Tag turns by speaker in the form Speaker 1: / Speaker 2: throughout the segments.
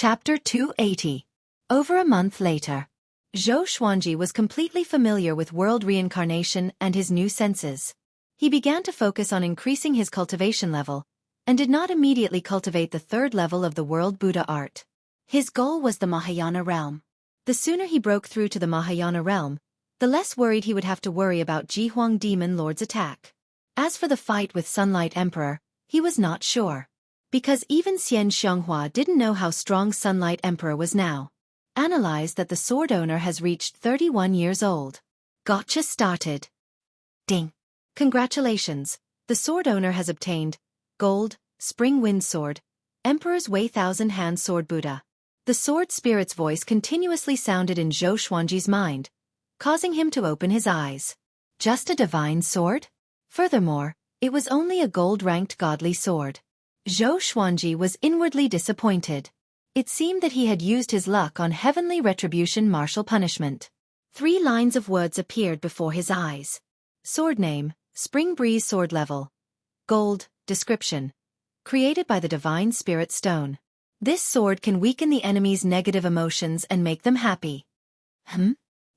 Speaker 1: Chapter 280. Over a month later. Xueqi was completely familiar with world reincarnation and his new senses. He began to focus on increasing his cultivation level, and did not immediately cultivate the third level of the world Buddha art. His goal was the Mahayana realm. The sooner he broke through to the Mahayana realm, the less worried he would have to worry about Jihuang Demon Lord's attack. As for the fight with Sunlight Emperor, he was not sure. Because even Xian Xianghua didn't know how strong Sunlight Emperor was now. Analyze that the sword owner has reached 31 years old. Gotcha started. Ding. Congratulations, the sword owner has obtained Gold, Spring Wind Sword, Emperor's Way Thousand Hand Sword Buddha. The sword spirit's voice continuously sounded in Xueqi's mind, causing him to open his eyes. Just a divine sword? Furthermore, it was only a gold-ranked godly sword. Xueqi was inwardly disappointed. It seemed that he had used his luck on heavenly retribution martial punishment. 3 lines of words appeared before his eyes. Sword name, Spring Breeze Sword Level. Gold, description. Created by the Divine Spirit Stone. This sword can weaken the enemy's negative emotions and make them happy.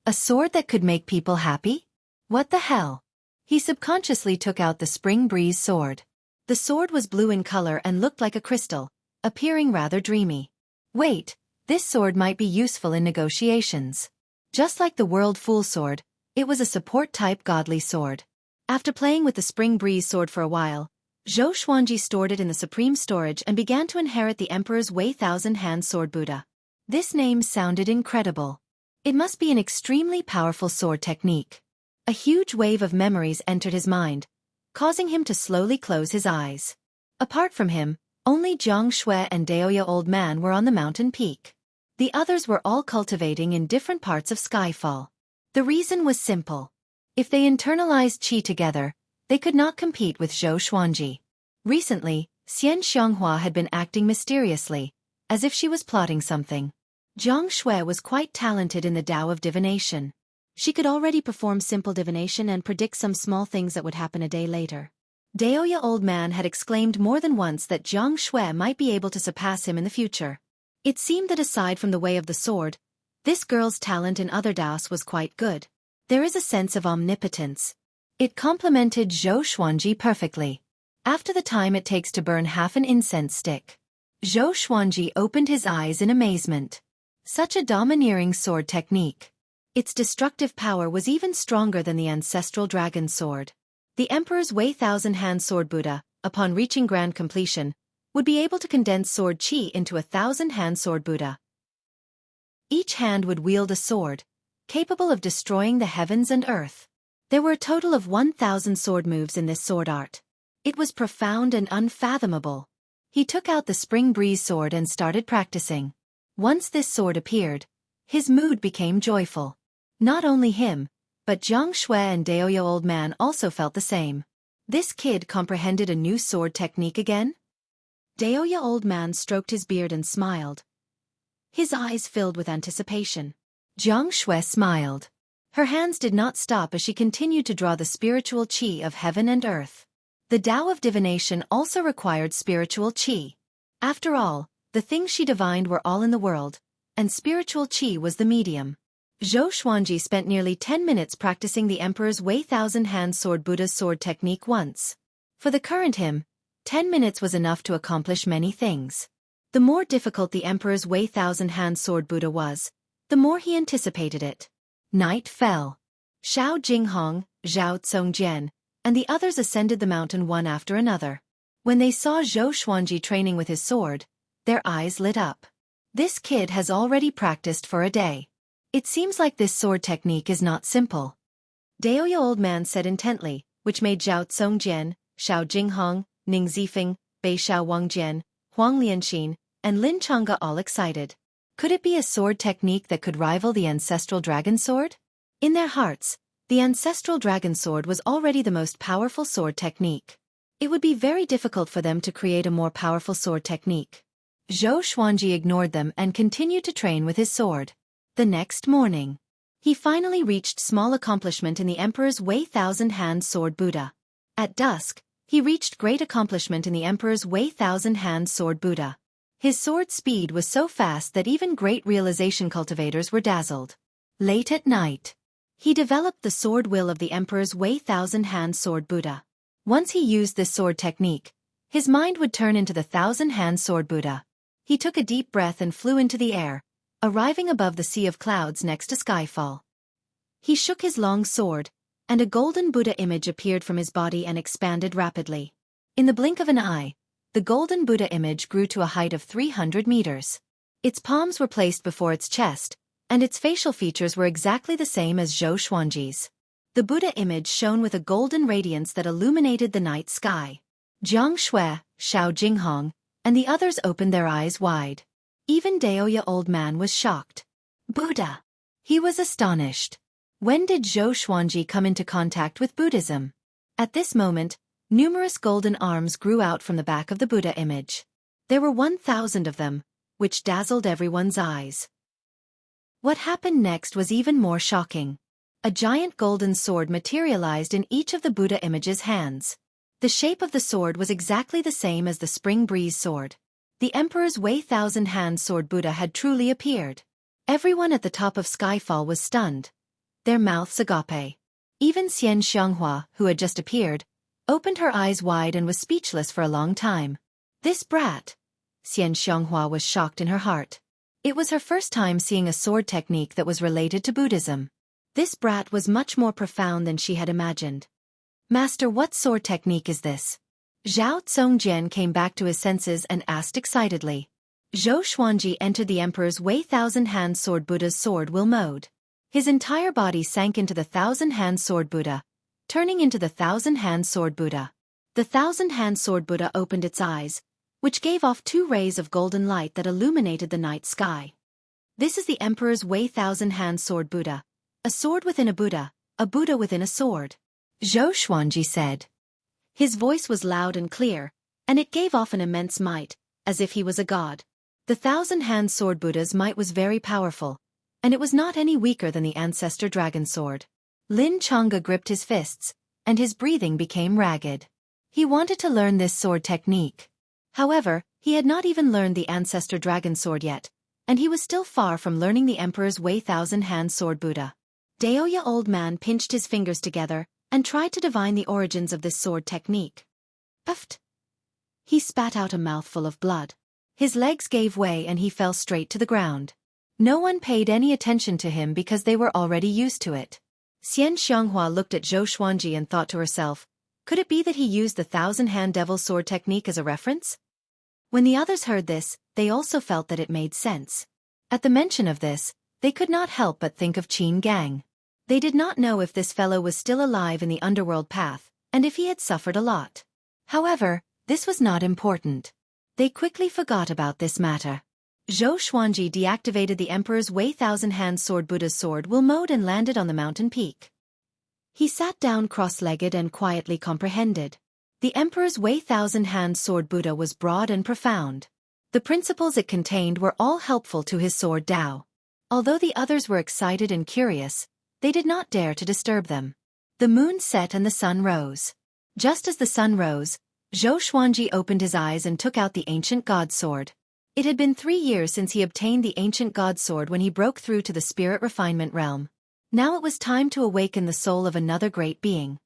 Speaker 1: A sword that could make people happy? What the hell? He subconsciously took out the Spring Breeze sword. The sword was blue in color and looked like a crystal, appearing rather dreamy. Wait, this sword might be useful in negotiations. Just like the World Fool sword, it was a support-type godly sword. After playing with the Spring Breeze sword for a while, Xueqi stored it in the Supreme Storage and began to inherit the Emperor's Way Thousand Hand Sword Buddha. This name sounded incredible. It must be an extremely powerful sword technique. A huge wave of memories entered his mind, causing him to slowly close his eyes. Apart from him, only Jiang Shui and Daoya Old Man were on the mountain peak. The others were all cultivating in different parts of Skyfall. The reason was simple. If they internalized qi together, they could not compete with Xueqi. Recently, Xian Xianghua had been acting mysteriously, as if she was plotting something. Jiang Shui was quite talented in the Tao of divination. She could already perform simple divination and predict some small things that would happen a day later. Daoya Old Man had exclaimed more than once that Jiang Shui might be able to surpass him in the future. It seemed that aside from the way of the sword, this girl's talent in other Daos was quite good. There is a sense of omnipotence. It complemented Xueqi perfectly. After the time it takes to burn half an incense stick, Xueqi opened his eyes in amazement. Such a domineering sword technique. Its destructive power was even stronger than the ancestral dragon sword. The Emperor's Way Thousand Hand Sword Buddha, upon reaching grand completion, would be able to condense sword qi into 1,000 hand sword Buddha. Each hand would wield a sword, capable of destroying the heavens and earth. There were a total of 1,000 sword moves in this sword art. It was profound and unfathomable. He took out the Spring Breeze sword and started practicing. Once this sword appeared, his mood became joyful. Not only him, but Jiang Shui and Daoya Old Man also felt the same. This kid comprehended a new sword technique again? Daoya Old Man stroked his beard and smiled. His eyes filled with anticipation. Jiang Shui smiled. Her hands did not stop as she continued to draw the spiritual qi of heaven and earth. The Tao of divination also required spiritual qi. After all, the things she divined were all in the world, and spiritual qi was the medium. Xueqi spent nearly 10 minutes practicing the Emperor's Way Thousand Hand Sword Buddha's sword technique once. For the current him, 10 minutes was enough to accomplish many things. The more difficult the Emperor's Way Thousand Hand Sword Buddha was, the more he anticipated it. Night fell. Xiao Jinghong, Zhao Tsongjian, and the others ascended the mountain one after another. When they saw Xueqi training with his sword, their eyes lit up. This kid has already practiced for a day. It seems like this sword technique is not simple. Daoya Old Man said intently, which made Zhao Tsongjian, Xiao Jinghong, Ning Zifeng, Bei Xiao Wangjian, Huang Lianxin, and Lin Changge all excited. Could it be a sword technique that could rival the ancestral dragon sword? In their hearts, the ancestral dragon sword was already the most powerful sword technique. It would be very difficult for them to create a more powerful sword technique. Xueqi ignored them and continued to train with his sword. The next morning, he finally reached small accomplishment in the Emperor's Way Thousand Hand Sword Buddha. At dusk, he reached great accomplishment in the Emperor's Way Thousand Hand Sword Buddha. His sword speed was so fast that even great realization cultivators were dazzled. Late at night, he developed the sword will of the Emperor's Wei Thousand-Hand Sword Buddha. Once he used this sword technique, his mind would turn into the Thousand-Hand Sword Buddha. He took a deep breath and flew into the air, arriving above the sea of clouds next to Skyfall. He shook his long sword, and a golden Buddha image appeared from his body and expanded rapidly. In the blink of an eye, the golden Buddha image grew to a height of 300 meters. Its palms were placed before its chest, and its facial features were exactly the same as Zhou Xuanji's. The Buddha image shone with a golden radiance that illuminated the night sky. Jiang Shui, Xiao Jinghong, and the others opened their eyes wide. Even Daoya Old Man was shocked. Buddha! He was astonished. When did Zhou Xuanji come into contact with Buddhism? At this moment, numerous golden arms grew out from the back of the Buddha image. There were 1,000 of them, which dazzled everyone's eyes. What happened next was even more shocking. A giant golden sword materialized in each of the Buddha image's hands. The shape of the sword was exactly the same as the Spring Breeze sword. The Emperor's Wei Thousand-Hand Sword Buddha had truly appeared. Everyone at the top of Skyfall was stunned, their mouths agape. Even Xian Xianghua, who had just appeared, opened her eyes wide and was speechless for a long time. This brat! Xian Xianghua was shocked in her heart. It was her first time seeing a sword technique that was related to Buddhism. This brat was much more profound than she had imagined. Master, what sword technique is this? Zhao Zongjian came back to his senses and asked excitedly. Zhou Xuanji entered the Emperor's Wei Thousand-Hand Sword Buddha's sword will mode. His entire body sank into the Thousand-Hand Sword Buddha, turning into the Thousand-Hand Sword Buddha. The Thousand-Hand Sword Buddha opened its eyes, which gave off 2 rays of golden light that illuminated the night sky. This is the Emperor's Wei Thousand-Hand Sword Buddha, a sword within a Buddha within a sword. Zhou Xuanji said. His voice was loud and clear, and it gave off an immense might, as if he was a god. The Thousand-Hand Sword Buddha's might was very powerful, and it was not any weaker than the ancestor dragon sword. Lin Chang'e gripped his fists, and his breathing became ragged. He wanted to learn this sword technique. However, he had not even learned the ancestor dragon sword yet, and he was still far from learning the Emperor's Wei Thousand-Hand Sword Buddha. Daoya Old Man pinched his fingers together and tried to divine the origins of this sword technique. Puffed! He spat out a mouthful of blood. His legs gave way and he fell straight to the ground. No one paid any attention to him because they were already used to it. Xian Xianghua looked at Zhou Xuanji and thought to herself, could it be that he used the Thousand-Hand Devil Sword technique as a reference? When the others heard this, they also felt that it made sense. At the mention of this, they could not help but think of Qin Gang. They did not know if this fellow was still alive in the underworld path, and if he had suffered a lot. However, this was not important. They quickly forgot about this matter. Zhou Xuanji deactivated the Emperor's Wei Thousand-Hand Sword Buddha's sword will mode and landed on the mountain peak. He sat down cross-legged and quietly comprehended. The Emperor's Wei Thousand-Hand Sword Buddha was broad and profound. The principles it contained were all helpful to his sword Dao. Although the others were excited and curious, they did not dare to disturb them. The moon set and the sun rose. Just as the sun rose, Zhou Xuanji opened his eyes and took out the ancient god sword. It had been 3 years since he obtained the ancient god sword when he broke through to the spirit refinement realm. Now it was time to awaken the soul of another great being.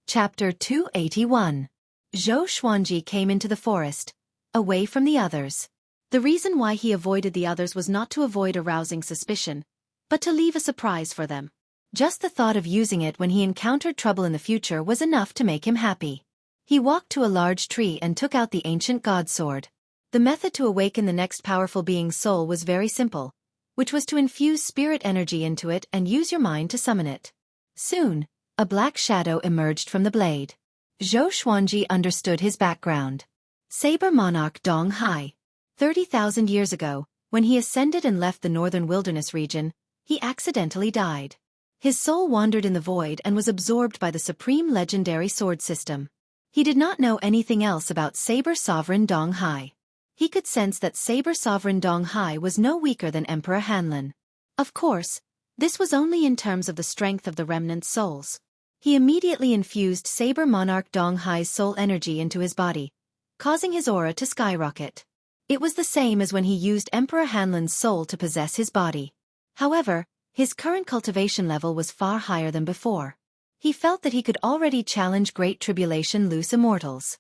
Speaker 1: Chapter 281. Zhou Xuanji came into the forest, away from the others. The reason why he avoided the others was not to avoid arousing suspicion, but to leave a surprise for them. Just the thought of using it when he encountered trouble in the future was enough to make him happy. He walked to a large tree and took out the ancient god sword. The method to awaken the next powerful being's soul was very simple, which was to infuse spirit energy into it and use your mind to summon it. Soon, a black shadow emerged from the blade. Zhou Xuanji understood his background. Saber monarch Dong Hai. 30,000 years ago, when he ascended and left the northern wilderness region, he accidentally died. His soul wandered in the void and was absorbed by the supreme legendary sword system. He did not know anything else about Saber Sovereign Dong Hai. He could sense that Saber Sovereign Dong Hai was no weaker than Emperor Hanlin. Of course, this was only in terms of the strength of the remnant souls. He immediately infused Saber Monarch Dong Hai's soul energy into his body, causing his aura to skyrocket. It was the same as when he used Emperor Hanlan's soul to possess his body. However, his current cultivation level was far higher than before. He felt that he could already challenge Great Tribulation loose immortals.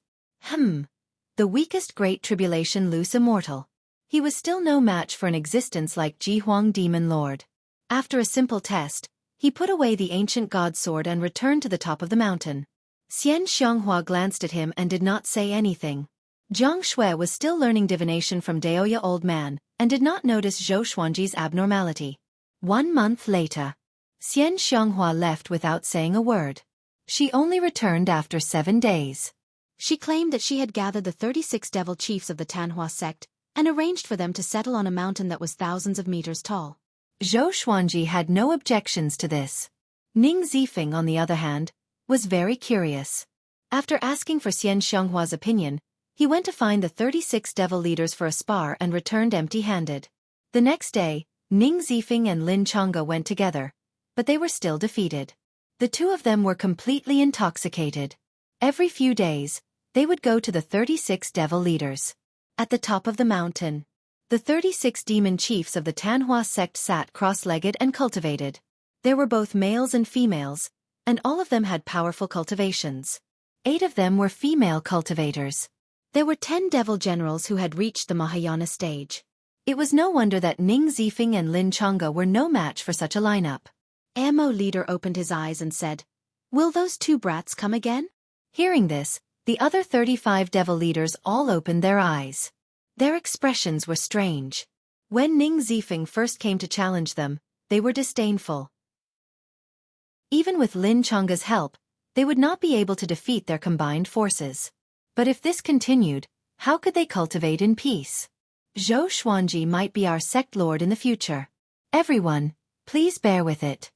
Speaker 1: The weakest Great Tribulation loose immortal. He was still no match for an existence like Ji Huang Demon Lord. After a simple test, he put away the ancient god sword and returned to the top of the mountain. Xian Xianghua glanced at him and did not say anything. Jiang Shui was still learning divination from Daoya Old Man, and did not notice Zhou Xuanji's abnormality. 1 month later, Xian Xianghua left without saying a word. She only returned after 7 days. She claimed that she had gathered the 36 devil chiefs of the Tanhua sect, and arranged for them to settle on a mountain that was thousands of meters tall. Zhou Xuanji had no objections to this. Ning Zifeng, on the other hand, was very curious. After asking for Xian Xianghua's opinion, he went to find the 36 devil leaders for a spar and returned empty-handed. The next day, Ning Zifeng and Lin Changge went together, but they were still defeated. The two of them were completely intoxicated. Every few days, they would go to the 36 devil leaders. At the top of the mountain, the 36 demon chiefs of the Tanhua sect sat cross-legged and cultivated. There were both males and females, and all of them had powerful cultivations. 8 of them were female cultivators. There were 10 devil generals who had reached the Mahayana stage. It was no wonder that Ning Zifeng and Lin Changge were no match for such a lineup. Amo leader opened his eyes and said, "Will those 2 brats come again?" Hearing this, the other 35 devil leaders all opened their eyes. Their expressions were strange. When Ning Zifeng first came to challenge them, they were disdainful. Even with Lin Changge's help, they would not be able to defeat their combined forces. But if this continued, how could they cultivate in peace? Zhou Xuanji might be our sect lord in the future. Everyone, please bear with it.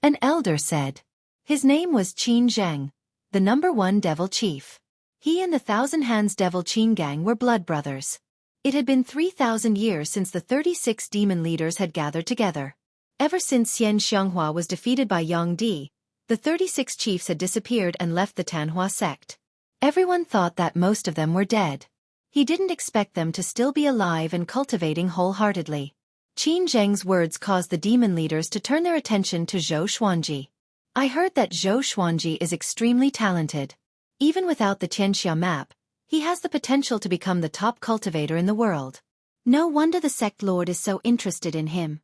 Speaker 1: An elder said. His name was Qin Zheng, the #1 devil chief. He and the Thousand Hands devil Qin gang were blood brothers. It had been 3,000 years since the 36 demon leaders had gathered together. Ever since Xian Xianghua was defeated by Yang Di, the 36 chiefs had disappeared and left the Tanhua sect. Everyone thought that most of them were dead. He didn't expect them to still be alive and cultivating wholeheartedly. Qin Zheng's words caused the demon leaders to turn their attention to Zhou Xuanji. I heard that Zhou Xuanji is extremely talented. Even without the Tianxia map, he has the potential to become the top cultivator in the world. No wonder the sect lord is so interested in him.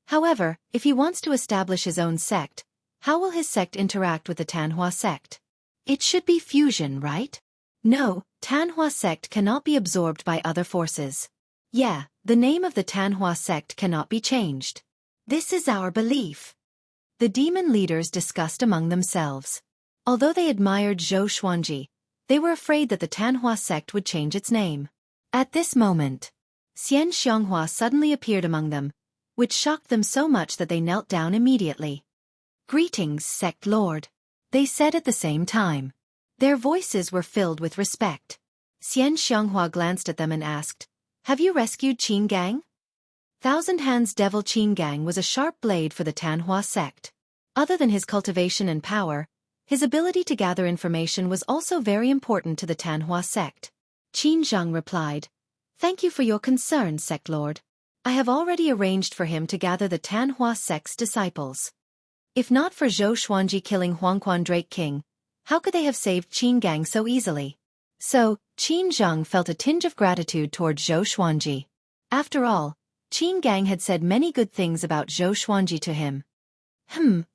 Speaker 1: However, if he wants to establish his own sect, how will his sect interact with the Tanhua sect? It should be fusion, right? No, Tanhua sect cannot be absorbed by other forces. Yeah, the name of the Tanhua sect cannot be changed. This is our belief. The demon leaders discussed among themselves. Although they admired Zhou Xuanji, they were afraid that the Tanhua sect would change its name. At this moment, Xian Xianghua suddenly appeared among them, which shocked them so much that they knelt down immediately. "Greetings, sect lord," they said at the same time. Their voices were filled with respect. Xian Xianghua glanced at them and asked, "Have you rescued Qin Gang?" Thousand Hands Devil Qin Gang was a sharp blade for the Tanhua sect. Other than his cultivation and power, his ability to gather information was also very important to the Tanhua sect. Qin Zhang replied, "Thank you for your concern, sect lord. I have already arranged for him to gather the Tanhua sect's disciples. If not for Zhou Xuanji killing Huangquan Drake King, how could they have saved Qin Gang so easily?" So, Qin Zhang felt a tinge of gratitude toward Zhou Xuanji. After all, Qin Gang had said many good things about Zhou Xuanji to him.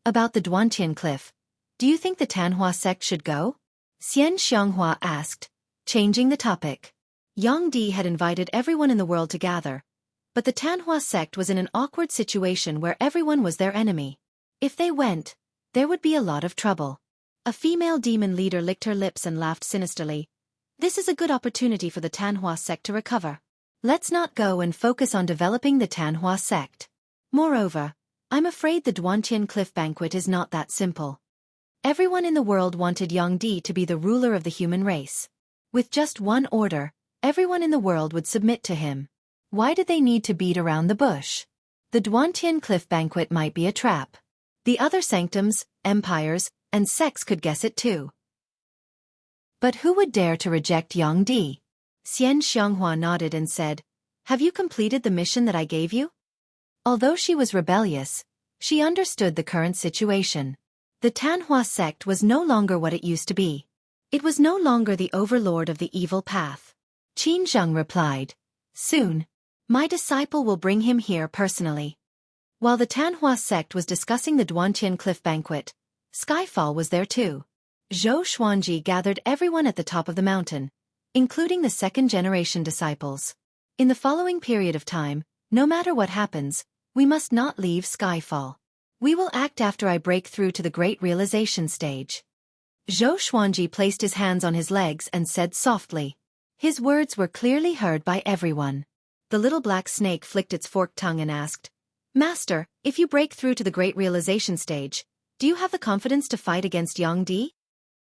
Speaker 1: About the Duantian Cliff. Do you think the Tanhua sect should go? Xian Xianghua asked, changing the topic. Yang Di had invited everyone in the world to gather, but the Tanhua sect was in an awkward situation where everyone was their enemy. If they went, there would be a lot of trouble. A female demon leader licked her lips and laughed sinisterly. This is a good opportunity for the Tanhua sect to recover. Let's not go and focus on developing the Tanhua sect. Moreover, I'm afraid the Duantian Cliff banquet is not that simple. Everyone in the world wanted Yang Di to be the ruler of the human race. With just one order, everyone in the world would submit to him. Why did they need to beat around the bush? The Duantian Cliff banquet might be a trap. The other sanctums, empires, and sects could guess it too. But who would dare to reject Yang Di? Xian Xianghua nodded and said, "Have you completed the mission that I gave you?" Although she was rebellious, she understood the current situation. The Tanhua sect was no longer what it used to be. It was no longer the overlord of the evil path. Qin Zheng replied, "Soon. My disciple will bring him here personally." While the Tanhua sect was discussing the Duantian Cliff banquet, Skyfall was there too. Zhou Xuanji gathered everyone at the top of the mountain, including the second-generation disciples. In the following period of time, no matter what happens, we must not leave Skyfall. We will act after I break through to the great realization stage. Zhou Xuanji placed his hands on his legs and said softly. His words were clearly heard by everyone. The little black snake flicked its forked tongue and asked, "Master, if you break through to the great realization stage, do you have the confidence to fight against Yang Di?"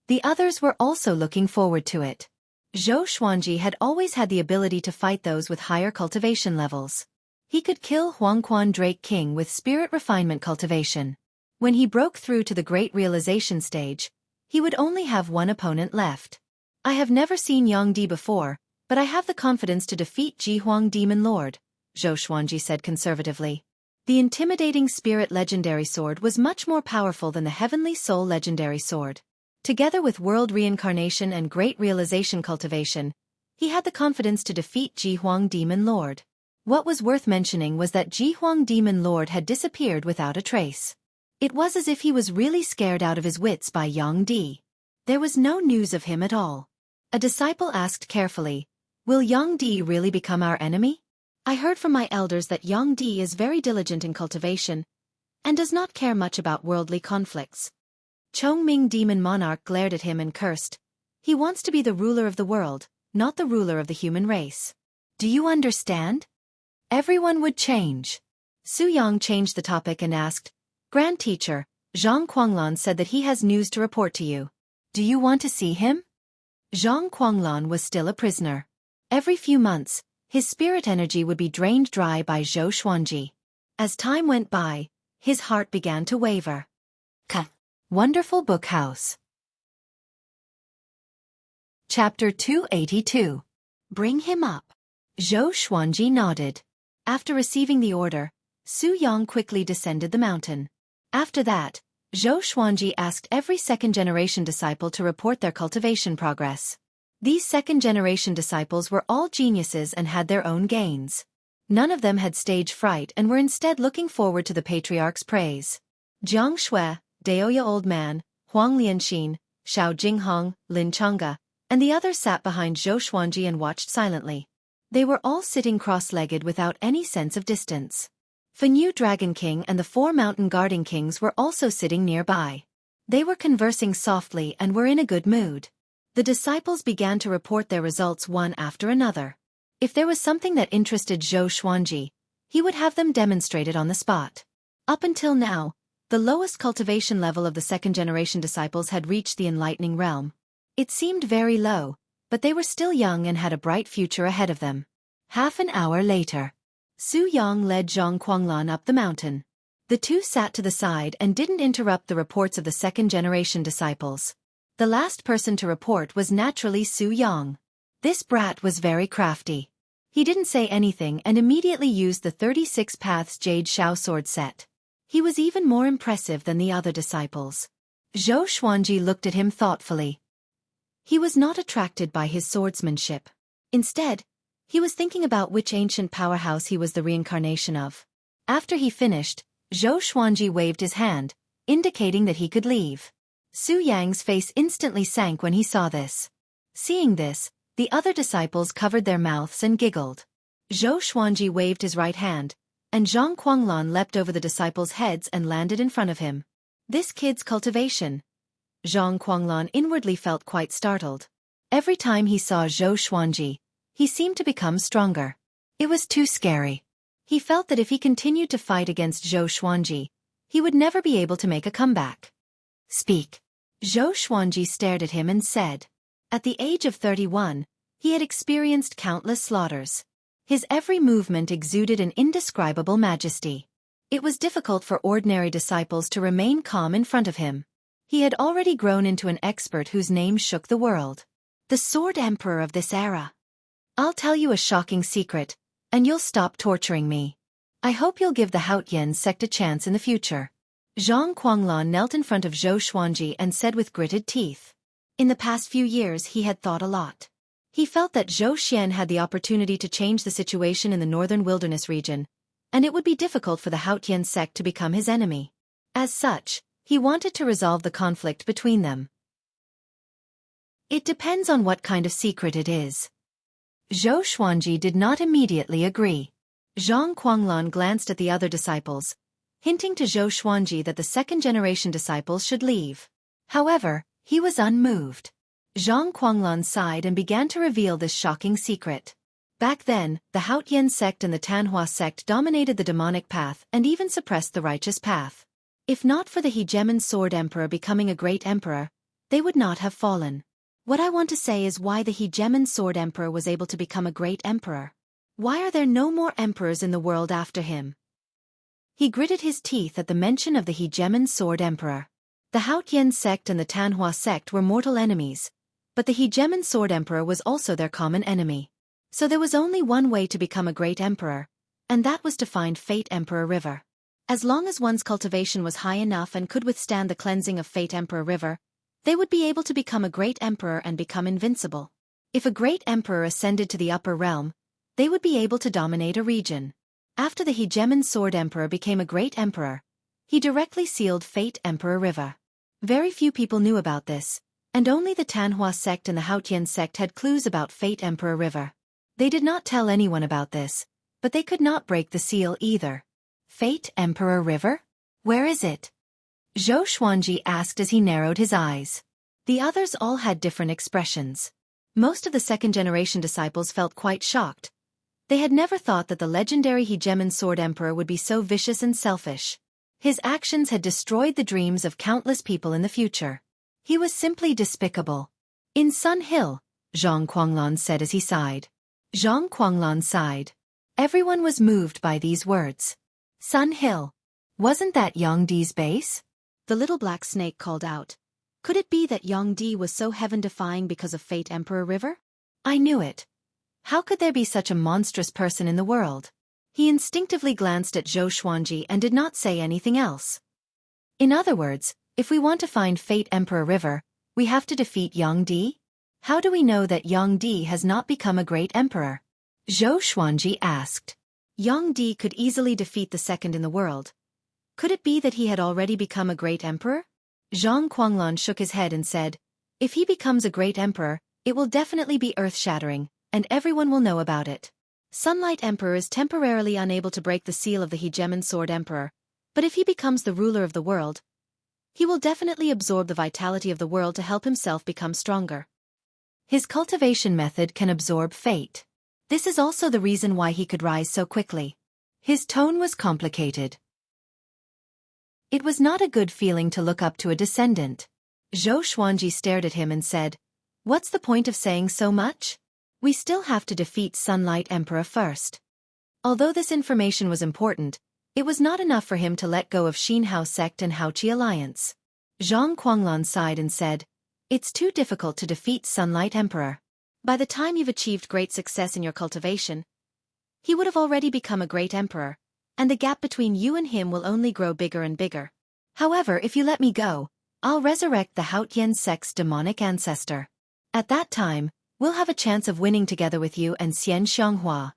Speaker 1: The others were also looking forward to it. Zhou Xuanji had always had the ability to fight those with higher cultivation levels. He could kill Huangquan Drake King with spirit refinement cultivation. When he broke through to the great realization stage, he would only have one opponent left. "I have never seen Yang Di before, but I have the confidence to defeat Ji Huang Demon Lord," Zhou Xuanji said conservatively. The intimidating spirit legendary sword was much more powerful than the heavenly soul legendary sword. Together with world reincarnation and great realization cultivation, he had the confidence to defeat Ji Huang Demon Lord. What was worth mentioning was that Ji Huang Demon Lord had disappeared without a trace. It was as if he was really scared out of his wits by Yang Di. There was no news of him at all. A disciple asked carefully, "Will Yang Di really become our enemy? I heard from my elders that Yang Di is very diligent in cultivation and does not care much about worldly conflicts." Chongming Demon Monarch glared at him and cursed. "He wants to be the ruler of the world, not the ruler of the human race. Do you understand?" Everyone would change. Su Yang changed the topic and asked, "Grand Teacher, Zhang Kuanglan said that he has news to report to you. Do you want to see him?" Zhang Kuanglan was still a prisoner. Every few months, his spirit energy would be drained dry by Zhou Xuanji. As time went by, his heart began to waver. Wonderful Book House. Chapter 282. Bring him up. Zhou Xuanji nodded. After receiving the order, Su Yang quickly descended the mountain. After that, Zhou Xuanji asked every second-generation disciple to report their cultivation progress. These second-generation disciples were all geniuses and had their own gains. None of them had stage fright and were instead looking forward to the patriarch's praise. Jiang Shui, Daoya Old Man, Huang Lianxin, Xiao Jinghong, Lin Changge, and the others sat behind Zhou Xuanji and watched silently. They were all sitting cross-legged without any sense of distance. Fenyu Dragon King and the 4 Mountain Guarding Kings were also sitting nearby. They were conversing softly and were in a good mood. The disciples began to report their results one after another. If there was something that interested Zhou Xuanji, he would have them demonstrated on the spot. Up until now, the lowest cultivation level of the second-generation disciples had reached the enlightening realm. It seemed very low, but they were still young and had a bright future ahead of them. Half an hour later, Su Yang led Zhang Kuanglan up the mountain. The two sat to the side and didn't interrupt the reports of the second-generation disciples. The last person to report was naturally Su Yang. This brat was very crafty. He didn't say anything and immediately used the 36 Paths Jade Shao sword set. He was even more impressive than the other disciples. Zhou Xuanji looked at him thoughtfully. He was not attracted by his swordsmanship. Instead, he was thinking about which ancient powerhouse he was the reincarnation of. After he finished, Zhou Xuanji waved his hand, indicating that he could leave. Su Yang's face instantly sank when he saw this. Seeing this, the other disciples covered their mouths and giggled. Zhou Xuanji waved his right hand, and Zhang Kuanglan leapt over the disciples' heads and landed in front of him. This kid's cultivation. Zhang Kuanglan inwardly felt quite startled. Every time he saw Zhou Xuanji, he seemed to become stronger. It was too scary. He felt that if he continued to fight against Zhou Xuanji, he would never be able to make a comeback. "Speak." Zhou Xuanji stared at him and said. At the age of 31, he had experienced countless slaughters. His every movement exuded an indescribable majesty. It was difficult for ordinary disciples to remain calm in front of him. He had already grown into an expert whose name shook the world. The Sword Emperor of this era. I'll tell you a shocking secret, and you'll stop torturing me. I hope you'll give the Haotian sect a chance in the future. Zhang Quanglon knelt in front of Zhou Xuanji and said with gritted teeth. In the past few years he had thought a lot. He felt that Zhou Xian had the opportunity to change the situation in the northern wilderness region, and it would be difficult for the Haotian sect to become his enemy. As such, he wanted to resolve the conflict between them. It depends on what kind of secret it is. Zhou Xuanji did not immediately agree. Zhang Quanglon glanced at the other disciples, hinting to Zhou Xuanji that the second-generation disciples should leave. However, he was unmoved. Zhang Quanglon sighed and began to reveal this shocking secret. Back then, the Haotian sect and the Tanhua sect dominated the demonic path and even suppressed the righteous path. If not for the Hegemon Sword Emperor becoming a great emperor, they would not have fallen. What I want to say is why the Hegemon Sword Emperor was able to become a great emperor. Why are there no more emperors in the world after him? He gritted his teeth at the mention of the Hegemon Sword Emperor. The Haotian sect and the Tanhua sect were mortal enemies, but the Hegemon Sword Emperor was also their common enemy. So there was only one way to become a great emperor, and that was to find Fate Emperor River. As long as one's cultivation was high enough and could withstand the cleansing of Fate Emperor River, they would be able to become a great emperor and become invincible. If a great emperor ascended to the upper realm, they would be able to dominate a region. After the Hegemon Sword Emperor became a great emperor, he directly sealed Fate Emperor River. Very few people knew about this, and only the Tanhua sect and the Haotian sect had clues about Fate Emperor River. They did not tell anyone about this, but they could not break the seal either. Fate Emperor River? Where is it? Zhou Xuanji asked as he narrowed his eyes. The others all had different expressions. Most of the second-generation disciples felt quite shocked. They had never thought that the legendary Hegemon Sword Emperor would be so vicious and selfish. His actions had destroyed the dreams of countless people in the future. He was simply despicable. In Sun Hill, Zhang Quanglon said as he sighed. Zhang Quanglon sighed. Everyone was moved by these words. Sun Hill. Wasn't that Yongdi's base? The little black snake called out. Could it be that Yongdi was so heaven-defying because of Fate Emperor River? I knew it. How could there be such a monstrous person in the world? He instinctively glanced at Zhou Xuanji and did not say anything else. In other words, if we want to find Fate Emperor River, we have to defeat Yongdi? How do we know that Yongdi has not become a great emperor? Zhou Xuanji asked. Yongdi could easily defeat the second in the world. Could it be that he had already become a great emperor? Zhang Quanglon shook his head and said, if he becomes a great emperor, it will definitely be earth-shattering, and everyone will know about it. Sunlight Emperor is temporarily unable to break the seal of the Hegemon Sword Emperor, but if he becomes the ruler of the world, he will definitely absorb the vitality of the world to help himself become stronger. His cultivation method can absorb fate. This is also the reason why he could rise so quickly. His tone was complicated. It was not a good feeling to look up to a descendant. Zhou Xuanji stared at him and said, what's the point of saying so much? We still have to defeat Sunlight Emperor first. Although this information was important, it was not enough for him to let go of Xinhao sect and Haoqi alliance. Zhang Quanglon sighed and said, it's too difficult to defeat Sunlight Emperor. By the time you've achieved great success in your cultivation, he would have already become a great emperor, and the gap between you and him will only grow bigger and bigger. However, if you let me go, I'll resurrect the Haotian sect's demonic ancestor. At that time, we'll have a chance of winning together with you and Xian Xianghua.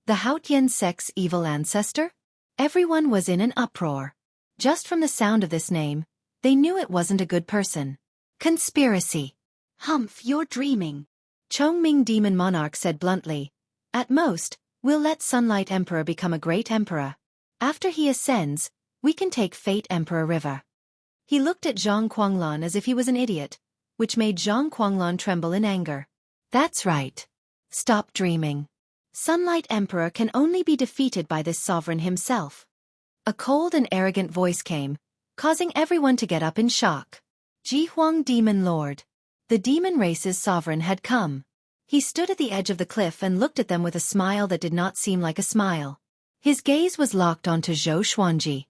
Speaker 1: The Haotian sect's evil ancestor? Everyone was in an uproar. Just from the sound of this name, they knew it wasn't a good person. Conspiracy. Humph, you're dreaming. Chongming Demon Monarch said bluntly. At most, we'll let Sunlight Emperor become a great emperor. After he ascends, we can take Fate Emperor River. He looked at Zhang Quanglon as if he was an idiot, which made Zhang Quanglon tremble in anger. That's right. Stop dreaming. Sunlight Emperor can only be defeated by this sovereign himself. A cold and arrogant voice came, causing everyone to get up in shock. Jihuang Demon Lord. The demon race's sovereign had come. He stood at the edge of the cliff and looked at them with a smile that did not seem like a smile. His gaze was locked onto Zhou Xuanji.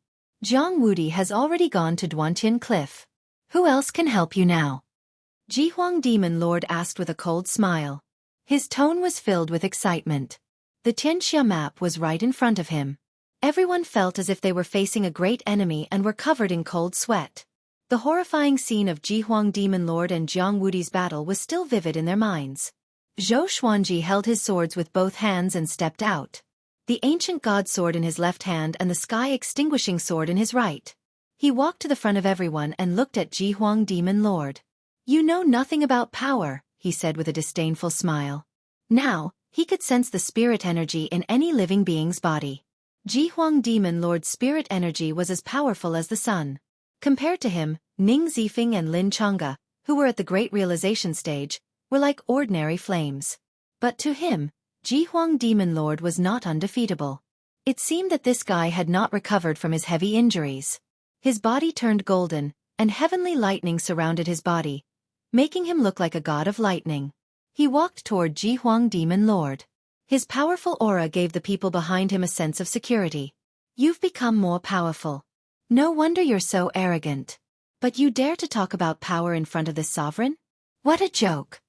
Speaker 1: Jiang Wudi has already gone to Duantian Cliff. Who else can help you now? Jihuang Demon Lord asked with a cold smile. His tone was filled with excitement. The Tianxia map was right in front of him. Everyone felt as if they were facing a great enemy and were covered in cold sweat. The horrifying scene of Jihuang Demon Lord and Jiang Wudi's battle was still vivid in their minds. Zhou Xuanji held his swords with both hands and stepped out. The ancient god sword in his left hand and the sky-extinguishing sword in his right. He walked to the front of everyone and looked at Jihuang Demon Lord. "You know nothing about power," he said with a disdainful smile. Now, he could sense the spirit energy in any living being's body. Jihuang Demon Lord's spirit energy was as powerful as the sun. Compared to him, Ning Zifeng and Lin Changge, who were at the great realization stage, were like ordinary flames. But to him, Jihuang Demon Lord was not undefeatable. It seemed that this guy had not recovered from his heavy injuries. His body turned golden, and heavenly lightning surrounded his body, making him look like a god of lightning. He walked toward Jihuang Demon Lord. His powerful aura gave the people behind him a sense of security. "You've become more powerful. No wonder you're so arrogant. But you dare to talk about power in front of this sovereign? What a joke."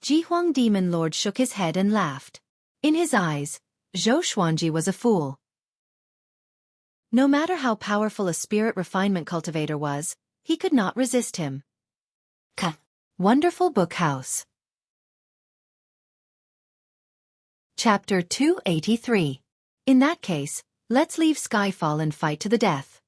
Speaker 1: Jihuang Demon Lord shook his head and laughed. In his eyes, Zhou Xuanji was a fool. No matter how powerful a spirit refinement cultivator was, he could not resist him. Wonderful Book House. Chapter 283. In that case, let's leave Skyfall and fight to the death.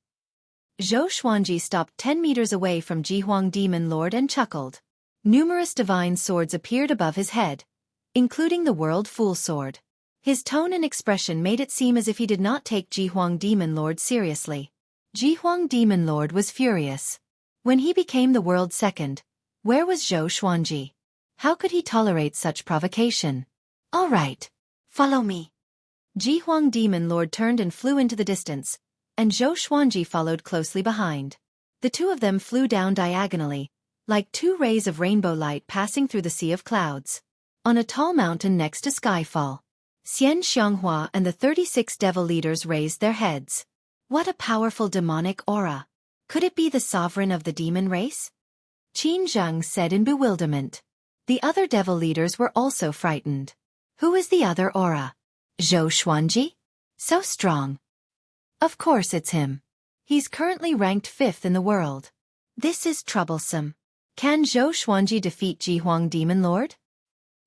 Speaker 1: Zhou Xuanji stopped 10 meters away from Jihuang Demon Lord and chuckled. Numerous divine swords appeared above his head, including the World Fool Sword. His tone and expression made it seem as if he did not take Jihuang Demon Lord seriously. Jihuang Demon Lord was furious. When he became the world's second, where was Zhou Xuanji? How could he tolerate such provocation? "All right. Follow me." Jihuang Demon Lord turned and flew into the distance, and Zhou Xuanji followed closely behind. The two of them flew down diagonally, like two rays of rainbow light passing through the sea of clouds. On a tall mountain next to Skyfall, Xian Xianghua and the 36 devil leaders raised their heads. What a powerful demonic aura! Could it be the sovereign of the demon race? Qin Zheng said in bewilderment. The other devil leaders were also frightened. Who is the other aura? Zhou Xuanji? So strong. Of course it's him. He's currently ranked 5th in the world. This is troublesome. Can Zhou Xuanji defeat Jihuang Demon Lord?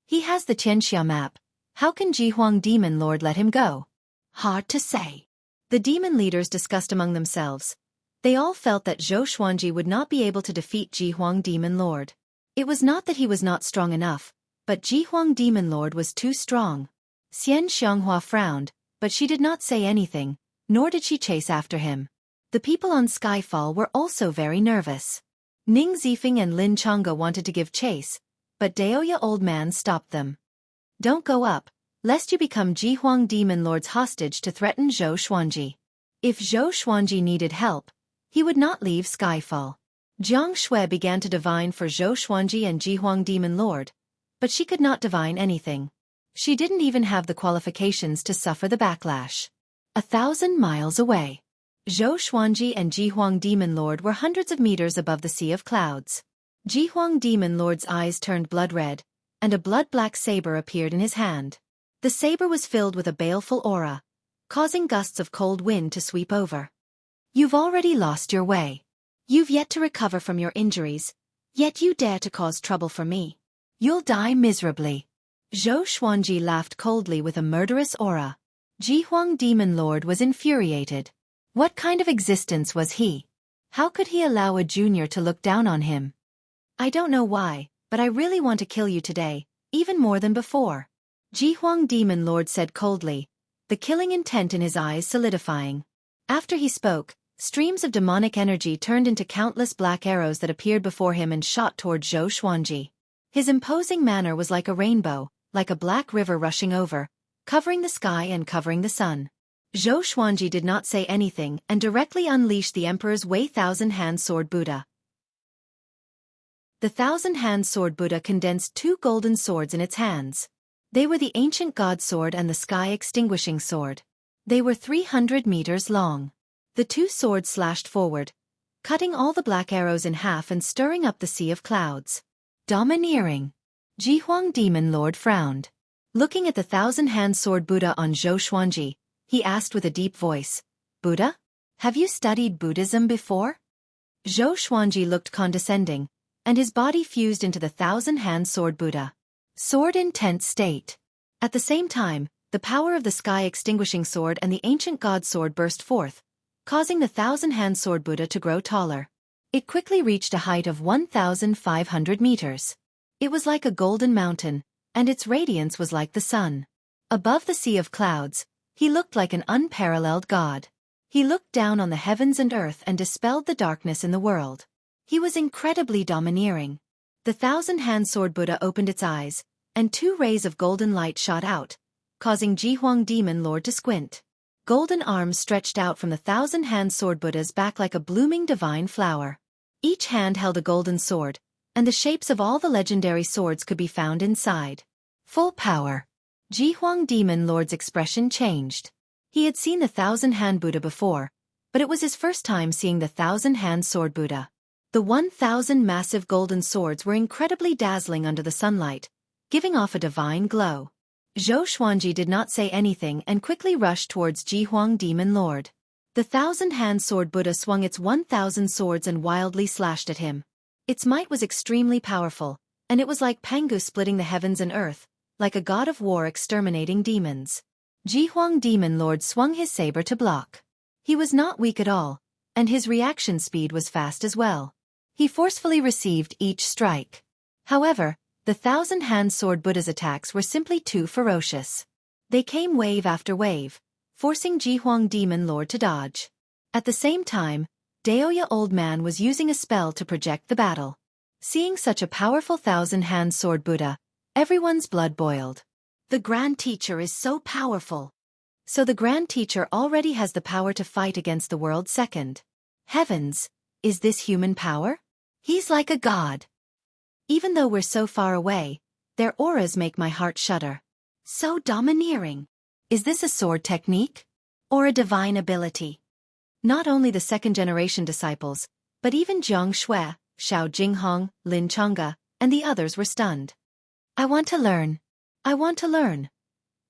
Speaker 1: He has the Tianxia map. How can Jihuang Demon Lord let him go? Hard to say. The demon leaders discussed among themselves. They all felt that Zhou Xuanji would not be able to defeat Jihuang Demon Lord. It was not that he was not strong enough, but Jihuang Demon Lord was too strong. Xian Xianghua frowned, but she did not say anything, nor did she chase after him. The people on Skyfall were also very nervous. Ning Zifeng and Lin Changge wanted to give chase, but Daoya Old Man stopped them. "Don't go up, lest you become Jihuang Demon Lord's hostage to threaten Zhou Xuanji." If Zhou Xuanji needed help, he would not leave Skyfall. Jiang Shui began to divine for Zhou Xuanji and Jihuang Demon Lord, but she could not divine anything. She didn't even have the qualifications to suffer the backlash. 1,000 miles away, Zhou Xuanji and Jihuang Demon Lord were hundreds of meters above the sea of clouds. Jihuang Demon Lord's eyes turned blood red, and a blood-black saber appeared in his hand. The saber was filled with a baleful aura, causing gusts of cold wind to sweep over. "You've already lost your way. You've yet to recover from your injuries, yet you dare to cause trouble for me. You'll die miserably." Zhou Xuanji laughed coldly with a murderous aura. Jihuang Demon Lord was infuriated. What kind of existence was he? How could he allow a junior to look down on him? "I don't know why, but I really want to kill you today, even more than before," Jihuang Demon Lord said coldly, the killing intent in his eyes solidifying. After he spoke, streams of demonic energy turned into countless black arrows that appeared before him and shot toward Zhou Xuanji. His imposing manner was like a rainbow, like a black river rushing over, covering the sky and covering the sun. Zhou Xuanji did not say anything and directly unleashed the Emperor's Wei Thousand-Hand Sword Buddha. The Thousand-Hand Sword Buddha condensed 2 golden swords in its hands. They were the Ancient God Sword and the Sky-Extinguishing Sword. They were 300 meters long. The 2 swords slashed forward, cutting all the black arrows in half and stirring up the sea of clouds. Domineering. Jihuang Demon Lord frowned. Looking at the thousand-hand sword Buddha on Zhou Xuanji, he asked with a deep voice, Buddha? Have you studied Buddhism before? Zhou Xuanji looked condescending, and his body fused into the thousand-hand sword Buddha. Sword in tense state. At the same time, the power of the sky-extinguishing sword and the ancient god sword burst forth, causing the thousand-hand sword Buddha to grow taller. It quickly reached a height of 1,500 meters. It was like a golden mountain, and its radiance was like the sun. Above the sea of clouds, he looked like an unparalleled god. He looked down on the heavens and earth and dispelled the darkness in the world. He was incredibly domineering. The thousand-hand sword Buddha opened its eyes, and 2 rays of golden light shot out, causing Jihuang Demon Lord to squint. Golden arms stretched out from the thousand-hand sword Buddha's back like a blooming divine flower. Each hand held a golden sword, and the shapes of all the legendary swords could be found inside. Full power. Jihuang Demon Lord's expression changed. He had seen the thousand-hand Buddha before, but it was his first time seeing the thousand-hand sword Buddha. The 1,000 massive golden swords were incredibly dazzling under the sunlight, giving off a divine glow. Zhou Xuanji did not say anything and quickly rushed towards Jihuang Demon Lord. The thousand-hand sword Buddha swung its 1,000 swords and wildly slashed at him. Its might was extremely powerful, and it was like Pangu splitting the heavens and earth, like a god of war exterminating demons. Jihuang Demon Lord swung his saber to block. He was not weak at all, and his reaction speed was fast as well. He forcefully received each strike. However, the thousand-hand sword Buddha's attacks were simply too ferocious. They came wave after wave, forcing Jihuang Demon Lord to dodge. At the same time, Daoya Old Man was using a spell to project the battle. Seeing such a powerful thousand-hand sword Buddha, everyone's blood boiled. The Grand Teacher is so powerful. So the Grand Teacher already has the power to fight against the world's second. Heavens, is this human power? He's like a god. Even though we're so far away, their auras make my heart shudder. So domineering. Is this a sword technique? Or a divine ability? Not only the second-generation disciples, but even Jiang Shui, Xiao Jinghong, Lin Changge, and the others were stunned. I want to learn. I want to learn.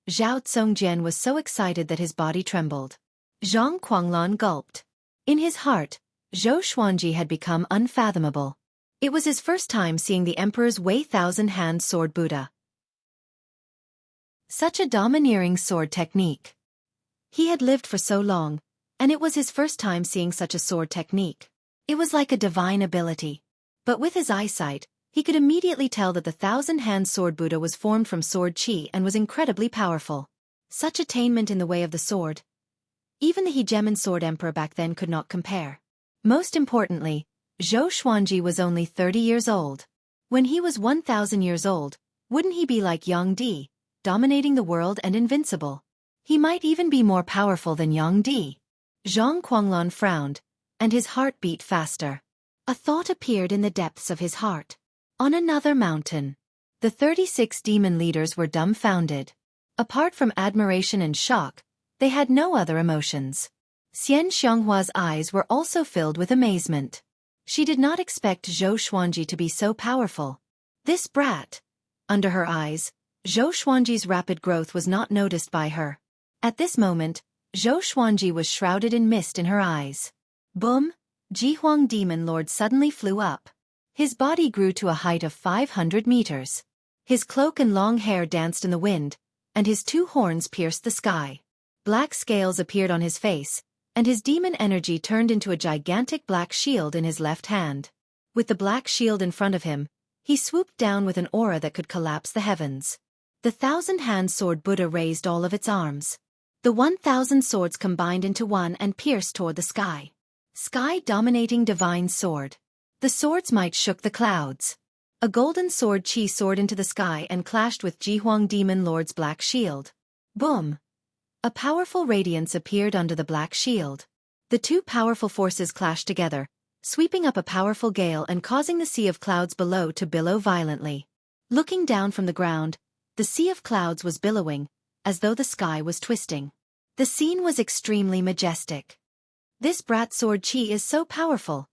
Speaker 1: Zhao Tsongjian was so excited that his body trembled. Zhang Quanglan gulped. In his heart, Zhou Xuanji had become unfathomable. It was his first time seeing the Emperor's Wei thousand-hand sword Buddha. Such a domineering sword technique. He had lived for so long, and it was his first time seeing such a sword technique. It was like a divine ability. But with his eyesight, he could immediately tell that the thousand-hand sword Buddha was formed from sword chi and was incredibly powerful. Such attainment in the way of the sword. Even the hegemon sword emperor back then could not compare. Most importantly, Zhou Xuanji was only 30 years old. When he was 1,000 years old, wouldn't he be like Yang Di, dominating the world and invincible? He might even be more powerful than Yang Di. Zhang Quanglan frowned, and his heart beat faster. A thought appeared in the depths of his heart. On another mountain. The 36 demon leaders were dumbfounded. Apart from admiration and shock, they had no other emotions. Xian Xianghua's eyes were also filled with amazement. She did not expect Zhou Xuanji to be so powerful. This brat. Under her eyes, Zhou Xuanji's rapid growth was not noticed by her. At this moment, Zhou Xuanji was shrouded in mist in her eyes. Boom! Jihuang Demon Lord suddenly flew up. His body grew to a height of 500 meters. His cloak and long hair danced in the wind, and his 2 horns pierced the sky. Black scales appeared on his face, and his demon energy turned into a gigantic black shield in his left hand. With the black shield in front of him, he swooped down with an aura that could collapse the heavens. The thousand-hand sword Buddha raised all of its arms. The 1,000 swords combined into one and pierced toward the sky. Sky-dominating divine sword. The sword's might shook the clouds. A golden sword chi soared into the sky and clashed with Jihuang Demon Lord's black shield. Boom! A powerful radiance appeared under the black shield. The 2 powerful forces clashed together, sweeping up a powerful gale and causing the sea of clouds below to billow violently. Looking down from the ground, the sea of clouds was billowing, as though the sky was twisting. The scene was extremely majestic. This brat sword chi is so powerful.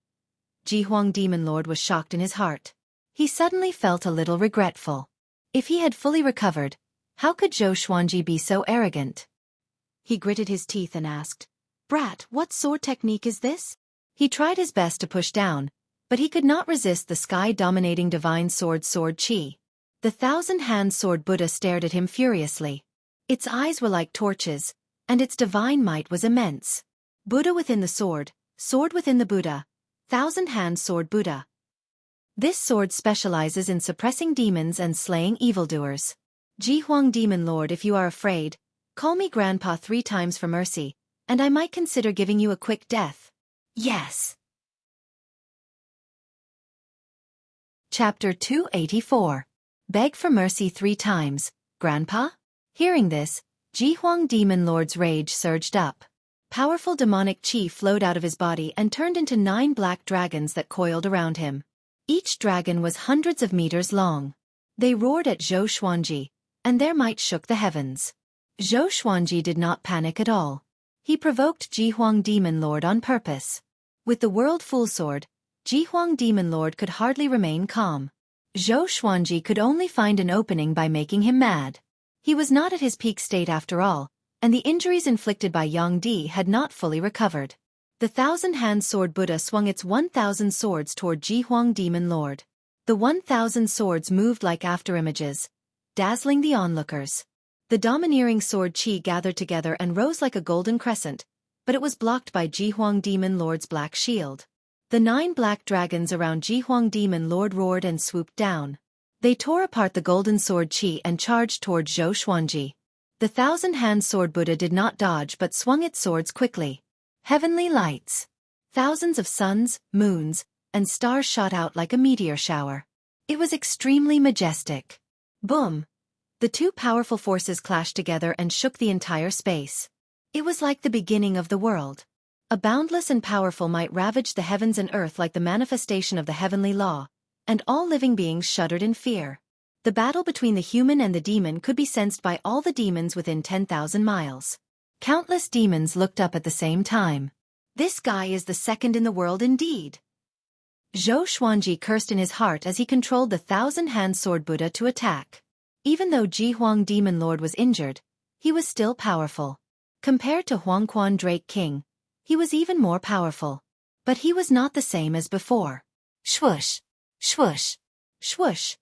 Speaker 1: Jihuang Demon Lord was shocked in his heart. He suddenly felt a little regretful. If he had fully recovered, how could Zhou Xuanji be so arrogant? He gritted his teeth and asked, "Brat, what sword technique is this?" He tried his best to push down, but he could not resist the sky-dominating divine sword Qi. The thousand-hand sword Buddha stared at him furiously. Its eyes were like torches, and its divine might was immense. Buddha within the sword, sword within the Buddha, thousand-hand sword Buddha. This sword specializes in suppressing demons and slaying evildoers. Ji Huang Demon Lord, if you are afraid, call me Grandpa 3 times for mercy, and I might consider giving you a quick death. Yes. Chapter 284. Beg for mercy 3 times, Grandpa? Hearing this, Ji Huang Demon Lord's rage surged up. Powerful demonic chi flowed out of his body and turned into 9 black dragons that coiled around him. Each dragon was hundreds of meters long. They roared at Zhou Xuanji, and their might shook the heavens. Zhou Xuanji did not panic at all. He provoked Ji Huang Demon Lord on purpose. With the World Full Sword, Ji Huang Demon Lord could hardly remain calm. Zhou Xuanji could only find an opening by making him mad. He was not at his peak state after all, and the injuries inflicted by Yang Di had not fully recovered. The thousand-hand sword Buddha swung its 1,000 swords toward Ji Huang Demon Lord. The 1,000 swords moved like afterimages, dazzling the onlookers. The domineering sword Qi gathered together and rose like a golden crescent, but it was blocked by Ji Huang Demon Lord's black shield. The 9 black dragons around Ji Huang Demon Lord roared and swooped down. They tore apart the golden sword Qi and charged toward Zhou Xuanji. The thousand-hand sword Buddha did not dodge but swung its swords quickly. Heavenly lights. Thousands of suns, moons, and stars shot out like a meteor shower. It was extremely majestic. Boom! The 2 powerful forces clashed together and shook the entire space. It was like the beginning of the world. A boundless and powerful might ravaged the heavens and earth like the manifestation of the heavenly law, and all living beings shuddered in fear. The battle between the human and the demon could be sensed by all the demons within 10,000 miles. Countless demons looked up at the same time. This guy is the second in the world indeed. Zhou Xuanji cursed in his heart as he controlled the thousand-hand sword Buddha to attack. Even though Ji Huang Demon Lord was injured, he was still powerful. Compared to Huang Quan Drake King, he was even more powerful. But he was not the same as before. Swoosh! Swoosh! Swoosh!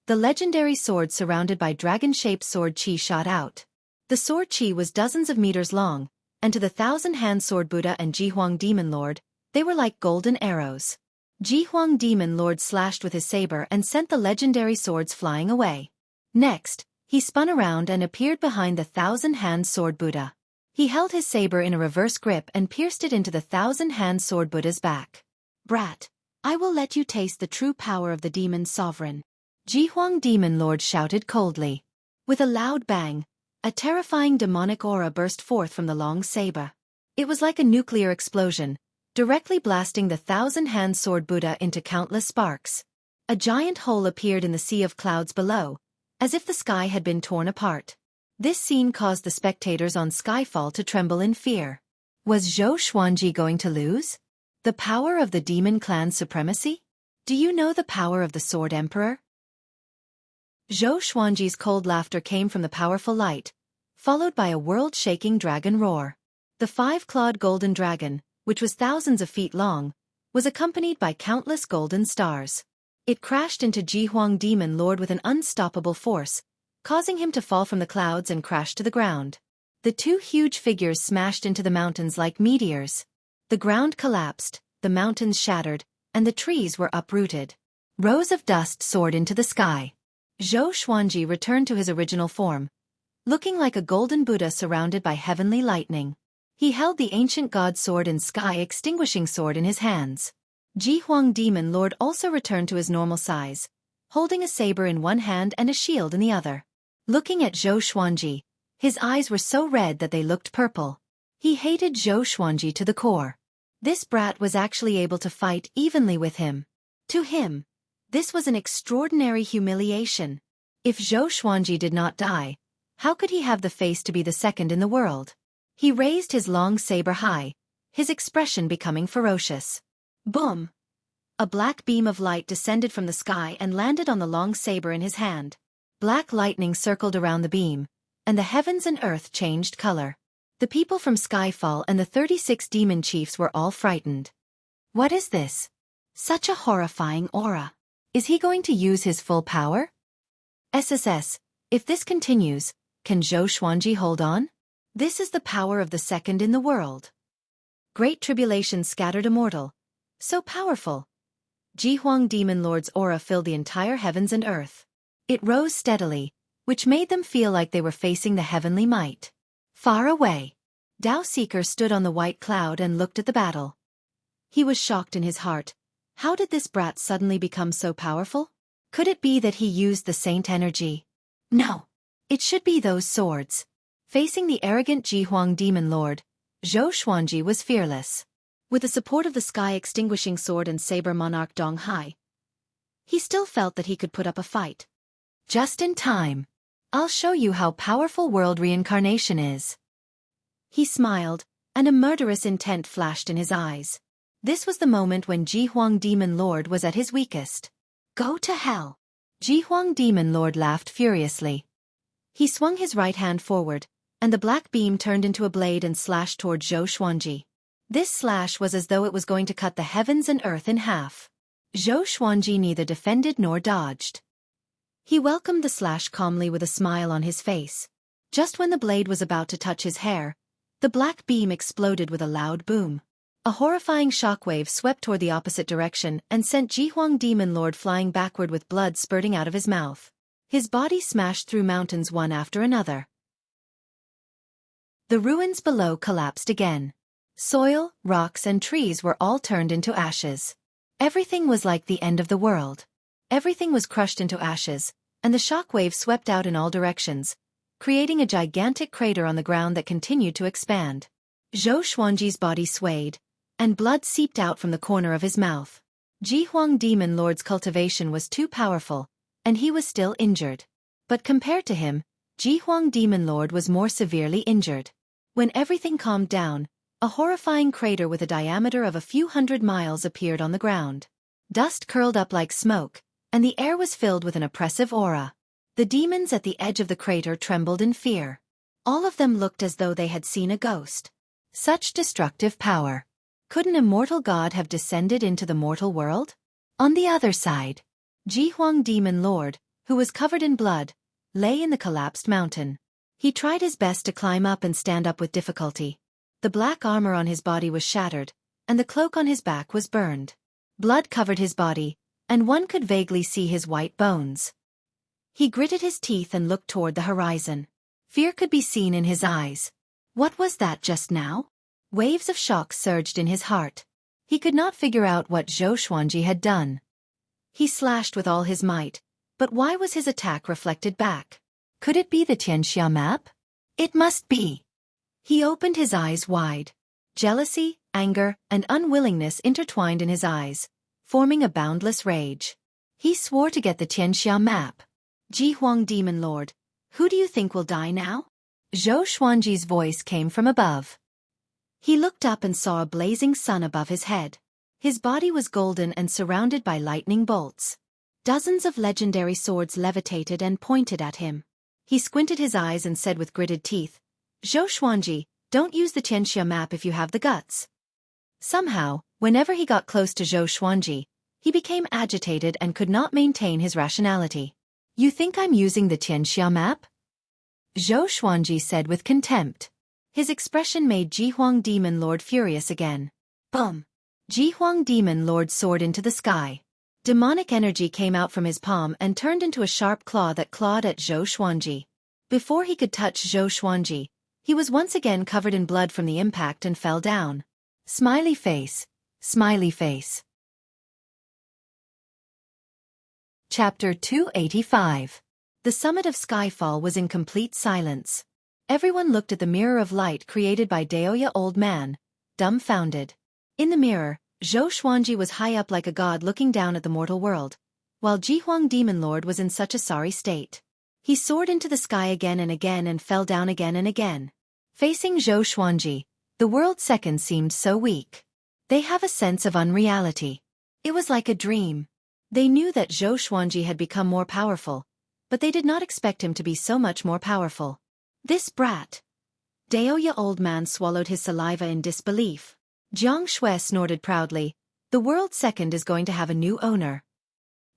Speaker 1: The legendary sword surrounded by dragon-shaped sword Qi shot out. The sword Qi was dozens of meters long, and to the thousand-hand sword Buddha and Ji Huang Demon Lord, they were like golden arrows. Ji Huang Demon Lord slashed with his saber and sent the legendary swords flying away. Next, he spun around and appeared behind the thousand-hand sword Buddha. He held his saber in a reverse grip and pierced it into the thousand-hand sword Buddha's back. "Brat, I will let you taste the true power of the demon sovereign," Ji Huang Demon Lord shouted coldly. With a loud bang, a terrifying demonic aura burst forth from the long saber. It was like a nuclear explosion, directly blasting the thousand-hand sword Buddha into countless sparks. A giant hole appeared in the sea of clouds below, as if the sky had been torn apart. This scene caused the spectators on Skyfall to tremble in fear. Was Zhou Xuanji going to lose? The power of the demon clan's supremacy? Do you know the power of the Sword Emperor? Zhou Xuanji's cold laughter came from the powerful light, followed by a world-shaking dragon roar. The 5-clawed golden dragon, which was thousands of feet long, was accompanied by countless golden stars. It crashed into Ji Huang Demon Lord with an unstoppable force, causing him to fall from the clouds and crash to the ground. The 2 huge figures smashed into the mountains like meteors. The ground collapsed, the mountains shattered, and the trees were uprooted. Rows of dust soared into the sky. Zhou Xuanji returned to his original form, looking like a golden Buddha surrounded by heavenly lightning. He held the ancient god sword and sky-extinguishing sword in his hands. Ji Huang Demon Lord also returned to his normal size, holding a saber in one hand and a shield in the other. Looking at Zhou Xuanji, his eyes were so red that they looked purple. He hated Zhou Xuanji to the core. This brat was actually able to fight evenly with him. To him, this was an extraordinary humiliation. If Zhou Xuanji did not die, how could he have the face to be the second in the world? He raised his long saber high, his expression becoming ferocious. Boom! A black beam of light descended from the sky and landed on the long saber in his hand. Black lightning circled around the beam, and the heavens and earth changed color. The people from Skyfall and the 36 demon chiefs were all frightened. What is this? Such a horrifying aura. Is he going to use his full power? SSS, if this continues, can Zhou Xuanji hold on? This is the power of the second in the world. Great tribulation scattered immortal. So powerful. Ji Huang Demon Lord's aura filled the entire heavens and earth. It rose steadily, which made them feel like they were facing the heavenly might. Far away, Dao Seeker stood on the white cloud and looked at the battle. He was shocked in his heart. How did this brat suddenly become so powerful? Could it be that he used the saint energy? No. It should be those swords. Facing the arrogant Ji Huang Demon Lord, Zhou Xuanji was fearless. With the support of the sky-extinguishing sword and saber monarch Dong Hai, he still felt that he could put up a fight. Just in time. I'll show you how powerful world reincarnation is. He smiled, and a murderous intent flashed in his eyes. This was the moment when Ji Huang Demon Lord was at his weakest. Go to hell. Ji Huang Demon Lord laughed furiously. He swung his right hand forward, and the black beam turned into a blade and slashed toward Zhou Xuanji. This slash was as though it was going to cut the heavens and earth in half. Zhou Xuanji neither defended nor dodged. He welcomed the slash calmly with a smile on his face. Just when the blade was about to touch his hair, the black beam exploded with a loud boom. A horrifying shockwave swept toward the opposite direction and sent Ji Huang Demon Lord flying backward with blood spurting out of his mouth. His body smashed through mountains one after another. The ruins below collapsed again. Soil, rocks and trees were all turned into ashes. Everything was like the end of the world. Everything was crushed into ashes, and the shockwave swept out in all directions, creating a gigantic crater on the ground that continued to expand. Zhou Xuanji's body swayed, and blood seeped out from the corner of his mouth. Ji Huang Demon Lord's cultivation was too powerful, and he was still injured. But compared to him, Ji Huang Demon Lord was more severely injured. When everything calmed down, a horrifying crater with a diameter of a few hundred miles appeared on the ground. Dust curled up like smoke, and the air was filled with an oppressive aura. The demons at the edge of the crater trembled in fear. All of them looked as though they had seen a ghost. Such destructive power. Could an immortal god have descended into the mortal world? On the other side, Ji Huang Demon Lord, who was covered in blood, lay in the collapsed mountain. He tried his best to climb up and stand up with difficulty. The black armor on his body was shattered, and the cloak on his back was burned. Blood covered his body, and one could vaguely see his white bones. He gritted his teeth and looked toward the horizon. Fear could be seen in his eyes. What was that just now? Waves of shock surged in his heart. He could not figure out what Zhou Xuanji had done. He slashed with all his might, but why was his attack reflected back? Could it be the Tianxia map? It must be. He opened his eyes wide. Jealousy, anger, and unwillingness intertwined in his eyes, forming a boundless rage. He swore to get the Tianxia map. Ji Huang Demon Lord, who do you think will die now? Zhou Xuanji's voice came from above. He looked up and saw a blazing sun above his head. His body was golden and surrounded by lightning bolts. Dozens of legendary swords levitated and pointed at him. He squinted his eyes and said with gritted teeth, Zhou Xuanji, don't use the Tianxia map if you have the guts. Somehow, whenever he got close to Zhou Xuanji, he became agitated and could not maintain his rationality. You think I'm using the Tianxia map? Zhou Xuanji said with contempt. His expression made Ji Huang Demon Lord furious again. Boom! Ji Huang Demon Lord soared into the sky. Demonic energy came out from his palm and turned into a sharp claw that clawed at Zhou Xuanji. Before he could touch Zhou Xuanji, he was once again covered in blood from the impact and fell down. Smiley face. Smiley face. Chapter 285. The summit of Skyfall was in complete silence. Everyone looked at the mirror of light created by Daoya Old Man, dumbfounded. In the mirror, Zhou Xuanji was high up like a god looking down at the mortal world, while Ji Huang Demon Lord was in such a sorry state. He soared into the sky again and fell down again and again. Facing Zhou Xuanji, the world second seemed so weak. They have a sense of unreality. It was like a dream. They knew that Zhou Xuanji had become more powerful, but they did not expect him to be so much more powerful. This brat. Daoya old man swallowed his saliva in disbelief. Jiang Shui snorted proudly. The world's second is going to have a new owner.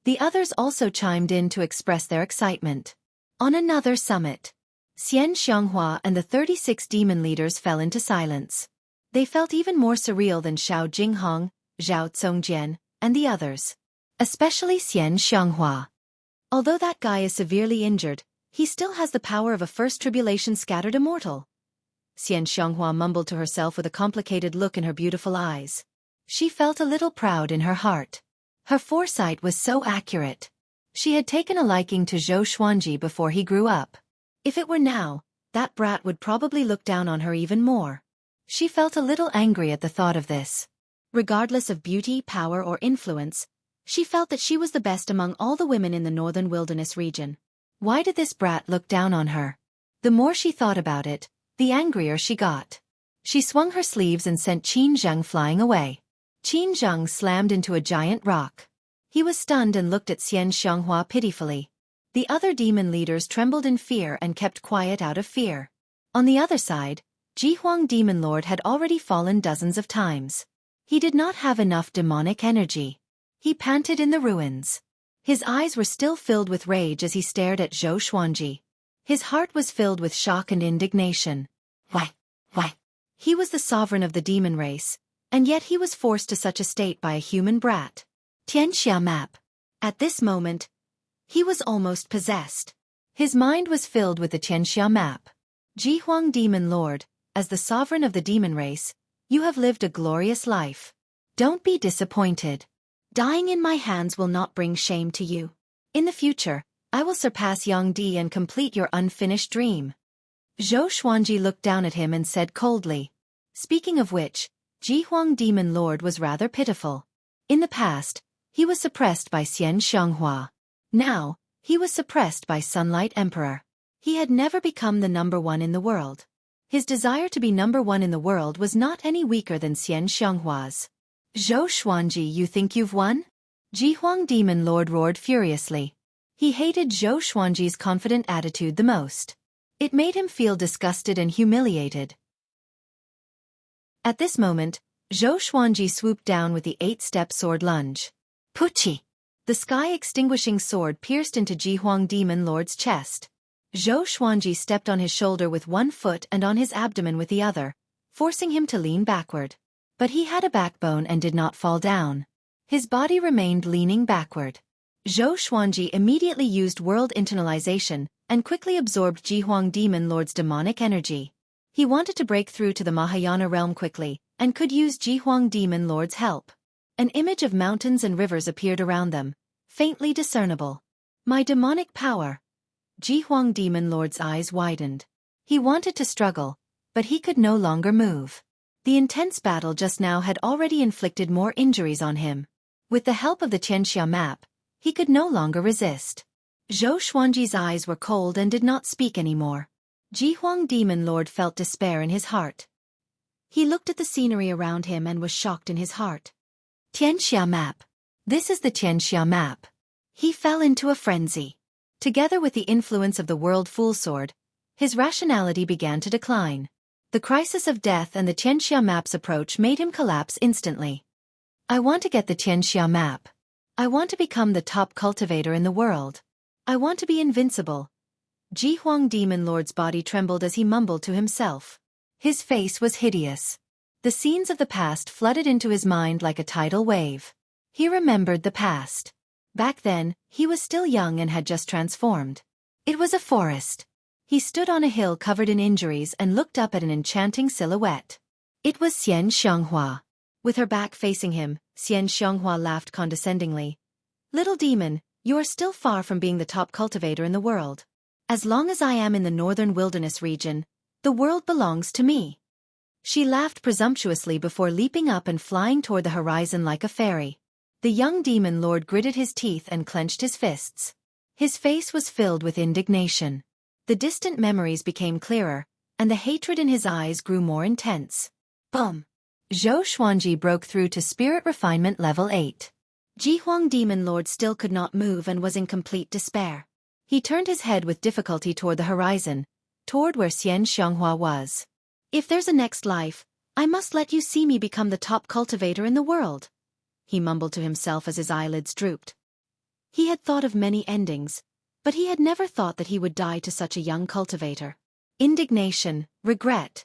Speaker 1: The others also chimed in to express their excitement. On another summit, Xian Xianghua and the 36 demon leaders fell into silence. They felt even more surreal than Xiao Jinghong, Zhao Zongjian, and the others. Especially Xian Xianghua. Although that guy is severely injured, he still has the power of a first tribulation scattered immortal. Xian Xianghua mumbled to herself with a complicated look in her beautiful eyes. She felt a little proud in her heart. Her foresight was so accurate. She had taken a liking to Zhou Xuanji before he grew up. If it were now, that brat would probably look down on her even more. She felt a little angry at the thought of this. Regardless of beauty, power, or influence, she felt that she was the best among all the women in the northern wilderness region. Why did this brat look down on her? The more she thought about it, the angrier she got. She swung her sleeves and sent Qin Zheng flying away. Qin Zheng slammed into a giant rock. He was stunned and looked at Xian Xianghua pitifully. The other demon leaders trembled in fear and kept quiet out of fear. On the other side, Ji Huang Demon Lord had already fallen dozens of times. He did not have enough demonic energy. He panted in the ruins. His eyes were still filled with rage as he stared at Zhou Xuanji. His heart was filled with shock and indignation. Why? He was the sovereign of the demon race, and yet he was forced to such a state by a human brat. Tianxia map. At this moment, he was almost possessed. His mind was filled with the Tianxia map. Ji Huang Demon Lord, as the sovereign of the demon race, you have lived a glorious life. Don't be disappointed. Dying in my hands will not bring shame to you. In the future, I will surpass Yang Di and complete your unfinished dream. Zhou Xuanji looked down at him and said coldly. Speaking of which, Ji Huang Demon Lord was rather pitiful. In the past, he was suppressed by Xian Xianghua. Now, he was suppressed by Sunlight Emperor. He had never become the number one in the world. His desire to be number one in the world was not any weaker than Xian Xianghua's. Zhou Xuanji, you think you've won? Ji Huang Demon Lord roared furiously. He hated Zhou Xuanji's confident attitude the most. It made him feel disgusted and humiliated. At this moment, Zhou Xuanji swooped down with the 8-step sword lunge. Puchi! The sky-extinguishing sword pierced into Ji Huang Demon Lord's chest. Zhou Xuanji stepped on his shoulder with one foot and on his abdomen with the other, forcing him to lean backward. But he had a backbone and did not fall down. His body remained leaning backward. Zhou Xuanji immediately used world internalization and quickly absorbed Ji Huang Demon Lord's demonic energy. He wanted to break through to the Mahayana realm quickly and could use Ji Huang Demon Lord's help. An image of mountains and rivers appeared around them, faintly discernible. My demonic power. Ji Huang Demon Lord's eyes widened. He wanted to struggle, but he could no longer move. The intense battle just now had already inflicted more injuries on him. With the help of the Tianxia map, he could no longer resist. Zhou Xuanji's eyes were cold and did not speak anymore. Ji Huang Demon Lord felt despair in his heart. He looked at the scenery around him and was shocked in his heart. Tianxia map. This is the Tianxia map. He fell into a frenzy. Together with the influence of the World Fool Sword, his rationality began to decline. The crisis of death and the Tianxia map's approach made him collapse instantly. I want to get the Tianxia map. I want to become the top cultivator in the world. I want to be invincible. Ji Huang Demon Lord's body trembled as he mumbled to himself. His face was hideous. The scenes of the past flooded into his mind like a tidal wave. He remembered the past. Back then, he was still young and had just transformed. It was a forest. He stood on a hill covered in injuries and looked up at an enchanting silhouette. It was Xian Xianghua. With her back facing him, Xian Xianghua laughed condescendingly. Little demon, you are still far from being the top cultivator in the world. As long as I am in the northern wilderness region, the world belongs to me. She laughed presumptuously before leaping up and flying toward the horizon like a fairy. The young demon lord gritted his teeth and clenched his fists. His face was filled with indignation. The distant memories became clearer, and the hatred in his eyes grew more intense. Boom! Zhou Xuanji broke through to Spirit Refinement Level 8. Jihuang Demon Lord still could not move and was in complete despair. He turned his head with difficulty toward the horizon, toward where Xian Xianghua was. If there's a next life, I must let you see me become the top cultivator in the world, he mumbled to himself as his eyelids drooped. He had thought of many endings, but he had never thought that he would die to such a young cultivator. Indignation, regret.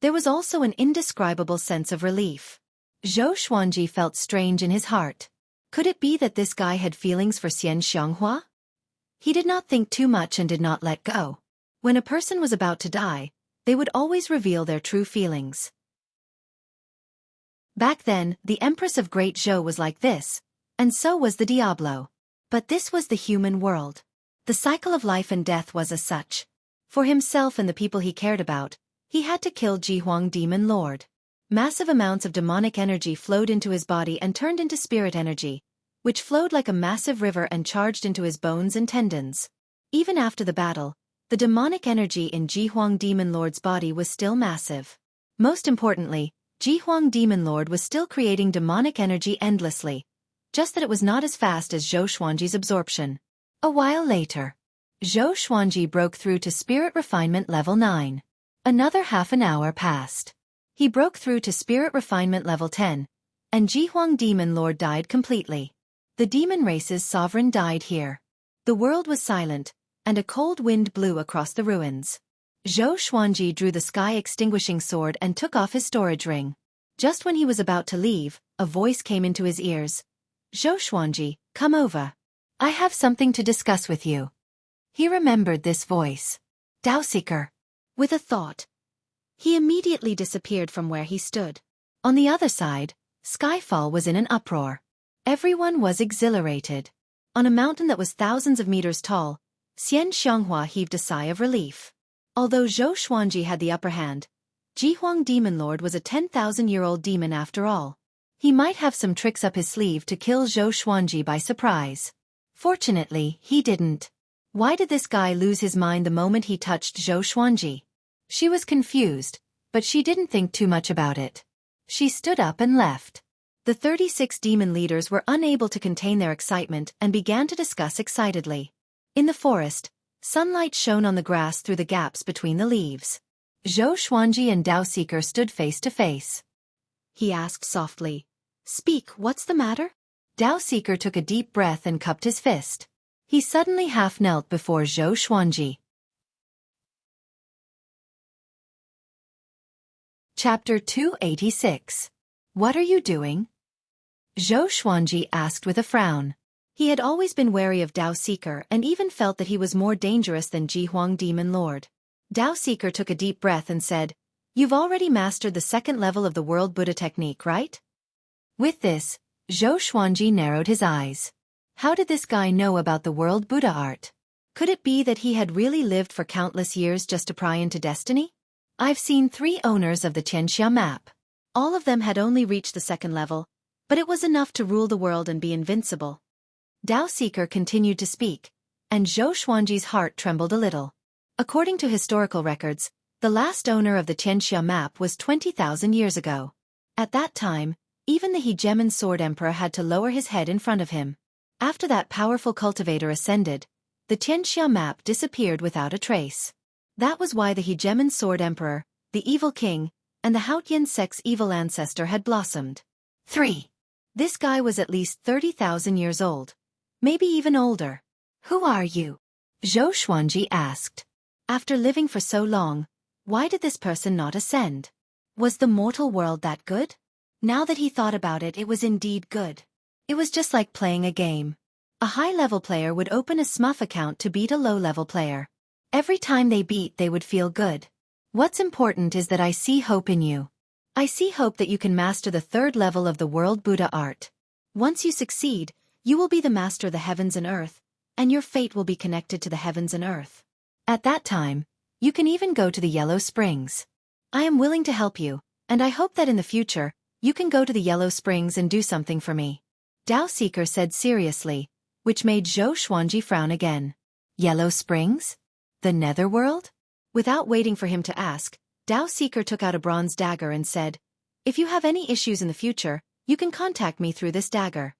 Speaker 1: There was also an indescribable sense of relief. Zhou Xuanji felt strange in his heart. Could it be that this guy had feelings for Xian Xianghua? He did not think too much and did not let go. When a person was about to die, they would always reveal their true feelings. Back then, the Empress of Great Zhou was like this, and so was the Diablo. But this was the human world. The cycle of life and death was as such. For himself and the people he cared about, he had to kill Jihuang Demon Lord. Massive amounts of demonic energy flowed into his body and turned into spirit energy, which flowed like a massive river and charged into his bones and tendons. Even after the battle, the demonic energy in Jihuang Demon Lord's body was still massive. Most importantly, Jihuang Demon Lord was still creating demonic energy endlessly, just that it was not as fast as Zhou Xuanji's absorption. A while later, Zhou Xuanji broke through to Spirit Refinement Level 9. Another half an hour passed. He broke through to Spirit Refinement Level 10, and Jihuang Demon Lord died completely. The demon race's sovereign died here. The world was silent, and a cold wind blew across the ruins. Zhou Xuanji drew the sky-extinguishing sword and took off his storage ring. Just when he was about to leave, a voice came into his ears. "Zhou Xuanji, come over. I have something to discuss with you." He remembered this voice. Daoseeker. With a thought, he immediately disappeared from where he stood. On the other side, Skyfall was in an uproar. Everyone was exhilarated. On a mountain that was thousands of meters tall, Xian Xianghua heaved a sigh of relief. Although Zhou Xuanji had the upper hand, Jihuang Demon Lord was a 10,000-year-old demon after all. He might have some tricks up his sleeve to kill Zhou Xuanji by surprise. Fortunately, he didn't. Why did this guy lose his mind the moment he touched Zhou Xuanji? She was confused, but she didn't think too much about it. She stood up and left. The 36 demon leaders were unable to contain their excitement and began to discuss excitedly. In the forest, sunlight shone on the grass through the gaps between the leaves. Zhou Xuanji and Daoseeker stood face to face. He asked softly, "Speak, what's the matter?" Daoseeker took a deep breath and cupped his fist. He suddenly half knelt before Zhou Xuanji. Chapter 286. What are you doing? Zhou Xuanji asked with a frown. He had always been wary of Daoseeker and even felt that he was more dangerous than Jihuang Demon Lord. Daoseeker took a deep breath and said, "You've already mastered the second level of the World Buddha technique, right?" With this, Zhou Xuanji narrowed his eyes. How did this guy know about the World Buddha art? Could it be that he had really lived for countless years just to pry into destiny? I've seen 3 owners of the Tianxia map. All of them had only reached the second level, but it was enough to rule the world and be invincible. Daoseeker continued to speak, and Zhou Xuanji's heart trembled a little. According to historical records, the last owner of the Tianxia map was 20,000 years ago. At that time, even the Hegemon Sword Emperor had to lower his head in front of him. After that powerful cultivator ascended, the Tianxia map disappeared without a trace. That was why the Hegemon Sword Emperor, the Evil King, and the Haotian sect's evil ancestor had blossomed. 3. This guy was at least 30,000 years old. Maybe even older. Who are you? Zhou Xuanji asked. After living for so long, why did this person not ascend? Was the mortal world that good? Now that he thought about it, it was indeed good. It was just like playing a game. A high-level player would open a smurf account to beat a low-level player. Every time they beat, they would feel good. What's important is that I see hope in you. I see hope that you can master the third level of the World Buddha art. Once you succeed, you will be the master of the heavens and earth, and your fate will be connected to the heavens and earth. At that time, you can even go to the Yellow Springs. I am willing to help you, and I hope that in the future, you can go to the Yellow Springs and do something for me. Daoseeker said seriously, which made Zhou Xuanji frown again. Yellow Springs? The Netherworld? Without waiting for him to ask, Daoseeker took out a bronze dagger and said, "If you have any issues in the future, you can contact me through this dagger."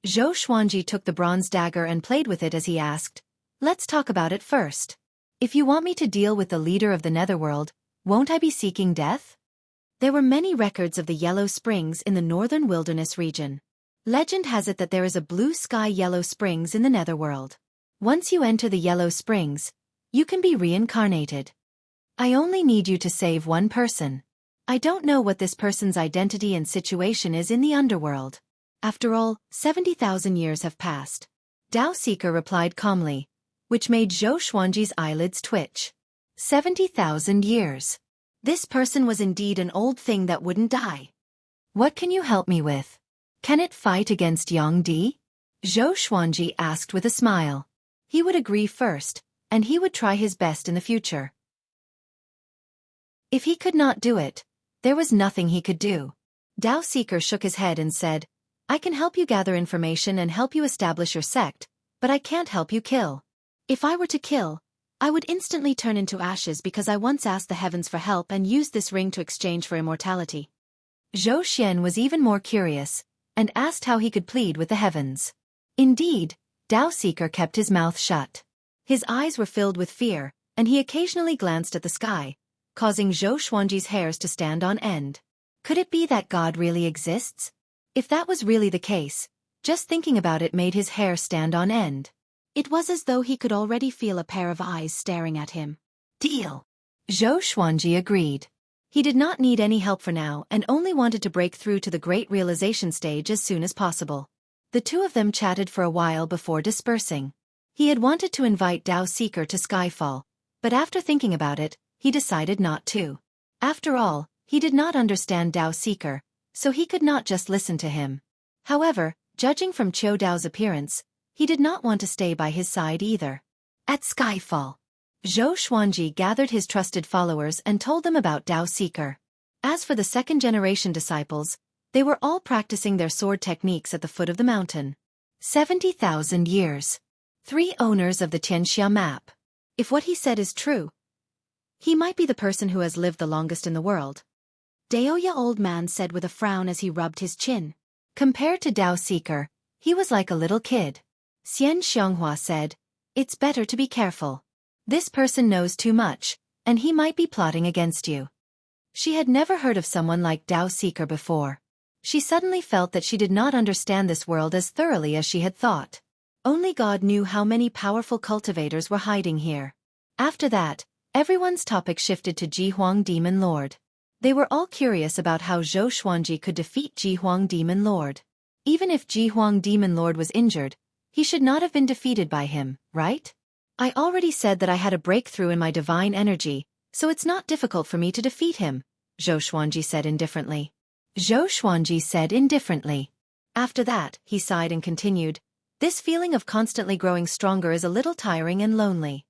Speaker 1: Zhou Xuanji took the bronze dagger and played with it as he asked, "Let's talk about it first. If you want me to deal with the leader of the Netherworld, won't I be seeking death?" There were many records of the Yellow Springs in the northern wilderness region. Legend has it that there is a blue sky Yellow Springs in the Netherworld. Once you enter the Yellow Springs, you can be reincarnated. I only need you to save one person. I don't know what this person's identity and situation is in the underworld. After all, 70,000 years have passed. Dao Seeker replied calmly, which made Zhou Xuanji's eyelids twitch. 70,000 years. This person was indeed an old thing that wouldn't die. What can you help me with? Can it fight against Yang Di? Zhou Xuanji asked with a smile. He would agree first, and he would try his best in the future. If he could not do it, there was nothing he could do. Dao Seeker shook his head and said, I can help you gather information and help you establish your sect, but I can't help you kill. If I were to kill, I would instantly turn into ashes because I once asked the heavens for help and used this ring to exchange for immortality. Zhou Xian was even more curious, and asked how he could plead with the heavens. Indeed, Dao Seeker kept his mouth shut. His eyes were filled with fear, and he occasionally glanced at the sky, causing Zhou Xuanji's hairs to stand on end. Could it be that God really exists? If that was really the case, just thinking about it made his hair stand on end. It was as though he could already feel a pair of eyes staring at him. Deal. Zhou Xuanji agreed. He did not need any help for now and only wanted to break through to the great realization stage as soon as possible. The two of them chatted for a while before dispersing. He had wanted to invite Dao Seeker to Skyfall, but after thinking about it, he decided not to. After all, he did not understand Dao Seeker, so he could not just listen to him. However, judging from Qiu Dao's appearance, he did not want to stay by his side either. At Skyfall, Zhou Xuanji gathered his trusted followers and told them about Dao Seeker. As for the second-generation disciples, they were all practicing their sword techniques at the foot of the mountain. 70,000 years. 3 owners of the Tianxia map. If what he said is true, he might be the person who has lived the longest in the world. Daoya old man said with a frown as he rubbed his chin. Compared to Dao Seeker, he was like a little kid. Xian Xianghua said, It's better to be careful. This person knows too much, and he might be plotting against you. She had never heard of someone like Dao Seeker before. She suddenly felt that she did not understand this world as thoroughly as she had thought. Only God knew how many powerful cultivators were hiding here. After that, everyone's topic shifted to Ji Huang Demon Lord. They were all curious about how Zhou Xuanji could defeat Ji Huang Demon Lord. Even if Ji Huang Demon Lord was injured, he should not have been defeated by him, right? I already said that I had a breakthrough in my divine energy, so it's not difficult for me to defeat him, Zhou Xuanji said indifferently. Zhou Xuanji said indifferently. After that, he sighed and continued, This feeling of constantly growing stronger is a little tiring and lonely.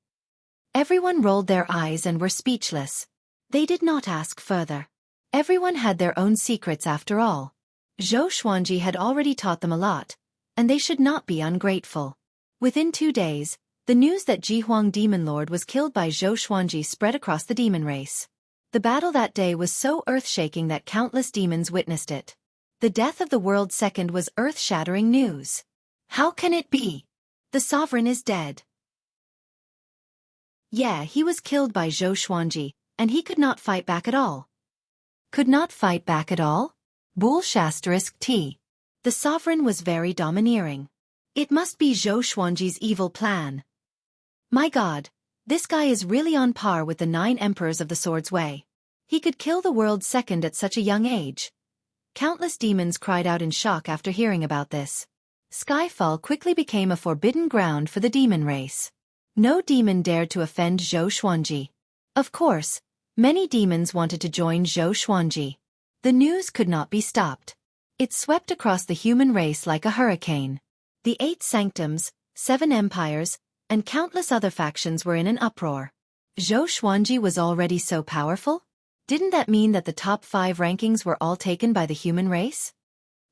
Speaker 1: Everyone rolled their eyes and were speechless. They did not ask further. Everyone had their own secrets after all. Zhou Xuanji had already taught them a lot, and they should not be ungrateful. Within 2 days, the news that Ji Huang Demon Lord was killed by Zhou Xuanji spread across the demon race. The battle that day was so earth-shaking that countless demons witnessed it. The death of the world's second was earth-shattering news. How can it be? The sovereign is dead. Yeah, he was killed by Zhou Xuanji, and he could not fight back at all. Could not fight back at all? T. The sovereign was very domineering. It must be Zhou Xuanji's evil plan. My God, this guy is really on par with the 9 emperors of the Sword's Way. He could kill the world's second at such a young age. Countless demons cried out in shock after hearing about this. Skyfall quickly became a forbidden ground for the demon race. No demon dared to offend Zhou Xuanji. Of course, many demons wanted to join Zhou Xuanji. The news could not be stopped. It swept across the human race like a hurricane. The 8 sanctums, 7 empires, and countless other factions were in an uproar. Zhou Xuanji was already so powerful? Didn't that mean that the top 5 rankings were all taken by the human race?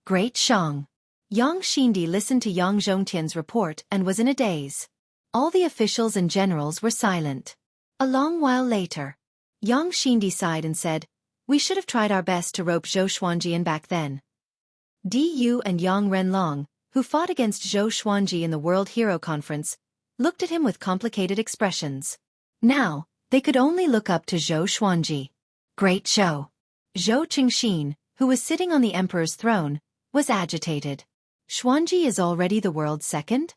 Speaker 1: Great Shang. Yang Xindi listened to Yang Zhongtian's report and was in a daze. All the officials and generals were silent. A long while later, Yang Xindi sighed and said, We should have tried our best to rope Zhou Xuanji in back then. Du and Yang Renlong, who fought against Zhou Xuanji in the World Hero Conference, looked at him with complicated expressions. Now, they could only look up to Zhou Xuanji. Great Zhou. Zhou Qingxin, who was sitting on the emperor's throne, was agitated. Xuanji is already the world's second?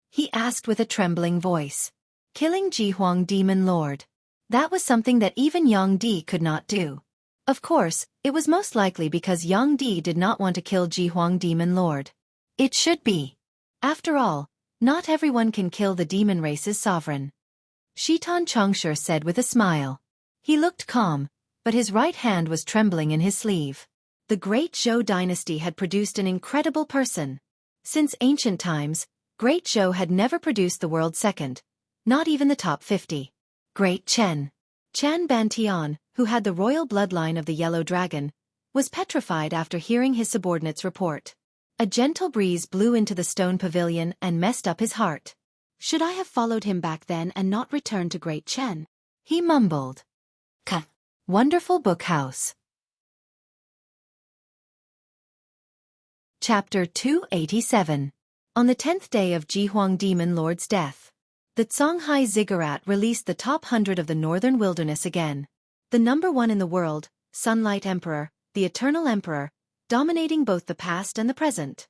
Speaker 1: He asked with a trembling voice. Killing Jihuang Demon Lord. That was something that even Yang Di could not do. Of course, it was most likely because Yang Di did not want to kill Jihuang Demon Lord. It should be. After all, not everyone can kill the demon race's sovereign. Shitan Chongshi said with a smile. He looked calm, but his right hand was trembling in his sleeve. The great Zhou dynasty had produced an incredible person. Since ancient times, Great Zhou had never produced the world's second, not even the top 50. Great Chen Bantian, who had the royal bloodline of the Yellow Dragon, was petrified after hearing his subordinate's report. A gentle breeze blew into the stone pavilion and messed up his heart. Should I have followed him back then and not returned to Great Chen? He mumbled. Wonderful Book House. Chapter 287. On the 10th day of Jihuang Demon Lord's death, the Songhai Ziggurat released the top 100 of the Northern Wilderness again. The number 1 in the world, Sunlight Emperor, the Eternal Emperor, dominating both the past and the present.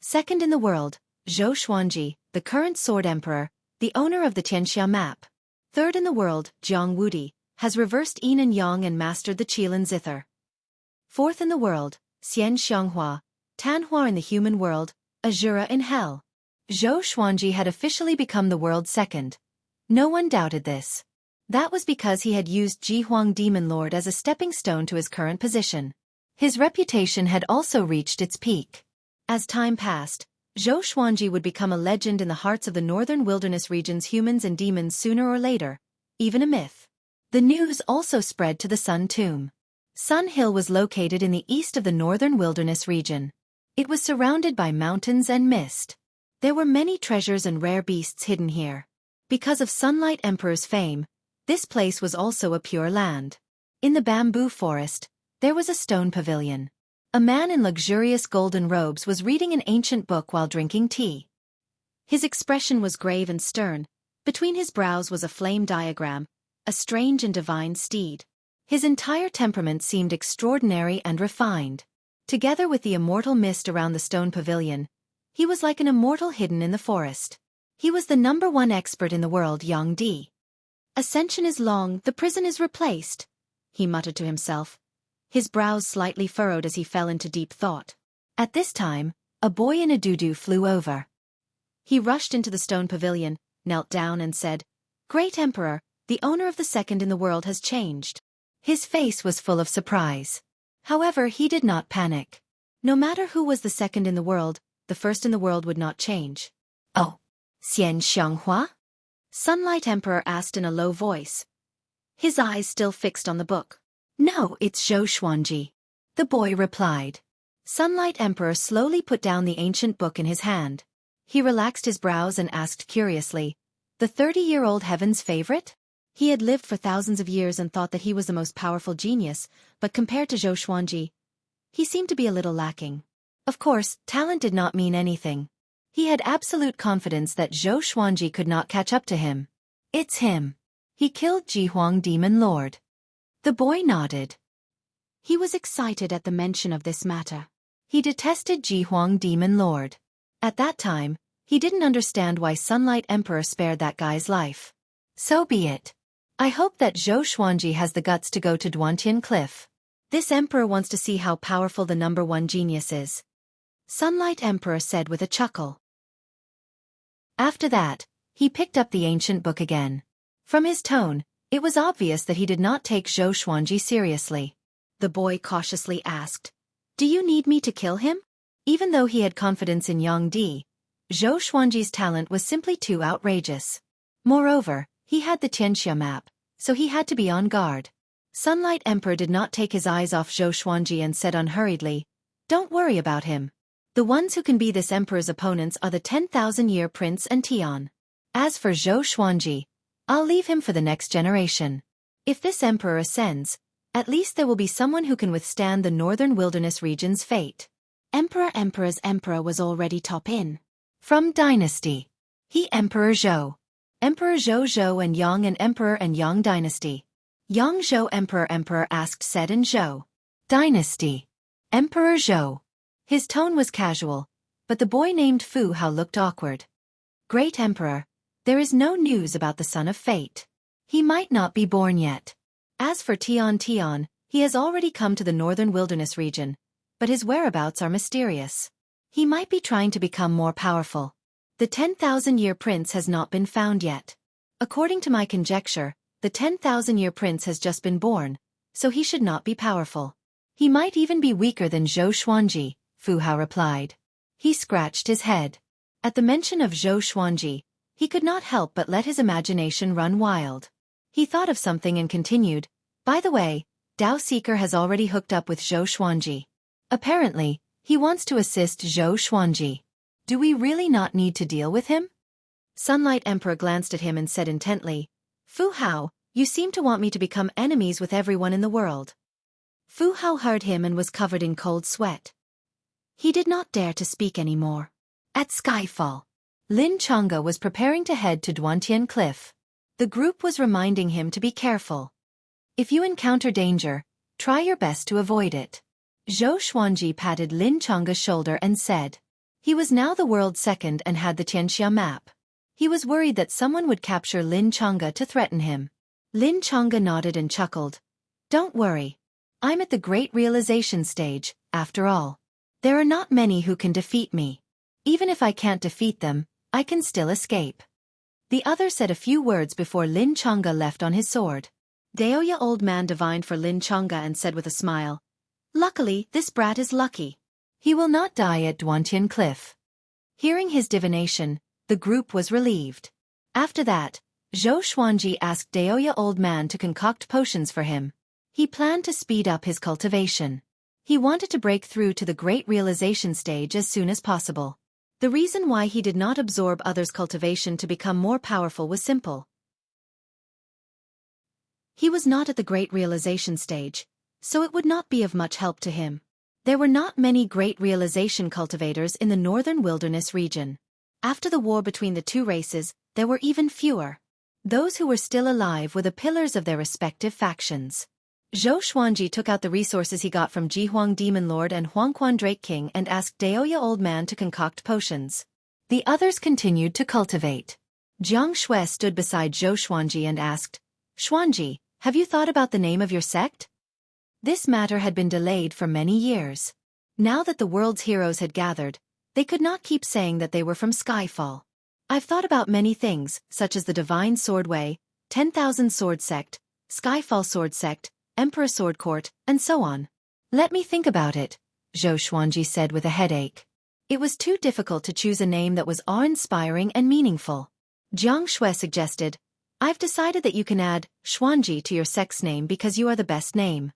Speaker 1: Second in the world, Zhou Xuanji, the current Sword Emperor, the owner of the Tianxia map. Third in the world, Jiang Wudi, has reversed yin and yang and mastered the Qilin Zither. Fourth in the world, Xian Xianghua, Tanhua in the human world, Azura in hell. Zhou Xuanji had officially become the world's second. No one doubted this. That was because he had used Jihuang Demon Lord as a stepping stone to his current position. His reputation had also reached its peak. As time passed, Zhou Xuanji would become a legend in the hearts of the Northern Wilderness region's humans and demons sooner or later, even a myth. The news also spread to the Sun Tomb. Sun Hill was located in the east of the Northern Wilderness region. It was surrounded by mountains and mist. There were many treasures and rare beasts hidden here. Because of Sunlight Emperor's fame, this place was also a pure land. In the bamboo forest, there was a stone pavilion. A man in luxurious golden robes was reading an ancient book while drinking tea. His expression was grave and stern. Between his brows was a flame diagram, a strange and divine steed. His entire temperament seemed extraordinary and refined. Together with the immortal mist around the stone pavilion, he was like an immortal hidden in the forest. He was the number 1 expert in the world, Yang Di. Ascension is long, the prison is replaced, he muttered to himself, his brows slightly furrowed as he fell into deep thought. At this time, a boy in a doo-doo flew over. He rushed into the stone pavilion, knelt down and said, "Great Emperor, the owner of the second in the world has changed." His face was full of surprise. However, he did not panic. No matter who was the second in the world, the first in the world would not change. "Oh, Xian Xianghua?" Sunlight Emperor asked in a low voice, his eyes still fixed on the book. "No, it's Zhou Xuanji," the boy replied. Sunlight Emperor slowly put down the ancient book in his hand. He relaxed his brows and asked curiously, "The 30-year-old heaven's favorite?" He had lived for thousands of years and thought that he was the most powerful genius, but compared to Zhou Xuanji, he seemed to be a little lacking. Of course, talent did not mean anything. He had absolute confidence that Zhou Xuanji could not catch up to him. "It's him. He killed Jihuang Demon Lord." The boy nodded. He was excited at the mention of this matter. He detested Jihuang Demon Lord. At that time, he didn't understand why Sunlight Emperor spared that guy's life. So be it. I hope that Zhou Xuanji has the guts to go to Duantian Cliff. This emperor wants to see how powerful the number 1 genius is. Sunlight Emperor said with a chuckle. After that, he picked up the ancient book again. From his tone, it was obvious that he did not take Zhou Xuanji seriously. The boy cautiously asked, "Do you need me to kill him?" Even though he had confidence in Yang Di, Zhou Xuanji's talent was simply too outrageous. Moreover, he had the Tianxia map, so he had to be on guard. Sunlight Emperor did not take his eyes off Zhou Xuanji and said unhurriedly, "Don't worry about him. The ones who can be this emperor's opponents are the 10,000-year prince and Tian. As for Zhou Xuanji, I'll leave him for the next generation. If this emperor ascends, at least there will be someone who can withstand the Northern Wilderness region's fate." Emperor's emperor was already top in. From dynasty. He Emperor Zhou. Emperor Zhou and Emperor and Yang dynasty. Yang Zhou Emperor asked said and Zhou. Dynasty. Emperor Zhou. His tone was casual, but the boy named Fu Hao looked awkward. Great Emperor, there is no news about the son of fate. He might not be born yet. As for Tian, he has already come to the northern wilderness region, but his whereabouts are mysterious. He might be trying to become more powerful. The 10,000-year prince has not been found yet. According to my conjecture, the 10,000-year prince has just been born, so he should not be powerful. He might even be weaker than Zhou Xuanji, Fu Hao replied. He scratched his head. At the mention of Zhou Xuanji, he could not help but let his imagination run wild. He thought of something and continued, by the way, Dao Seeker has already hooked up with Zhou Xuanji. Apparently, he wants to assist Zhou Xuanji. Do we really not need to deal with him? Sunlight Emperor glanced at him and said intently, Fu Hao, you seem to want me to become enemies with everyone in the world. Fu Hao heard him and was covered in cold sweat. He did not dare to speak anymore. At Skyfall, Lin Chang'e was preparing to head to Duantian Cliff. The group was reminding him to be careful. If you encounter danger, try your best to avoid it. Zhou Xuanji patted Lin Chang'e's shoulder and said. He was now the world's second and had the Tianxia map. He was worried that someone would capture Lin Chang'e to threaten him. Lin Chang'e nodded and chuckled. Don't worry. I'm at the great realization stage, after all. There are not many who can defeat me. Even if I can't defeat them, I can still escape. The other said a few words before Lin Chang'e left on his sword. Daoya old man divined for Lin Chang'e and said with a smile, Luckily, this brat is lucky. He will not die at Duantian Cliff. Hearing his divination, the group was relieved. After that, Zhou Xuanji asked Daoya old man to concoct potions for him. He planned to speed up his cultivation. He wanted to break through to the great realization stage as soon as possible. The reason why he did not absorb others' cultivation to become more powerful was simple. He was not at the great realization stage, so it would not be of much help to him. There were not many great realization cultivators in the northern wilderness region. After the war between the two races, there were even fewer. Those who were still alive were the pillars of their respective factions. Zhou Xuanji took out the resources he got from Jihuang Demon Lord and Huangquan Drake King and asked Daoya Old Man to concoct potions. The others continued to cultivate. Jiang Shui stood beside Zhou Xuanji and asked, Xuanji, have you thought about the name of your sect? This matter had been delayed for many years. Now that the world's heroes had gathered, they could not keep saying that they were from Skyfall. I've thought about many things, such as the Divine Sword Way, 10,000 Sword Sect, Skyfall Sword Sect, Emperor Sword Court, and so on. Let me think about it, Zhou Xuanji said with a headache. It was too difficult to choose a name that was awe-inspiring and meaningful. Jiang Shui suggested, I've decided that you can add Xuanji to your sect's name because you are the best name.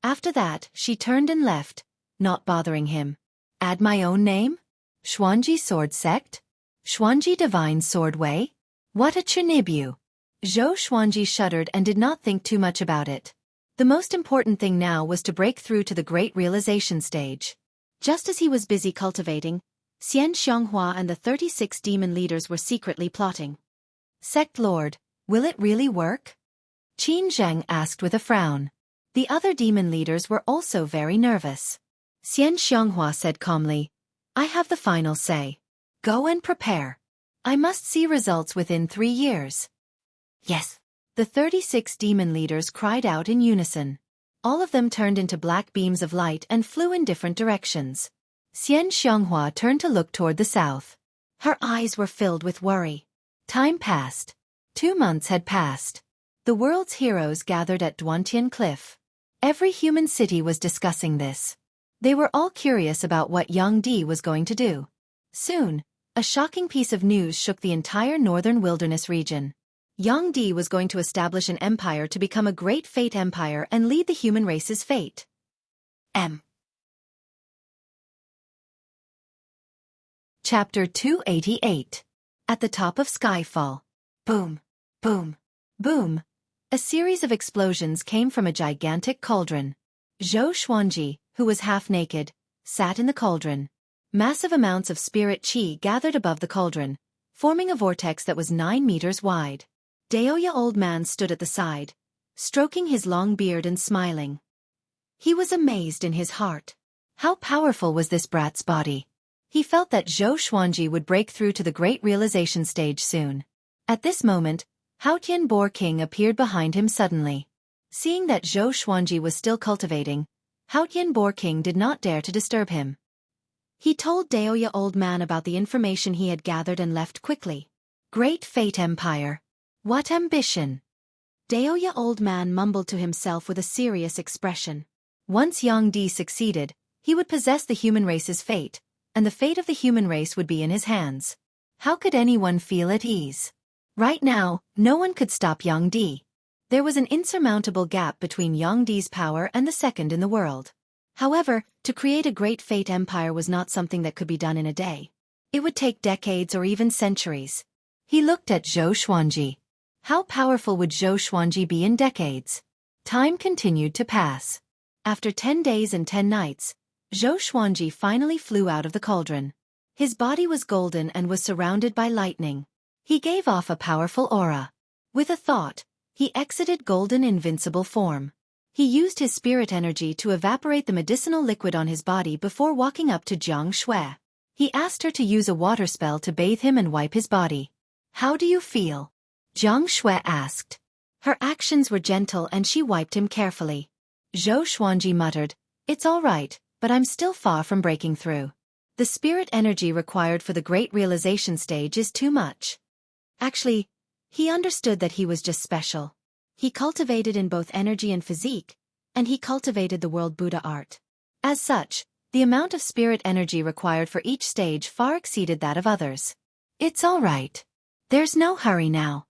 Speaker 1: After that, she turned and left, not bothering him. Add my own name? Xuanji Sword Sect? Xuanji Divine Sword Way? What a chinibu! Zhou Xuanji shuddered and did not think too much about it. The most important thing now was to break through to the great realization stage. Just as he was busy cultivating, Xian Xianghua and the 36 demon leaders were secretly plotting. Sect Lord, will it really work? Qin Zheng asked with a frown. The other demon leaders were also very nervous. Xian Xianghua said calmly, I have the final say. Go and prepare. I must see results within 3 years. Yes. The 36 demon leaders cried out in unison. All of them turned into black beams of light and flew in different directions. Xian Xianghua turned to look toward the south. Her eyes were filled with worry. Time passed. 2 months had passed. The world's heroes gathered at Duantian Cliff. Every human city was discussing this. They were all curious about what Yang Di was going to do. Soon, a shocking piece of news shook the entire northern wilderness region. Yang Di was going to establish an empire to become a great fate empire and lead the human race's fate. Chapter 288. At the top of Skyfall. Boom, boom, boom. A series of explosions came from a gigantic cauldron. Zhou Xuanji, who was half naked, sat in the cauldron. Massive amounts of spirit qi gathered above the cauldron, forming a vortex that was 9 meters wide. Daoya old man stood at the side, stroking his long beard and smiling. He was amazed in his heart. How powerful was this brat's body? He felt that Zhou Xuanji would break through to the great realization stage soon. At this moment, Haotian Boar King appeared behind him suddenly. Seeing that Zhou Xuanji was still cultivating, Haotian Boar King did not dare to disturb him. He told Daoya old man about the information he had gathered and left quickly. Great Fate Empire. What ambition! Daoya old man mumbled to himself with a serious expression. Once Yang Di succeeded, he would possess the human race's fate, and the fate of the human race would be in his hands. How could anyone feel at ease? Right now, no one could stop Yang Di. There was an insurmountable gap between Yang Di's power and the second in the world. However, to create a great fate empire was not something that could be done in a day. It would take decades or even centuries. He looked at Zhou Xuanji. How powerful would Zhou Xuanji be in decades? Time continued to pass. After 10 days and 10 nights, Zhou Xuanji finally flew out of the cauldron. His body was golden and was surrounded by lightning. He gave off a powerful aura. With a thought, he exited golden invincible form. He used his spirit energy to evaporate the medicinal liquid on his body before walking up to Jiang Shui. He asked her to use a water spell to bathe him and wipe his body. How do you feel? Jiang Shui asked. Her actions were gentle and she wiped him carefully. Zhou Xuanji muttered, "It's all right, but I'm still far from breaking through. The spirit energy required for the great realization stage is too much." Actually, he understood that he was just special. He cultivated in both energy and physique, and he cultivated the world Buddha art. As such, the amount of spirit energy required for each stage far exceeded that of others. It's all right. There's no hurry now.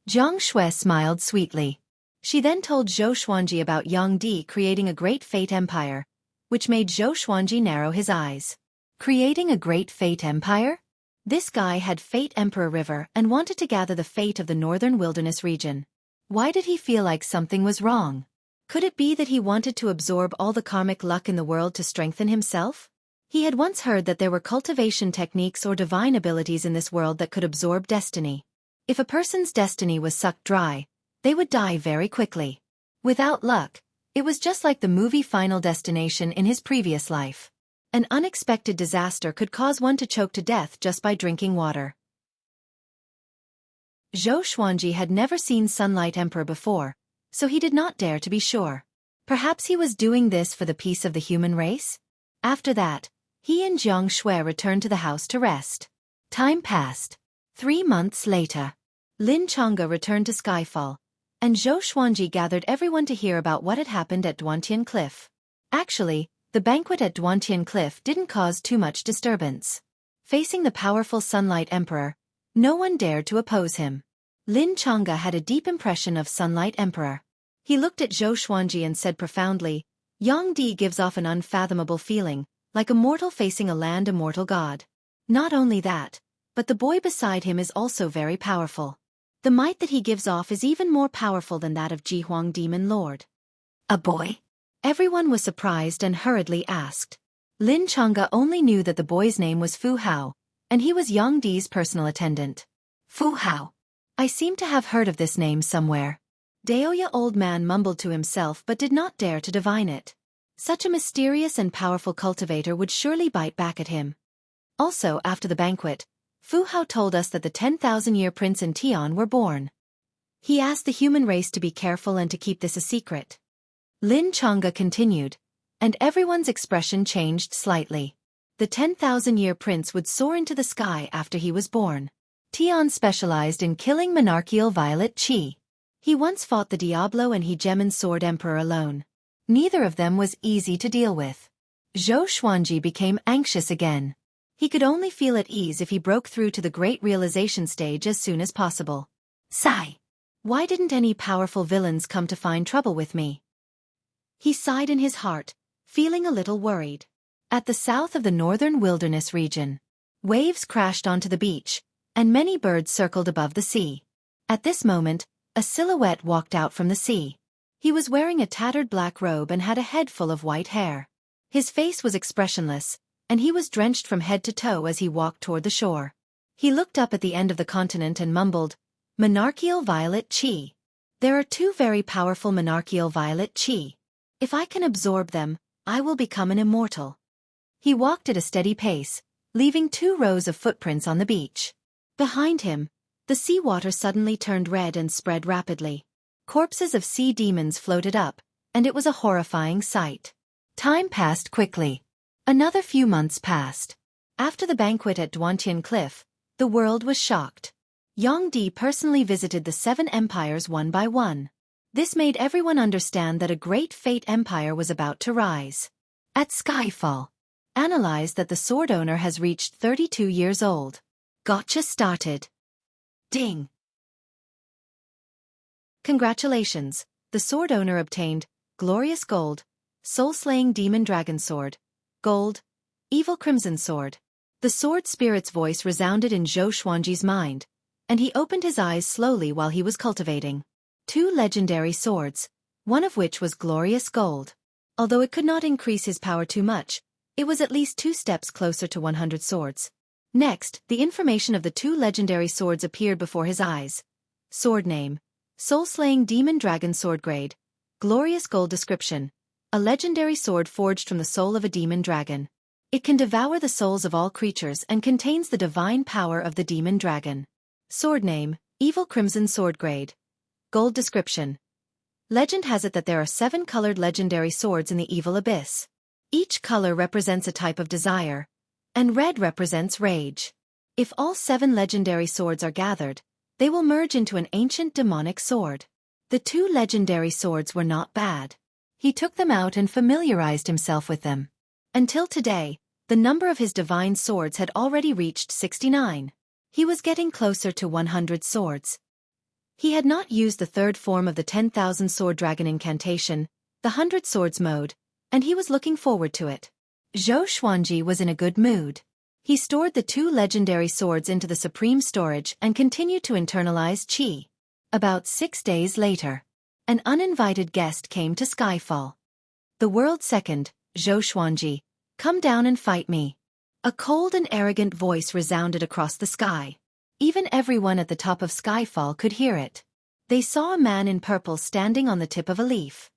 Speaker 1: Jiang Shui smiled sweetly. She then told Zhou Xuanji about Yang Di creating a great fate empire, which made Zhou Xuanji narrow his eyes. Creating a great fate empire? This guy had Fate Emperor River and wanted to gather the fate of the northern wilderness region. Why did he feel like something was wrong? Could it be that he wanted to absorb all the karmic luck in the world to strengthen himself? He had once heard that there were cultivation techniques or divine abilities in this world that could absorb destiny. If a person's destiny was sucked dry, they would die very quickly. Without luck, it was just like the movie Final Destination in his previous life. An unexpected disaster could cause one to choke to death just by drinking water. Zhou Xuanji had never seen Sunlight Emperor before, so he did not dare to be sure. Perhaps he was doing this for the peace of the human race? After that, he and Jiang Shui returned to the house to rest. Time passed. 3 months later, Lin Chang'e returned to Skyfall, and Zhou Xuanji gathered everyone to hear about what had happened at Duantian Cliff. Actually, the banquet at Duantian Cliff didn't cause too much disturbance. Facing the powerful Sunlight Emperor, no one dared to oppose him. Lin Chang'e had a deep impression of Sunlight Emperor. He looked at Zhou Xuanji and said profoundly, "Yang Di gives off an unfathomable feeling, like a mortal facing a land immortal god. Not only that, but the boy beside him is also very powerful. The might that he gives off is even more powerful than that of Jihuang Demon Lord." A boy? Everyone was surprised and hurriedly asked. Lin Chang'e only knew that the boy's name was Fu Hao, and he was Yang Di's personal attendant. Fu Hao. I seem to have heard of this name somewhere. Daoya old man mumbled to himself but did not dare to divine it. Such a mysterious and powerful cultivator would surely bite back at him. Also, after the banquet, Fu Hao told us that the 10,000-year prince and Tian were born. He asked the human race to be careful and to keep this a secret. Lin Chang'e continued, and everyone's expression changed slightly. The 10,000-year prince would soar into the sky after he was born. Tian specialized in killing monarchical violet qi. He once fought the Diablo and Hegemon Sword Emperor alone. Neither of them was easy to deal with. Zhou Xuanji became anxious again. He could only feel at ease if he broke through to the great realization stage as soon as possible. Sigh. Why didn't any powerful villains come to find trouble with me? He sighed in his heart, feeling a little worried. At the south of the northern wilderness region, waves crashed onto the beach, and many birds circled above the sea. At this moment, a silhouette walked out from the sea. He was wearing a tattered black robe and had a head full of white hair. His face was expressionless, and he was drenched from head to toe as he walked toward the shore. He looked up at the end of the continent and mumbled, "Monarchical violet chi. There are 2 very powerful monarchical violet chi. If I can absorb them, I will become an immortal." He walked at a steady pace, leaving 2 rows of footprints on the beach. Behind him, the seawater suddenly turned red and spread rapidly. Corpses of sea demons floated up, and it was a horrifying sight. Time passed quickly. Another few months passed. After the banquet at Duantian Cliff, the world was shocked. Yang Di personally visited the 7 empires one by one. This made everyone understand that a great fate empire was about to rise. At Skyfall, analyzed that the sword owner has reached 32 years old. Gotcha started. Ding. Congratulations, the sword owner obtained Glorious Gold, Soul-Slaying Demon Dragon Sword, Gold, Evil Crimson Sword. The sword spirit's voice resounded in Zhou Xuanji's mind, and he opened his eyes slowly while he was cultivating 2 legendary swords, one of which was Glorious Gold. Although it could not increase his power too much, it was at least 2 steps closer to 100 swords. Next, the information of the 2 legendary swords appeared before his eyes. Sword name: Soul-Slaying Demon Dragon Sword Grade, Glorious Gold Description: a legendary sword forged from the soul of a demon dragon. It can devour the souls of all creatures and contains the divine power of the demon dragon. Sword name: Evil Crimson Sword Grade, Gold Description: legend has it that there are 7 colored legendary swords in the evil abyss. Each color represents a type of desire, and red represents rage. If all 7 legendary swords are gathered, they will merge into an ancient demonic sword. The 2 legendary swords were not bad. He took them out and familiarized himself with them. Until today, the number of his divine swords had already reached 69. He was getting closer to 100 swords. He had not used the 3rd form of the 10,000 Sword Dragon incantation, the 100 Swords mode, and he was looking forward to it. Zhou Xuanji was in a good mood. He stored the 2 legendary swords into the supreme storage and continued to internalize qi. About 6 days later, an uninvited guest came to Skyfall. The world's second, Zhou Xuanji, come down and fight me. A cold and arrogant voice resounded across the sky. Even everyone at the top of Skyfall could hear it. They saw a man in purple standing on the tip of a leaf.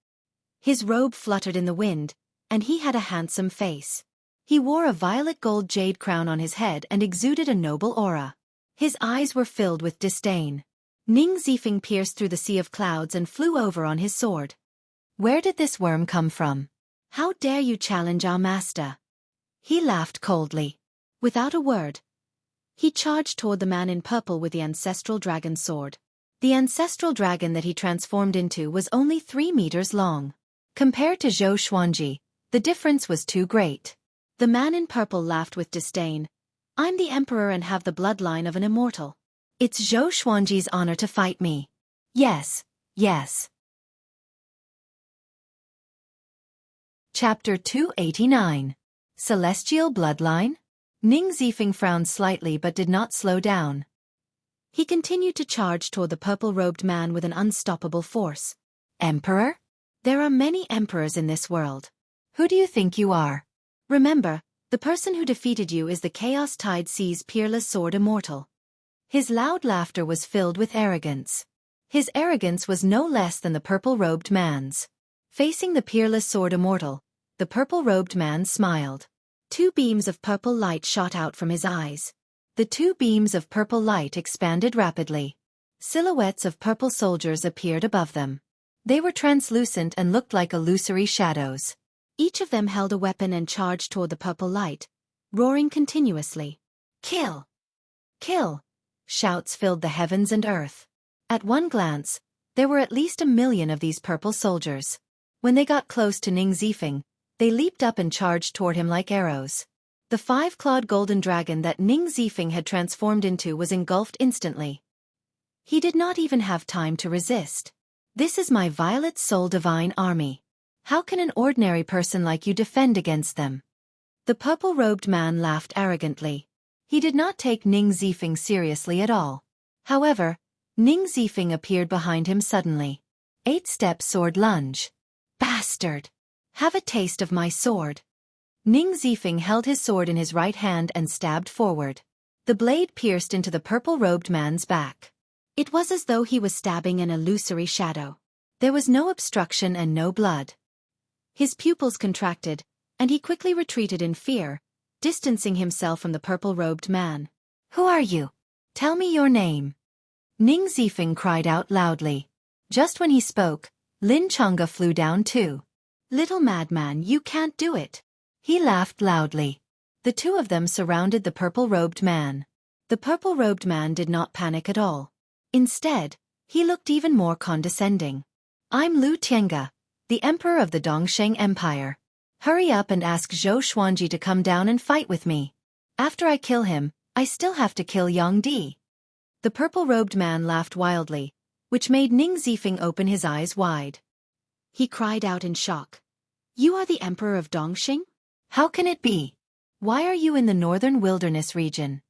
Speaker 1: His robe fluttered in the wind, and he had a handsome face. He wore a violet gold jade crown on his head and exuded a noble aura. His eyes were filled with disdain. Ning Zifeng pierced through the sea of clouds and flew over on his sword. Where did this worm come from? How dare you challenge our master? He laughed coldly. Without a word, he charged toward the man in purple with the ancestral dragon sword. The ancestral dragon that he transformed into was only 3 meters long. Compared to Zhou Xuanji, the difference was too great. The man in purple laughed with disdain. I'm the emperor and have the bloodline of an immortal. It's Zhou Xuanji's honor to fight me. Yes, yes. Chapter 289. Celestial Bloodline? Ning Zifeng frowned slightly but did not slow down. He continued to charge toward the purple-robed man with an unstoppable force. Emperor? There are many emperors in this world. Who do you think you are? Remember, the person who defeated you is the Chaos Tide Sea's peerless sword immortal. His loud laughter was filled with arrogance. His arrogance was no less than the purple-robed man's. Facing the peerless sword immortal, the purple-robed man smiled. 2 beams of purple light shot out from his eyes. The 2 beams of purple light expanded rapidly. Silhouettes of purple soldiers appeared above them. They were translucent and looked like illusory shadows. Each of them held a weapon and charged toward the purple light, roaring continuously. Kill! Kill! Shouts filled the heavens and earth. At one glance, there were at least 1 million of these purple soldiers. When they got close to Ning Zifeng, they leaped up and charged toward him like arrows. The 5-clawed golden dragon that Ning Zifeng had transformed into was engulfed instantly. He did not even have time to resist. This is my Violet Soul Divine Army. How can an ordinary person like you defend against them? The purple-robed man laughed arrogantly. He did not take Ning Zifeng seriously at all. However, Ning Zifeng appeared behind him suddenly. 8-step sword lunge. Bastard! Have a taste of my sword. Ning Zifeng held his sword in his right hand and stabbed forward. The blade pierced into the purple-robed man's back. It was as though he was stabbing an illusory shadow. There was no obstruction and no blood. His pupils contracted, and he quickly retreated in fear, distancing himself from the purple-robed man. "Who are you? Tell me your name." Ning Zifeng cried out loudly. Just when he spoke, Lin Chang'e flew down too. "Little madman, you can't do it." He laughed loudly. The two of them surrounded the purple-robed man. The purple-robed man did not panic at all. Instead, he looked even more condescending. "I'm Lu Tiange, the emperor of the Dongsheng Empire. Hurry up and ask Zhou Xuanji to come down and fight with me. After I kill him, I still have to kill Yang Di." The purple-robed man laughed wildly, which made Ning Zifeng open his eyes wide. He cried out in shock. "You are the emperor of Dongxing? How can it be? Why are you in the northern wilderness region?"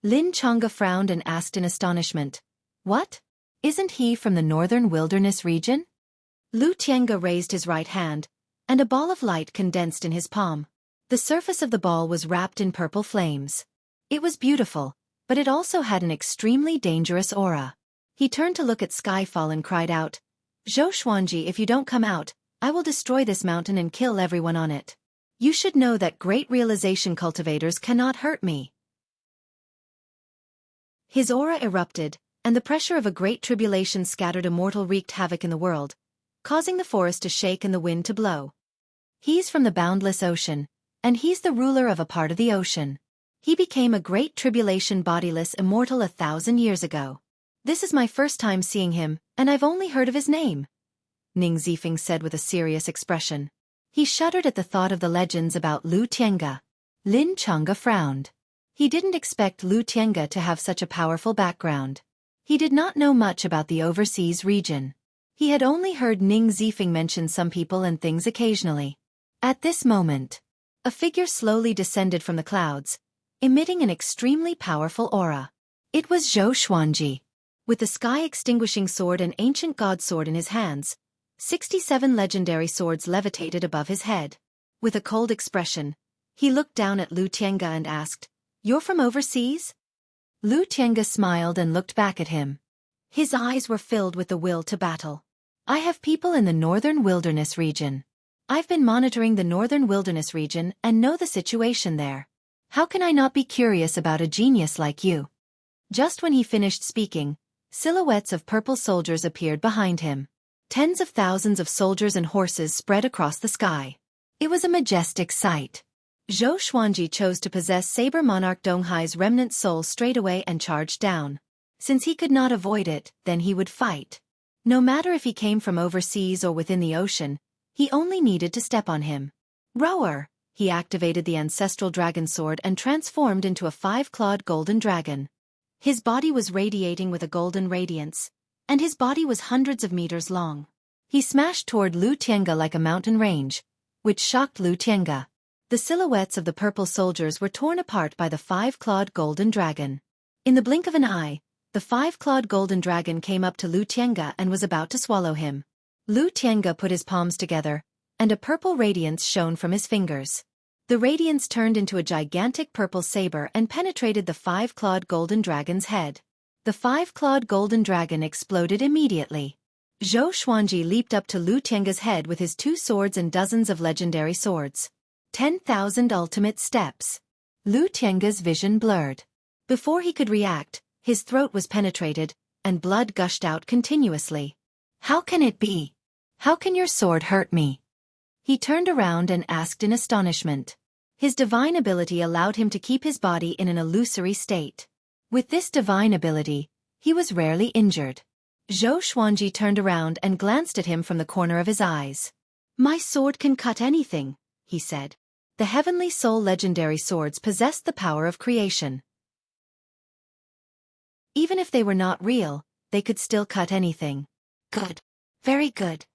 Speaker 1: Lin Chang'e frowned and asked in astonishment. "What? Isn't he from the northern wilderness region?" Lu Tiange raised his right hand, and a ball of light condensed in his palm. The surface of the ball was wrapped in purple flames. It was beautiful, but it also had an extremely dangerous aura. He turned to look at Skyfall and cried out, "Zhou Xuanji, if you don't come out, I will destroy this mountain and kill everyone on it. You should know that great realization cultivators cannot hurt me." His aura erupted, and the pressure of a great tribulation scattered immortal wreaked havoc in the world, causing the forest to shake and the wind to blow. "He's from the boundless ocean, and he's the ruler of a part of the ocean. He became a great tribulation bodiless immortal 1,000 years ago. This is my first time seeing him, and I've only heard of his name," Ning Zifeng said with a serious expression. He shuddered at the thought of the legends about Lu Tiange. Lin Chang'e frowned. He didn't expect Lu Tiange to have such a powerful background. He did not know much about the overseas region. He had only heard Ning Zifeng mention some people and things occasionally. At this moment, a figure slowly descended from the clouds, emitting an extremely powerful aura. It was Zhou Xuanji. With the sky-extinguishing sword and ancient god sword in his hands, 67 legendary swords levitated above his head. With a cold expression, he looked down at Lu Tiange and asked, "You're from overseas?" Lu Tiange smiled and looked back at him. His eyes were filled with the will to battle. "I have people in the northern wilderness region. I've been monitoring the northern wilderness region and know the situation there. How can I not be curious about a genius like you?" Just when he finished speaking, silhouettes of purple soldiers appeared behind him. Tens of thousands of soldiers and horses spread across the sky. It was a majestic sight. Zhou Xuanji chose to possess Saber Monarch Donghai's remnant soul straight away and charged down. Since he could not avoid it, then he would fight. No matter if he came from overseas or within the ocean, he only needed to step on him. Roar! He activated the ancestral dragon sword and transformed into a 5-clawed golden dragon. His body was radiating with a golden radiance, and his body was hundreds of meters long. He smashed toward Lu Tiange like a mountain range, which shocked Lu Tiange. The silhouettes of the purple soldiers were torn apart by the 5-clawed golden dragon. In the blink of an eye, the 5-clawed golden dragon came up to Lu Tiange and was about to swallow him. Lu Tiange put his palms together, and a purple radiance shone from his fingers. The radiance turned into a gigantic purple saber and penetrated the 5-clawed golden dragon's head. The 5-clawed golden dragon exploded immediately. Zhou Xuanji leaped up to Lu Tiange's head with his 2 swords and dozens of legendary swords. 10,000 ultimate steps. Lu Tiange's vision blurred. Before he could react, his throat was penetrated, and blood gushed out continuously. "How can it be? How can your sword hurt me?" He turned around and asked in astonishment. His divine ability allowed him to keep his body in an illusory state. With this divine ability, he was rarely injured. Zhou Xuanji turned around and glanced at him from the corner of his eyes. "My sword can cut anything," he said. The Heavenly Soul legendary swords possessed the power of creation. Even if they were not real, they could still cut anything. "Good. Very good."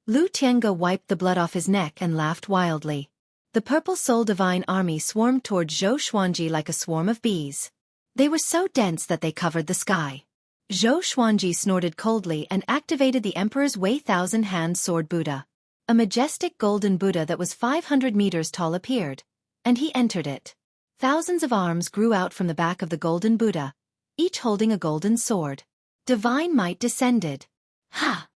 Speaker 1: Lu Tiange wiped the blood off his neck and laughed wildly. The Purple Soul Divine Army swarmed toward Zhou Xuanji like a swarm of bees. They were so dense that they covered the sky. Zhou Xuanji snorted coldly and activated the Emperor's Wei Thousand Hand Sword Buddha. A majestic golden Buddha that was 500 meters tall appeared, and he entered it. Thousands of arms grew out from the back of the golden Buddha, each holding a golden sword. Divine might descended. Ha!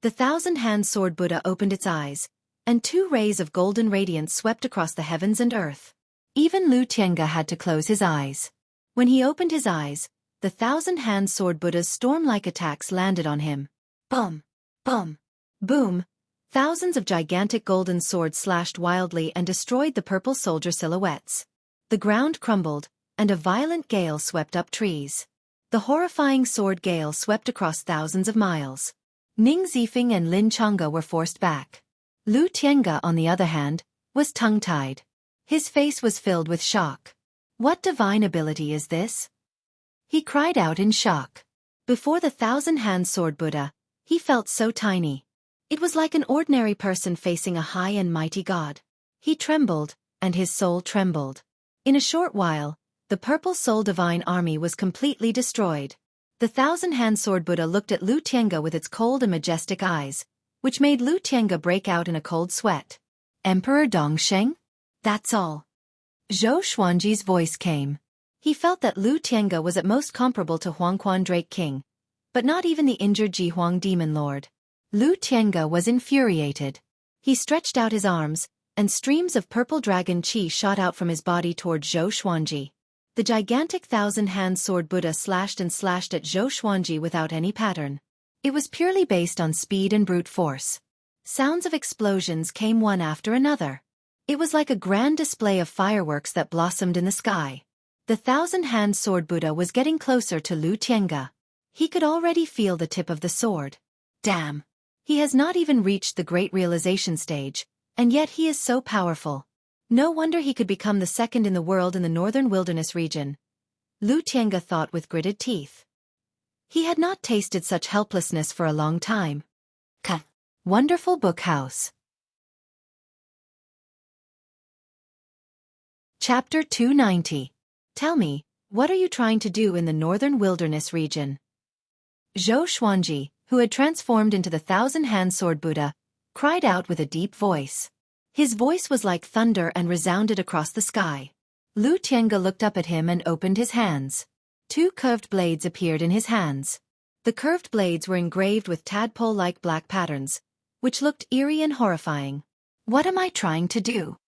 Speaker 1: The thousand-hand sword Buddha opened its eyes, and 2 rays of golden radiance swept across the heavens and earth. Even Lu Tiange had to close his eyes. When he opened his eyes, the thousand-hand sword Buddha's storm-like attacks landed on him. Bum! Bum! Boom! Thousands of gigantic golden swords slashed wildly and destroyed the purple soldier silhouettes. The ground crumbled, and a violent gale swept up trees. The horrifying sword gale swept across thousands of miles. Ning Zifeng and Lin Changge were forced back. Lu Tiange, on the other hand, was tongue-tied. His face was filled with shock. What divine ability is this? He cried out in shock. Before the thousand-hand sword Buddha, he felt so tiny. It was like an ordinary person facing a high and mighty god. He trembled, and his soul trembled. In a short while, the purple soul divine army was completely destroyed. The thousand-hand sword Buddha looked at Lu Tiange with its cold and majestic eyes, which made Lu Tiange break out in a cold sweat. Emperor Dongsheng? That's all. Zhou Xuanji's voice came. He felt that Lu Tiange was at most comparable to Huangquan Drake King, but not even the injured Jihuang Demon Lord. Lu Tiange was infuriated. He stretched out his arms, and streams of purple dragon qi shot out from his body toward Zhou Xuanji. The gigantic thousand-hand sword Buddha slashed and slashed at Zhou Xuanji without any pattern. It was purely based on speed and brute force. Sounds of explosions came one after another. It was like a grand display of fireworks that blossomed in the sky. The thousand-hand sword Buddha was getting closer to Lu Tiange. He could already feel the tip of the sword. Damn! He has not even reached the great realization stage, and yet he is so powerful. No wonder he could become the second in the world in the northern wilderness region. Lu Tiange thought with gritted teeth. He had not tasted such helplessness for a long time. Wonderful Book House. Chapter 290. Tell me, what are you trying to do in the northern wilderness region? Zhou Xuanji, who had transformed into the thousand-hand sword Buddha, cried out with a deep voice. His voice was like thunder and resounded across the sky. Lu Tiange looked up at him and opened his hands. 2 curved blades appeared in his hands. The curved blades were engraved with tadpole-like black patterns, which looked eerie and horrifying. What am I trying to do?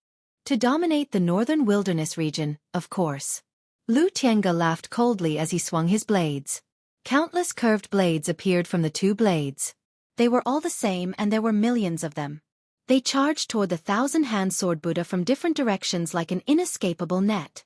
Speaker 1: To dominate the northern wilderness region, of course. Lu Tiange laughed coldly as he swung his blades. Countless curved blades appeared from the 2 blades. They were all the same and there were millions of them. They charged toward the thousand-hand sword Buddha from different directions like an inescapable net.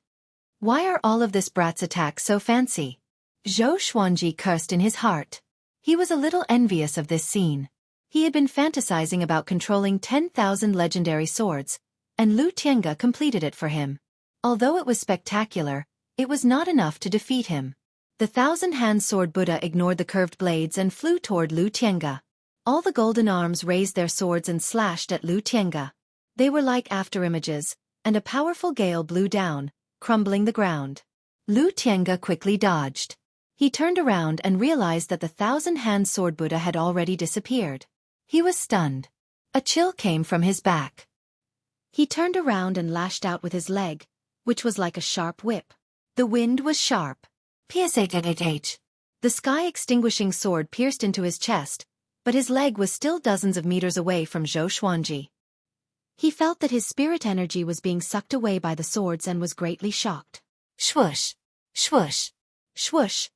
Speaker 1: Why are all of this brat's attacks so fancy? Zhou Xuanji cursed in his heart. He was a little envious of this scene. He had been fantasizing about controlling 10,000 legendary swords, and Lu Tiange completed it for him. Although it was spectacular, it was not enough to defeat him. The thousand-hand sword Buddha ignored the curved blades and flew toward Lu Tiange. All the golden arms raised their swords and slashed at Lu Tiange. They were like afterimages, and a powerful gale blew down, crumbling the ground. Lu Tiange quickly dodged. He turned around and realized that the thousand-hand sword Buddha had already disappeared. He was stunned. A chill came from his back. He turned around and lashed out with his leg, which was like a sharp whip. The wind was sharp. The sky-extinguishing sword pierced into his chest, but his leg was still dozens of meters away from Zhou Xuanji. He felt that his spirit energy was being sucked away by the swords and was greatly shocked. Swoosh! Swoosh! Swoosh!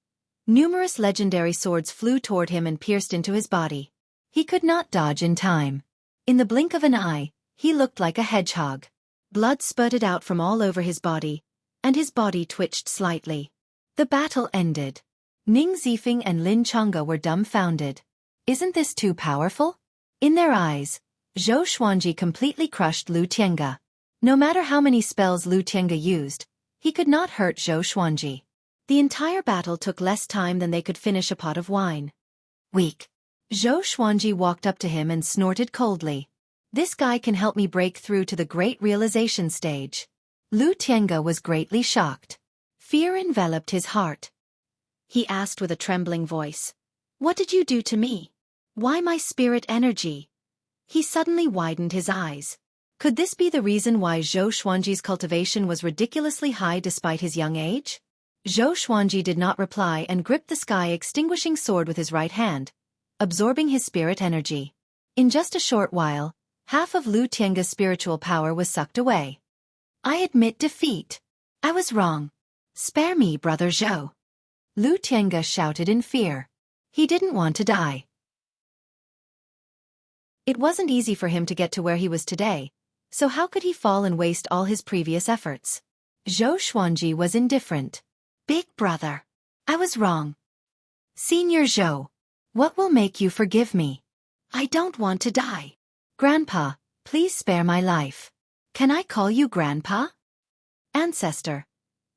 Speaker 1: Numerous legendary swords flew toward him and pierced into his body. He could not dodge in time. In the blink of an eye, he looked like a hedgehog. Blood spurted out from all over his body, and his body twitched slightly. The battle ended. Ning Zifeng and Lin Changge were dumbfounded. Isn't this too powerful? In their eyes, Zhou Xuanji completely crushed Lu Tiange. No matter how many spells Lu Tiange used, he could not hurt Zhou Xuanji. The entire battle took less time than they could finish a pot of wine. Weak. Zhou Xuanji walked up to him and snorted coldly. This guy can help me break through to the great realization stage. Lu Tiange was greatly shocked. Fear enveloped his heart. He asked with a trembling voice, "What did you do to me? Why my spirit energy?" He suddenly widened his eyes. Could this be the reason why Zhou Xuanji's cultivation was ridiculously high despite his young age? Zhou Xuanji did not reply and gripped the sky-extinguishing sword with his right hand, absorbing his spirit energy. In just a short while, half of Lu Tiange's spiritual power was sucked away. I admit defeat. I was wrong. Spare me, brother Zhou. Lu Tiange shouted in fear. He didn't want to die. It wasn't easy for him to get to where he was today, so how could he fall and waste all his previous efforts? Zhou Xuanji was indifferent. Big brother. I was wrong. Senior Zhou. What will make you forgive me? I don't want to die. Grandpa, please spare my life. Can I call you Grandpa? Ancestor.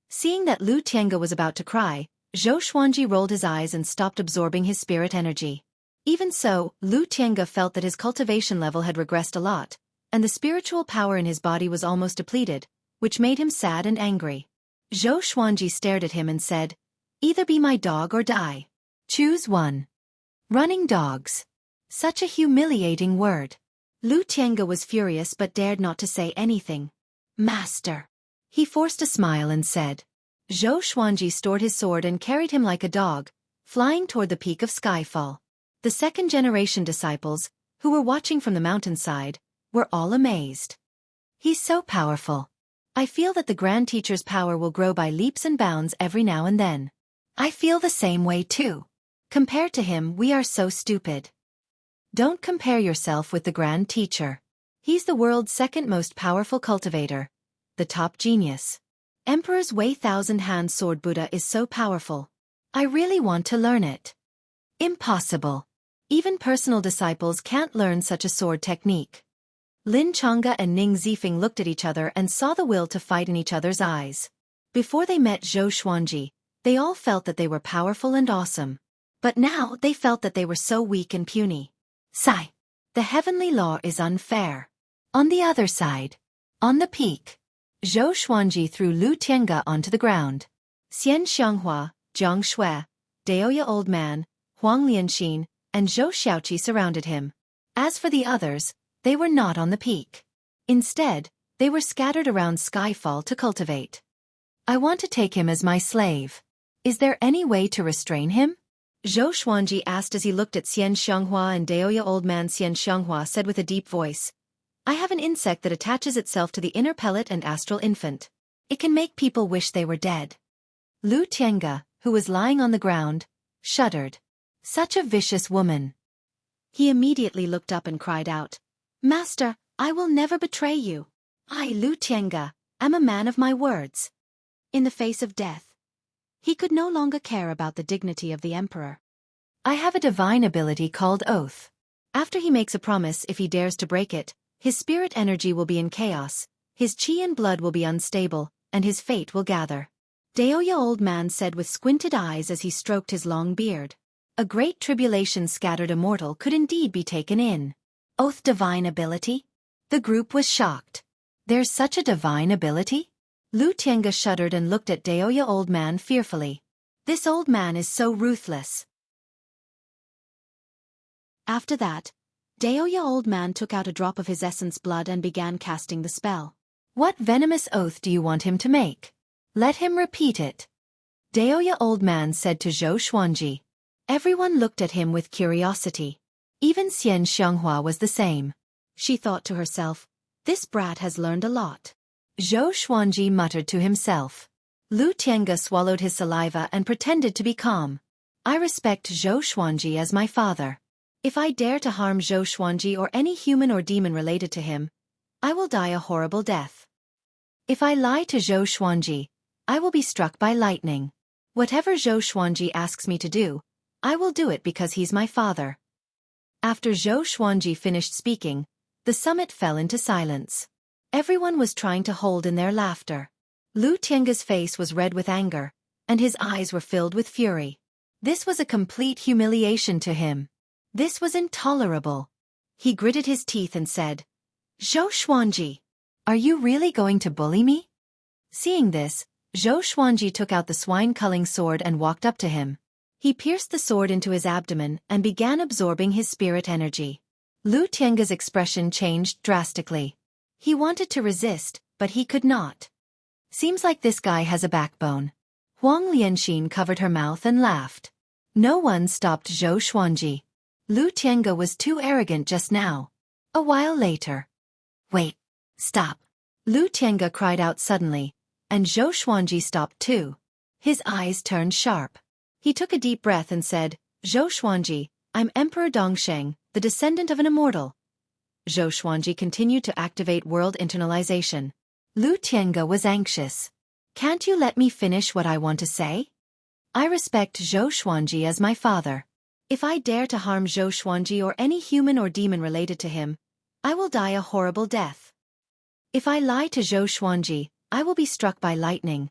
Speaker 1: Seeing that Lu Tiange was about to cry, Zhou Xuanji rolled his eyes and stopped absorbing his spirit energy. Even so, Lu Tiange felt that his cultivation level had regressed a lot, and the spiritual power in his body was almost depleted, which made him sad and angry. Zhou Xuanji stared at him and said, either be my dog or die. Choose one. Running dogs. Such a humiliating word. Lu Tiange was furious but dared not to say anything. Master. He forced a smile and said. Zhou Xuanji stored his sword and carried him like a dog, flying toward the peak of Skyfall. The second-generation disciples, who were watching from the mountainside, were all amazed. He's so powerful. I feel that the Grand Teacher's power will grow by leaps and bounds every now and then. I feel the same way too. Compared to him, we are so stupid. Don't compare yourself with the Grand Teacher. He's the world's second most powerful cultivator, the top genius. Emperor's Wei Thousand-Hand Sword Buddha is so powerful. I really want to learn it. Impossible. Even personal disciples can't learn such a sword technique. Lin Changge and Ning Zifeng looked at each other and saw the will to fight in each other's eyes. Before they met Zhou Xuanji, they all felt that they were powerful and awesome. But now they felt that they were so weak and puny. Sigh. The heavenly law is unfair. On the other side. On the peak. Zhou Xuanji threw Lu Tiange onto the ground. Xian Xianghua, Jiang Shui, Daoya Old Man, Huang Lianxin, and Zhou Xiaoqi surrounded him. As for the others, they were not on the peak. Instead, they were scattered around Skyfall to cultivate. I want to take him as my slave. Is there any way to restrain him? Zhou Xuanji asked as he looked at Xian Xianghua, and Daoya Old Man Xian Xianghua said with a deep voice, I have an insect that attaches itself to the inner pellet and astral infant. It can make people wish they were dead. Lu Tiange, who was lying on the ground, shuddered. Such a vicious woman. He immediately looked up and cried out, Master, I will never betray you. I, Lu Tiange, am a man of my words. In the face of death, he could no longer care about the dignity of the emperor. I have a divine ability called Oath. After he makes a promise, if he dares to break it, his spirit energy will be in chaos, his qi and blood will be unstable, and his fate will gather. Daoya Old Man said with squinted eyes as he stroked his long beard. A great tribulation scattered immortal could indeed be taken in. Oath divine ability? The group was shocked. There's such a divine ability? Lu Tiange shuddered and looked at Daoya Old Man fearfully. This old man is so ruthless. After that, Daoya Old Man took out a drop of his essence blood and began casting the spell. What venomous oath do you want him to make? Let him repeat it. Daoya Old Man said to Zhou Xuanji. Everyone looked at him with curiosity. Even Xian Xianghua was the same. She thought to herself, this brat has learned a lot. Zhou Xuanji muttered to himself. Lu Tiange swallowed his saliva and pretended to be calm. I respect Zhou Xuanji as my father. If I dare to harm Zhou Xuanji or any human or demon related to him, I will die a horrible death. If I lie to Zhou Xuanji, I will be struck by lightning. Whatever Zhou Xuanji asks me to do, I will do it because he's my father. After Zhou Xuanji finished speaking, the summit fell into silence. Everyone was trying to hold in their laughter. Lu Tiange's face was red with anger, and his eyes were filled with fury. This was a complete humiliation to him. This was intolerable. He gritted his teeth and said, Zhou Xuanji, are you really going to bully me? Seeing this, Zhou Xuanji took out the swine-culling sword and walked up to him. He pierced the sword into his abdomen and began absorbing his spirit energy. Lu Tiange's expression changed drastically. He wanted to resist, but he could not. Seems like this guy has a backbone. Huang Lianxin covered her mouth and laughed. No one stopped Zhou Xuanji. Lu Tiange was too arrogant just now. A while later. Wait. Stop. Lu Tiange cried out suddenly, and Zhou Xuanji stopped too. His eyes turned sharp. He took a deep breath and said, Zhou Xuanji, I'm Emperor Dongsheng, the descendant of an immortal. Zhou Xuanji continued to activate world internalization. Lu Tiange was anxious. Can't you let me finish what I want to say? I respect Zhou Xuanji as my father. If I dare to harm Zhou Xuanji or any human or demon related to him, I will die a horrible death. If I lie to Zhou Xuanji, I will be struck by lightning.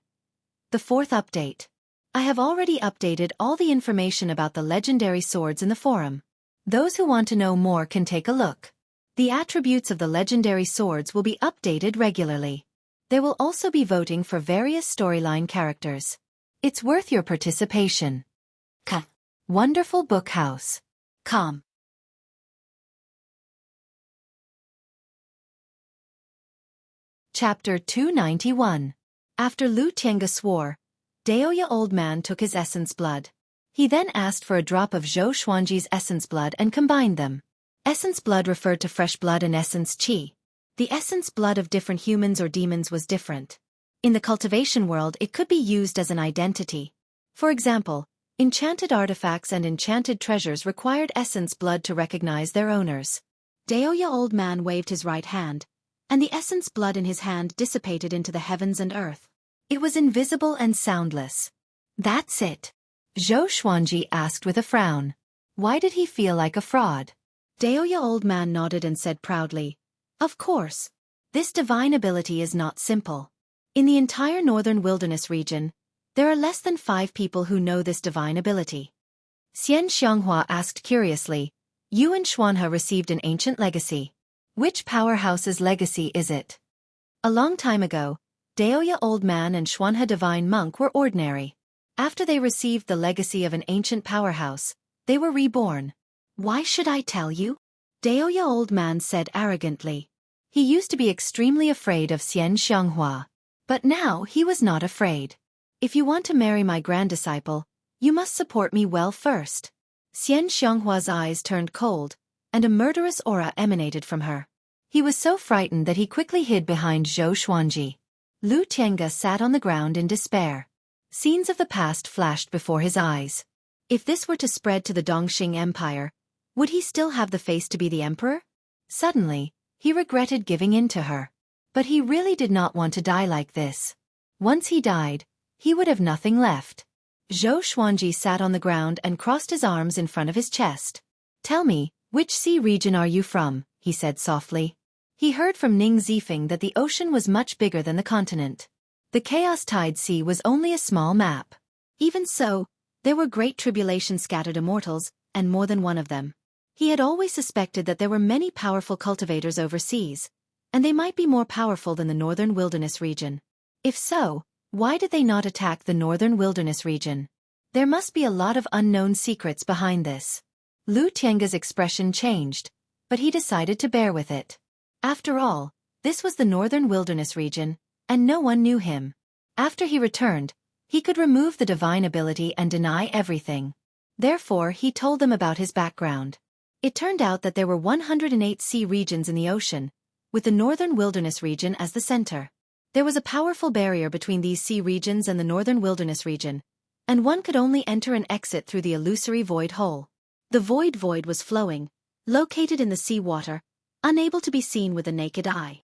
Speaker 1: The fourth update. I have already updated all the information about the legendary swords in the forum. Those who want to know more can take a look. The attributes of the legendary swords will be updated regularly. There will also be voting for various storyline characters. It's worth your participation. Wonderful Book House. Com. Chapter 291. After Lu Tiange swore, Daoya Old Man took his essence blood. He then asked for a drop of Zhou Xuanji's essence blood and combined them. Essence blood referred to fresh blood and essence qi. The essence blood of different humans or demons was different. In the cultivation world, it could be used as an identity. For example, enchanted artifacts and enchanted treasures required essence blood to recognize their owners. Daoya Old Man waved his right hand, and the essence blood in his hand dissipated into the heavens and earth. It was invisible and soundless. That's it. Zhou Xuanji asked with a frown. Why did he feel like a fraud? Daoya Old Man nodded and said proudly, Of course. This divine ability is not simple. In the entire northern wilderness region, there are less than 5 people who know this divine ability. Xian Xianghua asked curiously, You and Xuanhe received an ancient legacy. Which powerhouse's legacy is it? A long time ago, Daoya Old Man and Xuanhe Divine Monk were ordinary. After they received the legacy of an ancient powerhouse, they were reborn. Why should I tell you? Daoya Old Man said arrogantly. He used to be extremely afraid of Xian Xianghua. But now he was not afraid. If you want to marry my granddisciple, you must support me well first. Xian Xianghua's eyes turned cold, and a murderous aura emanated from her. He was so frightened that he quickly hid behind Zhou Xuanji. Lu Tiange sat on the ground in despair. Scenes of the past flashed before his eyes. If this were to spread to the Dongxing Empire, would he still have the face to be the emperor? Suddenly, he regretted giving in to her. But he really did not want to die like this. Once he died, he would have nothing left. Zhou Xuanji sat on the ground and crossed his arms in front of his chest. Tell me, which sea region are you from? He said softly. He heard from Ning Zifeng that the ocean was much bigger than the continent. The Chaos Tide Sea was only a small map. Even so, there were great tribulation scattered immortals, and more than one of them. He had always suspected that there were many powerful cultivators overseas, and they might be more powerful than the northern wilderness region. If so, why did they not attack the northern wilderness region? There must be a lot of unknown secrets behind this. Lu Tiange's expression changed, but he decided to bear with it. After all, this was the northern wilderness region, and no one knew him. After he returned, he could remove the divine ability and deny everything. Therefore, he told them about his background. It turned out that there were 108 sea regions in the ocean, with the northern wilderness region as the center. There was a powerful barrier between these sea regions and the northern wilderness region, and one could only enter and exit through the illusory void hole. The void was flowing, located in the sea water, unable to be seen with the naked eye.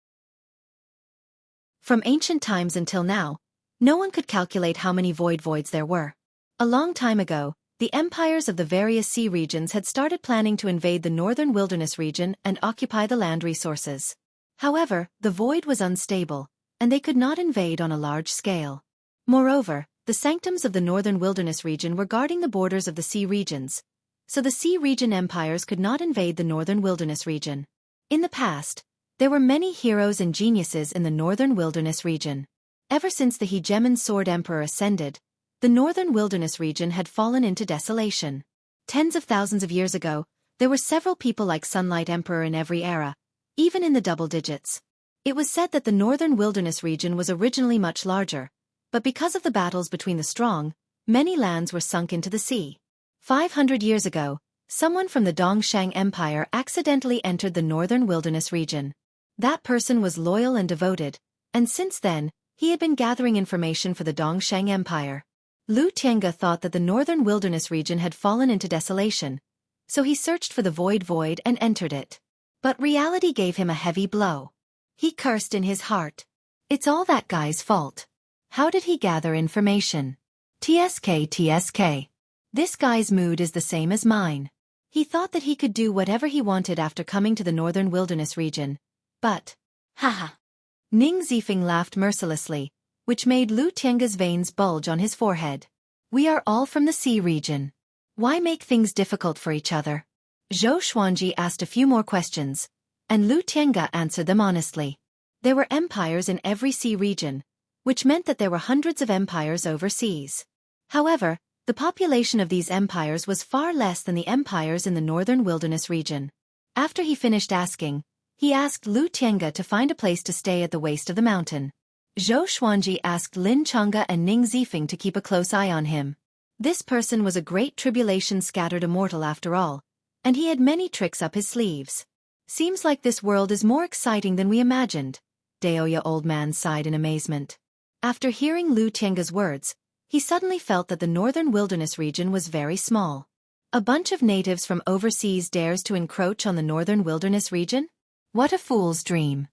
Speaker 1: From ancient times until now, no one could calculate how many voids there were. A long time ago, the empires of the various sea regions had started planning to invade the northern wilderness region and occupy the land resources. However, the void was unstable, and they could not invade on a large scale. Moreover, the sanctums of the northern wilderness region were guarding the borders of the sea regions, so the sea region empires could not invade the northern wilderness region. In the past, there were many heroes and geniuses in the northern wilderness region. Ever since the Hegemon Sword Emperor ascended, the northern wilderness region had fallen into desolation. Tens of thousands of years ago, there were several people like Sunlight Emperor in every era, even in the double digits. It was said that the northern wilderness region was originally much larger, but because of the battles between the strong, many lands were sunk into the sea. 500 years ago, someone from the Dongshang Empire accidentally entered the northern wilderness region. That person was loyal and devoted, and since then, he had been gathering information for the Dongshang Empire. Lu Tiange thought that the northern wilderness region had fallen into desolation, so he searched for the void and entered it. But reality gave him a heavy blow. He cursed in his heart. It's all that guy's fault. How did he gather information? TSK. This guy's mood is the same as mine. He thought that he could do whatever he wanted after coming to the northern wilderness region. But, haha. Ning Zifeng laughed mercilessly, which made Lu Tiange's veins bulge on his forehead. We are all from the sea region. Why make things difficult for each other? Zhou Xuanji asked a few more questions, and Lu Tiange answered them honestly. There were empires in every sea region, which meant that there were hundreds of empires overseas. However, the population of these empires was far less than the empires in the northern wilderness region. After he finished asking, he asked Lu Tiange to find a place to stay at the waist of the mountain. Zhou Xuanji asked Lin Changge and Ning Zifeng to keep a close eye on him. This person was a great tribulation-scattered immortal after all, and he had many tricks up his sleeves. Seems like this world is more exciting than we imagined. Daoya old man sighed in amazement. After hearing Lu Tiange's words, he suddenly felt that the northern wilderness region was very small. A bunch of natives from overseas dares to encroach on the northern wilderness region? What a fool's dream.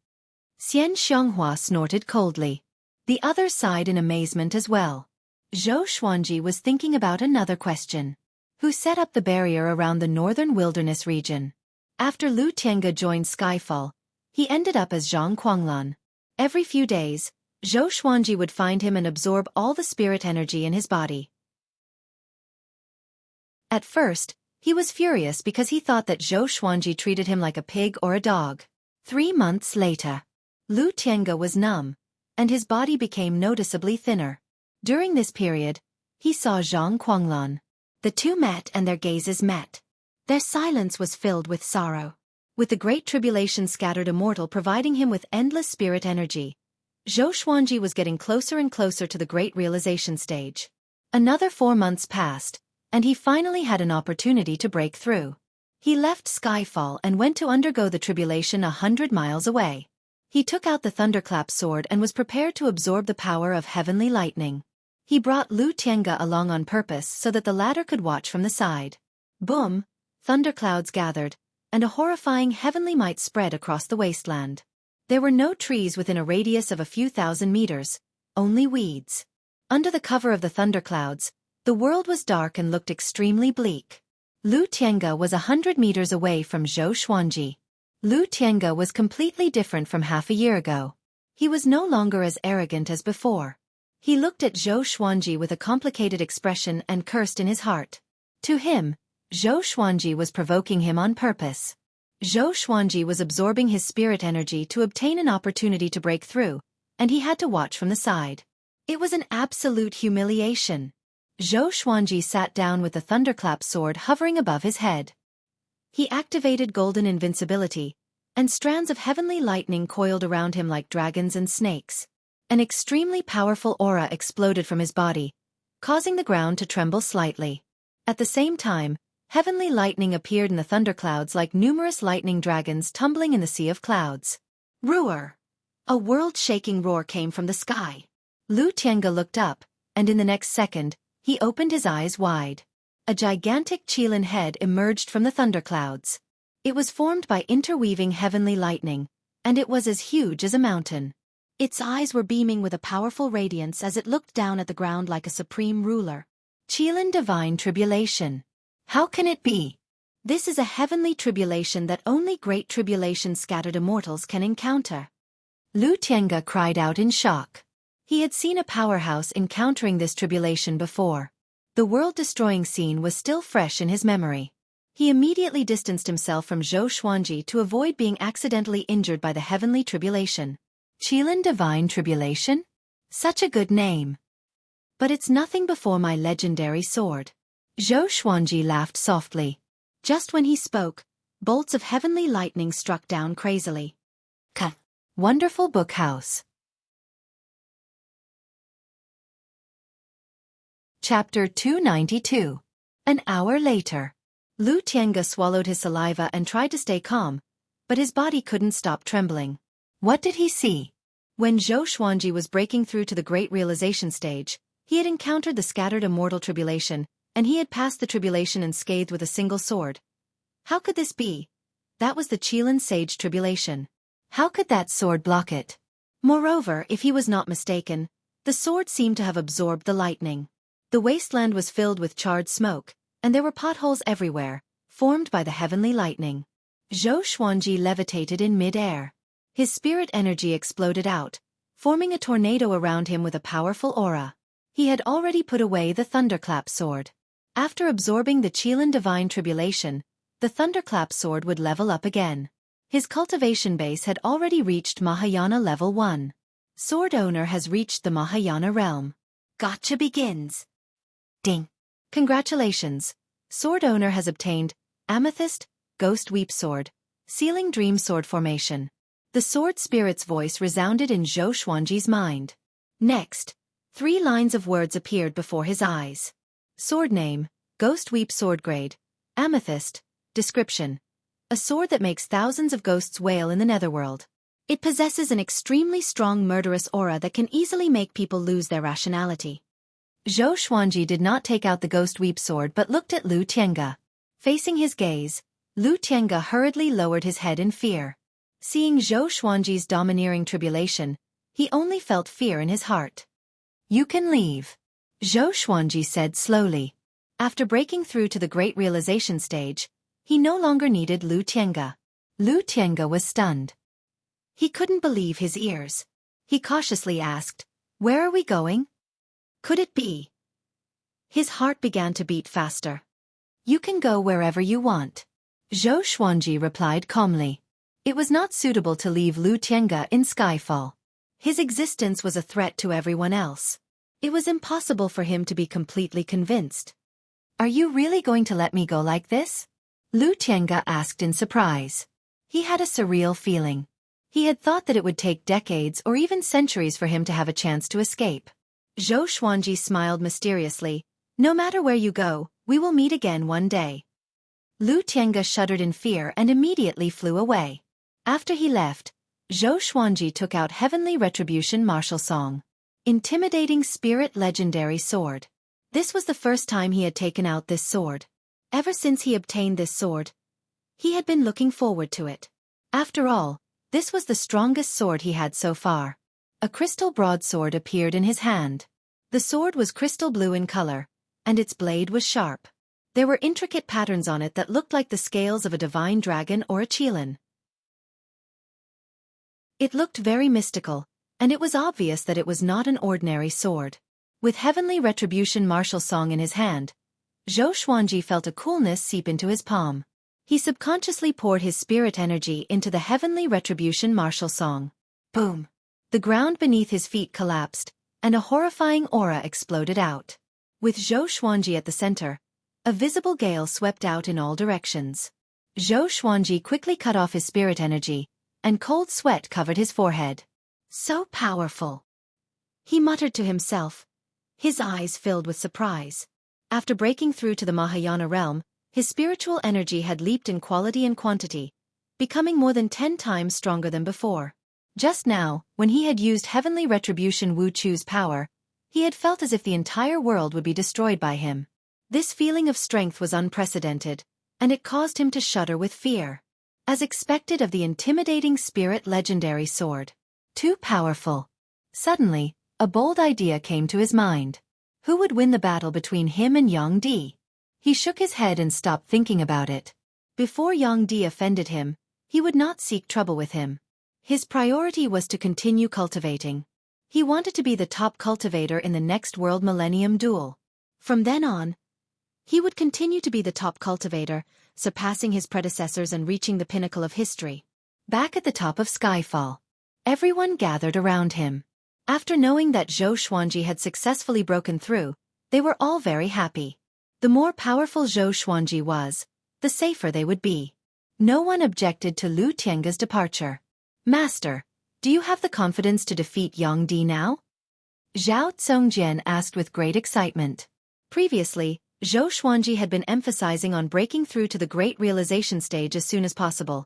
Speaker 1: Xian Xianghua snorted coldly. The others sighed in amazement as well. Zhou Xuanji was thinking about another question. Who set up the barrier around the northern wilderness region? After Lu Tiange joined Skyfall, he ended up as Zhang Quanglan. Every few days, Zhou Xuanji would find him and absorb all the spirit energy in his body. At first, he was furious because he thought that Zhou Xuanji treated him like a pig or a dog. 3 months later, Lu Tiange was numb, and his body became noticeably thinner. During this period, he saw Zhang Quanglan. The two met and their gazes met. Their silence was filled with sorrow. With the great tribulation-scattered immortal providing him with endless spirit energy, Zhou Xuanji was getting closer and closer to the great realization stage. Another 4 months passed, and he finally had an opportunity to break through. He left Skyfall and went to undergo the tribulation 100 miles away. He took out the thunderclap sword and was prepared to absorb the power of heavenly lightning. He brought Lu Tiange along on purpose so that the latter could watch from the side. Boom! Thunderclouds gathered, and a horrifying heavenly might spread across the wasteland. There were no trees within a radius of a few thousand meters, only weeds. Under the cover of the thunderclouds, the world was dark and looked extremely bleak. Lu Tiange was 100 meters away from Zhou Xuanji. Lu Tiange was completely different from half a year ago. He was no longer as arrogant as before. He looked at Zhou Xuanji with a complicated expression and cursed in his heart. To him, Zhou Xuanji was provoking him on purpose. Zhou Xuanji was absorbing his spirit energy to obtain an opportunity to break through, and he had to watch from the side. It was an absolute humiliation. Zhou Xuanji sat down with the thunderclap sword hovering above his head. He activated golden invincibility, and strands of heavenly lightning coiled around him like dragons and snakes. An extremely powerful aura exploded from his body, causing the ground to tremble slightly. At the same time, heavenly lightning appeared in the thunderclouds like numerous lightning dragons tumbling in the sea of clouds. Roar! A world-shaking roar came from the sky. Lu Tiange looked up, and in the next second, he opened his eyes wide. A gigantic Qilin head emerged from the thunderclouds. It was formed by interweaving heavenly lightning, and it was as huge as a mountain. Its eyes were beaming with a powerful radiance as it looked down at the ground like a supreme ruler. Qilin Divine Tribulation. How can it be? This is a heavenly tribulation that only great tribulation-scattered immortals can encounter. Lu Tiange cried out in shock. He had seen a powerhouse encountering this tribulation before. The world-destroying scene was still fresh in his memory. He immediately distanced himself from Zhou Xuanji to avoid being accidentally injured by the heavenly tribulation. Qilin Divine Tribulation? Such a good name. But it's nothing before my legendary sword. Zhou Xuanji laughed softly. Just when he spoke, bolts of heavenly lightning struck down crazily. Ka! Wonderful Book House. Chapter 292. An hour later. Lu Tiange swallowed his saliva and tried to stay calm, but his body couldn't stop trembling. What did he see? When Zhou Xuanji was breaking through to the great realization stage, he had encountered the scattered immortal tribulation, and he had passed the tribulation unscathed with a single sword. How could this be? That was the Qilin Sage tribulation. How could that sword block it? Moreover, if he was not mistaken, the sword seemed to have absorbed the lightning. The wasteland was filled with charred smoke, and there were potholes everywhere, formed by the heavenly lightning. Zhou Xuanji levitated in mid-air. His spirit energy exploded out, forming a tornado around him with a powerful aura. He had already put away the Thunderclap sword. After absorbing the Qilin Divine Tribulation, the Thunderclap sword would level up again. His cultivation base had already reached Mahayana level 1. Sword owner has reached the Mahayana realm. Gotcha begins. Ding. Congratulations. Sword owner has obtained Amethyst, Ghost Weep Sword, Sealing Dream Sword Formation. The sword spirit's voice resounded in Zhou Xuanji's mind. Next, 3 lines of words appeared before his eyes. Sword name, Ghost Weep Sword Grade, Amethyst, description. A sword that makes thousands of ghosts wail in the netherworld. It possesses an extremely strong murderous aura that can easily make people lose their rationality. Zhou Xuanji did not take out the Ghost Weep sword but looked at Lu Tiange. Facing his gaze, Lu Tiange hurriedly lowered his head in fear. Seeing Zhou Xuanji's domineering tribulation, he only felt fear in his heart. You can leave, Zhou Xuanji said slowly. After breaking through to the great realization stage, he no longer needed Lu Tiange. Lu Tiange was stunned. He couldn't believe his ears. He cautiously asked, "Where are we going? Could it be?" His heart began to beat faster. "You can go wherever you want," Zhou Xuanji replied calmly. It was not suitable to leave Lu Tiange in Skyfall. His existence was a threat to everyone else. It was impossible for him to be completely convinced. "Are you really going to let me go like this?" Lu Tiange asked in surprise. He had a surreal feeling. He had thought that it would take decades or even centuries for him to have a chance to escape. Zhou Xuanji smiled mysteriously. "No matter where you go, we will meet again one day." Lu Tiange shuddered in fear and immediately flew away. After he left, Zhou Xuanji took out Heavenly Retribution Martial Song. Intimidating Spirit Legendary Sword. This was the first time he had taken out this sword. Ever since he obtained this sword, he had been looking forward to it. After all, this was the strongest sword he had so far. A crystal broadsword appeared in his hand. The sword was crystal blue in color, and its blade was sharp. There were intricate patterns on it that looked like the scales of a divine dragon or a Qilin. It looked very mystical, and it was obvious that it was not an ordinary sword. With Heavenly Retribution Martial Song in his hand, Zhou Xuanji felt a coolness seep into his palm. He subconsciously poured his spirit energy into the Heavenly Retribution Martial Song. Boom! The ground beneath his feet collapsed, and a horrifying aura exploded out. With Zhou Xuanji at the center, a visible gale swept out in all directions. Zhou Xuanji quickly cut off his spirit energy, and cold sweat covered his forehead. So powerful! He muttered to himself, his eyes filled with surprise. After breaking through to the Mahayana realm, his spiritual energy had leaped in quality and quantity, becoming more than 10 times stronger than before. Just now, when he had used Heavenly Retribution Wu Chu's power, he had felt as if the entire world would be destroyed by him. This feeling of strength was unprecedented, and it caused him to shudder with fear. As expected of the intimidating Spirit Legendary Sword. Too powerful. Suddenly, a bold idea came to his mind. Who would win the battle between him and Yang Di? He shook his head and stopped thinking about it. Before Yang Di offended him, he would not seek trouble with him. His priority was to continue cultivating. He wanted to be the top cultivator in the next World Millennium Duel. From then on, he would continue to be the top cultivator, surpassing his predecessors and reaching the pinnacle of history. Back at the top of Skyfall, everyone gathered around him. After knowing that Zhou Xuanji had successfully broken through, they were all very happy. The more powerful Zhou Xuanji was, the safer they would be. No one objected to Lu Tiange's departure. "Master, Do you have the confidence to defeat Yang Di now? Zhao Zongjian asked with great excitement. Previously, Zhou Xuanji had been emphasizing on breaking through to the great realization stage as soon as possible,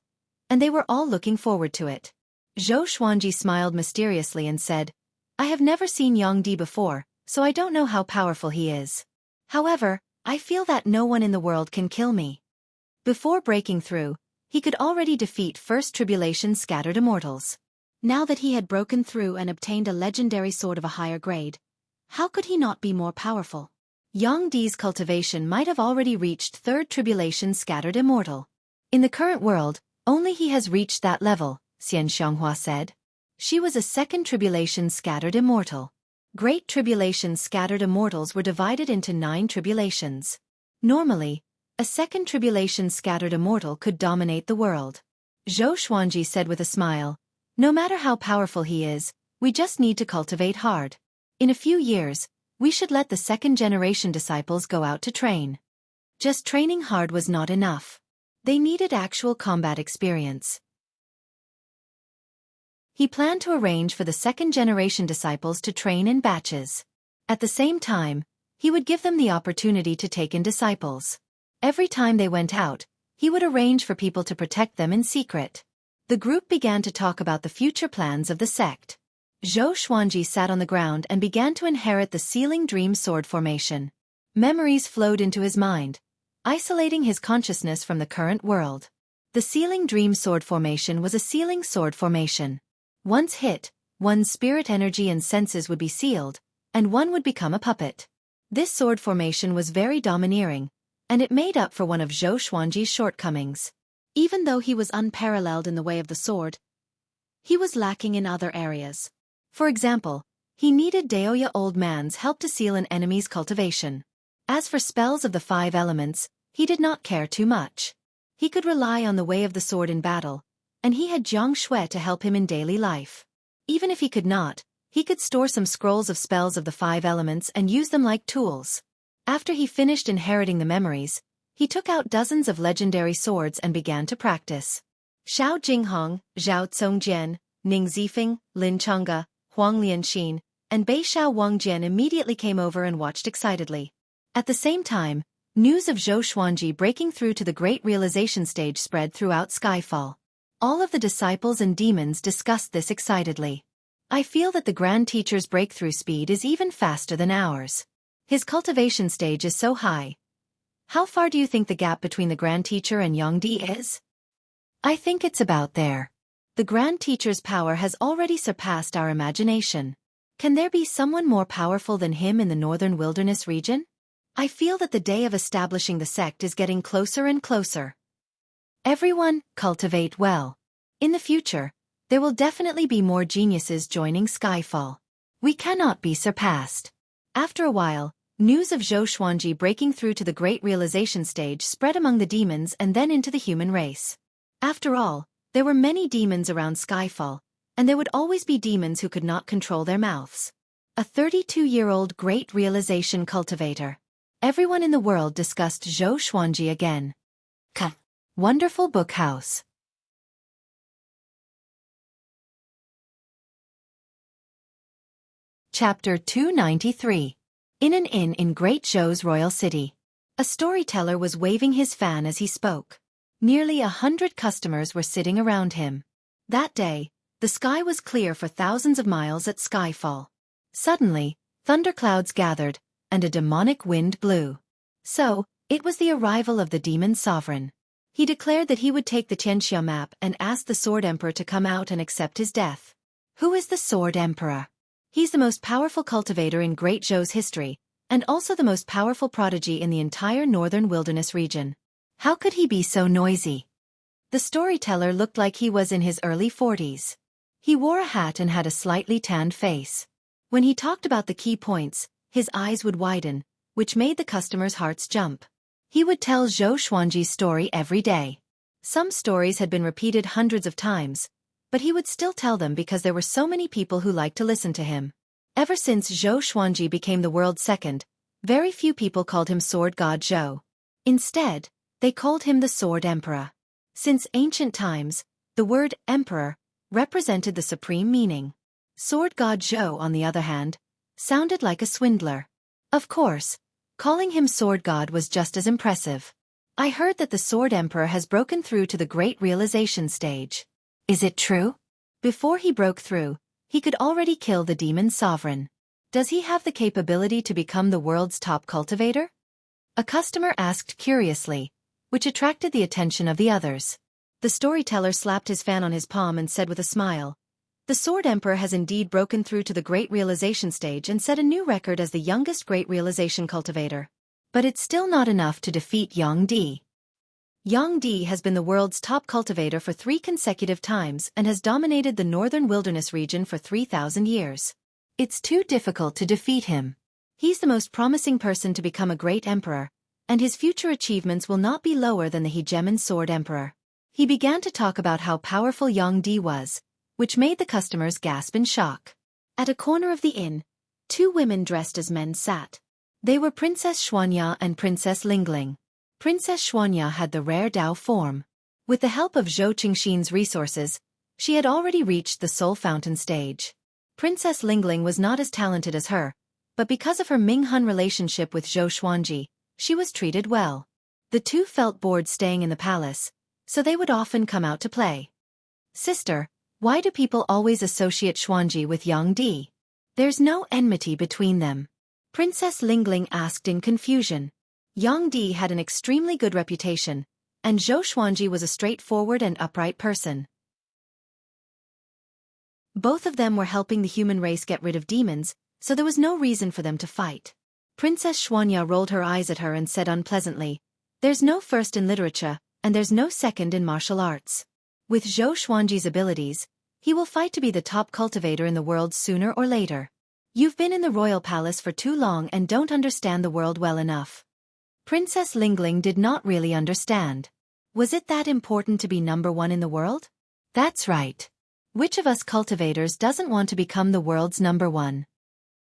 Speaker 1: and they were all looking forward to it. Zhou Xuanji smiled mysteriously and said, I have never seen Yang Di before, so I don't know how powerful he is. However, I feel that no one in the world can kill me. Before breaking through, he could already defeat First Tribulation's scattered immortals. Now that he had broken through and obtained a legendary sword of a higher grade, how could he not be more powerful? Yang Di's cultivation might have already reached Third Tribulation's scattered immortal. In the current world, only he has reached that level, Xian Xianghua said. She was a Second Tribulation's scattered immortal. Great Tribulation's scattered immortals were divided into 9 tribulations. Normally, a Second Tribulation's scattered immortal could dominate the world. Zhou Xuanji said with a smile, no matter how powerful he is, we just need to cultivate hard. In a few years, we should let the second-generation disciples go out to train. Just training hard was not enough. They needed actual combat experience. He planned to arrange for the second-generation disciples to train in batches. At the same time, he would give them the opportunity to take in disciples. Every time they went out, he would arrange for people to protect them in secret. The group began to talk about the future plans of the sect. Zhou Xuanji sat on the ground and began to inherit the Sealing Dream Sword formation. Memories flowed into his mind, isolating his consciousness from the current world. The Sealing Dream Sword formation was a sealing sword formation. Once hit, one's spirit energy and senses would be sealed, and one would become a puppet. This sword formation was very domineering, and it made up for one of Zhou Xuanji's shortcomings. Even though he was unparalleled in the way of the sword, he was lacking in other areas. For example, he needed Daoya Old Man's help to seal an enemy's cultivation. As for spells of the 5 elements, he did not care too much. He could rely on the way of the sword in battle, and he had Jiang Shui to help him in daily life. Even if he could not, he could store some scrolls of spells of the 5 elements and use them like tools. After he finished inheriting the memories, he took out dozens of legendary swords and began to practice. Xiao Jinghong, Zhao Zongjian, Ning Zifeng, Lin Changge, Huang Lianxin, and Bei Xiao Wangjian immediately came over and watched excitedly. At the same time, news of Zhou Xuanji breaking through to the great realization stage spread throughout Skyfall. All of the disciples and demons discussed this excitedly. I feel that the Grand Teacher's breakthrough speed is even faster than ours. His cultivation stage is so high. How far do you think the gap between the Grand Teacher and Yang Di is? I think it's about there. The Grand Teacher's power has already surpassed our imagination. Can there be someone more powerful than him in the northern wilderness region? I feel that the day of establishing the sect is getting closer and closer. Everyone, cultivate well. In the future, there will definitely be more geniuses joining Skyfall. We cannot be surpassed. After a while, news of Zhou Xuanji breaking through to the great realization stage spread among the demons and then into the human race. After all, there were many demons around Skyfall, and there would always be demons who could not control their mouths. A 32-year-old great realization cultivator. Everyone in the world discussed Zhou Xuanji again. Wonderful Book House. Chapter 293. In an inn in Great Zhou's royal city. A storyteller was waving his fan as he spoke. Nearly 100 customers were sitting around him. That day, the sky was clear for thousands of miles at Skyfall. Suddenly, thunderclouds gathered, and a demonic wind blew. So, it was the arrival of the demon sovereign. He declared that he would take the Tianxia map and asked the Sword Emperor to come out and accept his death. Who is the Sword Emperor? He's the most powerful cultivator in Great Zhou's history, and also the most powerful prodigy in the entire northern wilderness region. How could he be so noisy? The storyteller looked like he was in his early 40s. He wore a hat and had a slightly tanned face. When he talked about the key points, his eyes would widen, which made the customers' hearts jump. He would tell Zhou Xuanji's story every day. Some stories had been repeated hundreds of times, but he would still tell them because there were so many people who liked to listen to him. Ever since Zhou Xuanji became the world's second, very few people called him Sword God Zhou. Instead, they called him the Sword Emperor. Since ancient times, the word emperor represented the supreme meaning. Sword god Zhou, on the other hand, sounded like a swindler. Of course, calling him sword god was just as impressive. I heard that the Sword Emperor has broken through to the Great Realization stage. Is it true? Before he broke through, he could already kill the demon sovereign. Does he have the capability to become the world's top cultivator? A customer asked curiously, which attracted the attention of the others. The storyteller slapped his fan on his palm and said with a smile, "The Sword Emperor has indeed broken through to the Great Realization stage and set a new record as the youngest Great Realization cultivator. But it's still not enough to defeat Yang Di. Yang Di has been the world's top cultivator for 3 consecutive times and has dominated the northern wilderness region for 3,000 years. It's too difficult to defeat him. He's the most promising person to become a great emperor, and his future achievements will not be lower than the hegemon Sword Emperor." He began to talk about how powerful Yang Di was, which made the customers gasp in shock. At a corner of the inn, 2 women dressed as men sat. They were Princess Xuanya and Princess Lingling. Princess Xuanya had the rare Dao form. With the help of Zhou Qingxin's resources, she had already reached the Soul Fountain stage. Princess Lingling was not as talented as her, but because of her Ming-Hun relationship with Zhou Xuanji, she was treated well. The 2 felt bored staying in the palace, so they would often come out to play. "Sister, why do people always associate Xuanji with Yang Di? There's no enmity between them." Princess Lingling asked in confusion. Yang Di had an extremely good reputation, and Zhou Xuanji was a straightforward and upright person. Both of them were helping the human race get rid of demons, so there was no reason for them to fight. Princess Xuanya rolled her eyes at her and said unpleasantly, "There's no first in literature, and there's no second in martial arts. With Zhou Xuanji's abilities, he will fight to be the top cultivator in the world sooner or later. You've been in the royal palace for too long and don't understand the world well enough." Princess Lingling did not really understand. Was it that important to be number 1 in the world? That's right. Which of us cultivators doesn't want to become the world's number 1?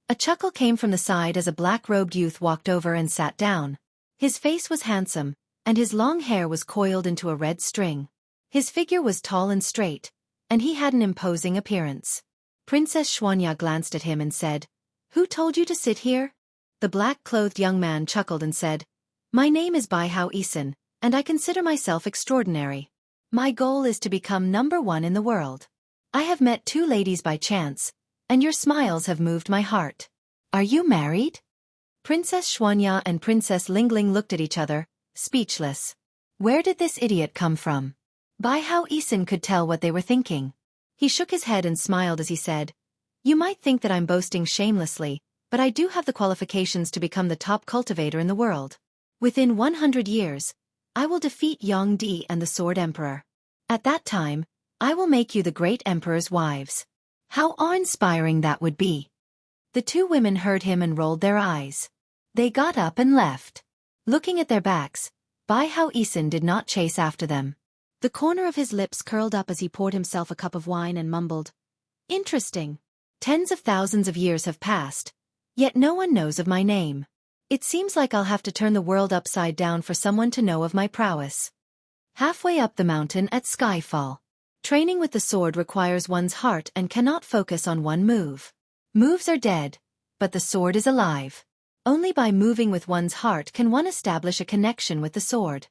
Speaker 1: A chuckle came from the side as a black-robed youth walked over and sat down. His face was handsome, and his long hair was coiled into a red string. His figure was tall and straight, and he had an imposing appearance. Princess Xuanya glanced at him and said, "Who told you to sit here?" The black-clothed young man chuckled and said, "My name is Bai Hao Isin, and I consider myself extraordinary. My goal is to become number 1 in the world. I have met 2 ladies by chance, and your smiles have moved my heart. Are you married?" Princess Xuanya and Princess Lingling looked at each other, speechless. Where did this idiot come from? Bai Hao Isin could tell what they were thinking. He shook his head and smiled as he said, "You might think that I'm boasting shamelessly, but I do have the qualifications to become the top cultivator in the world. Within 100 years, I will defeat Yang Di and the Sword Emperor. At that time, I will make you the great emperor's wives." How awe-inspiring that would be. The 2 women heard him and rolled their eyes. They got up and left. Looking at their backs, Bai Hao Isin did not chase after them. The corner of his lips curled up as he poured himself a cup of wine and mumbled, "Interesting. Tens of thousands of years have passed, yet no one knows of my name. It seems like I'll have to turn the world upside down for someone to know of my prowess." Halfway up the mountain at Skyfall. Training with the sword requires one's heart and cannot focus on one move. Moves are dead, but the sword is alive. Only by moving with one's heart can one establish a connection with the sword.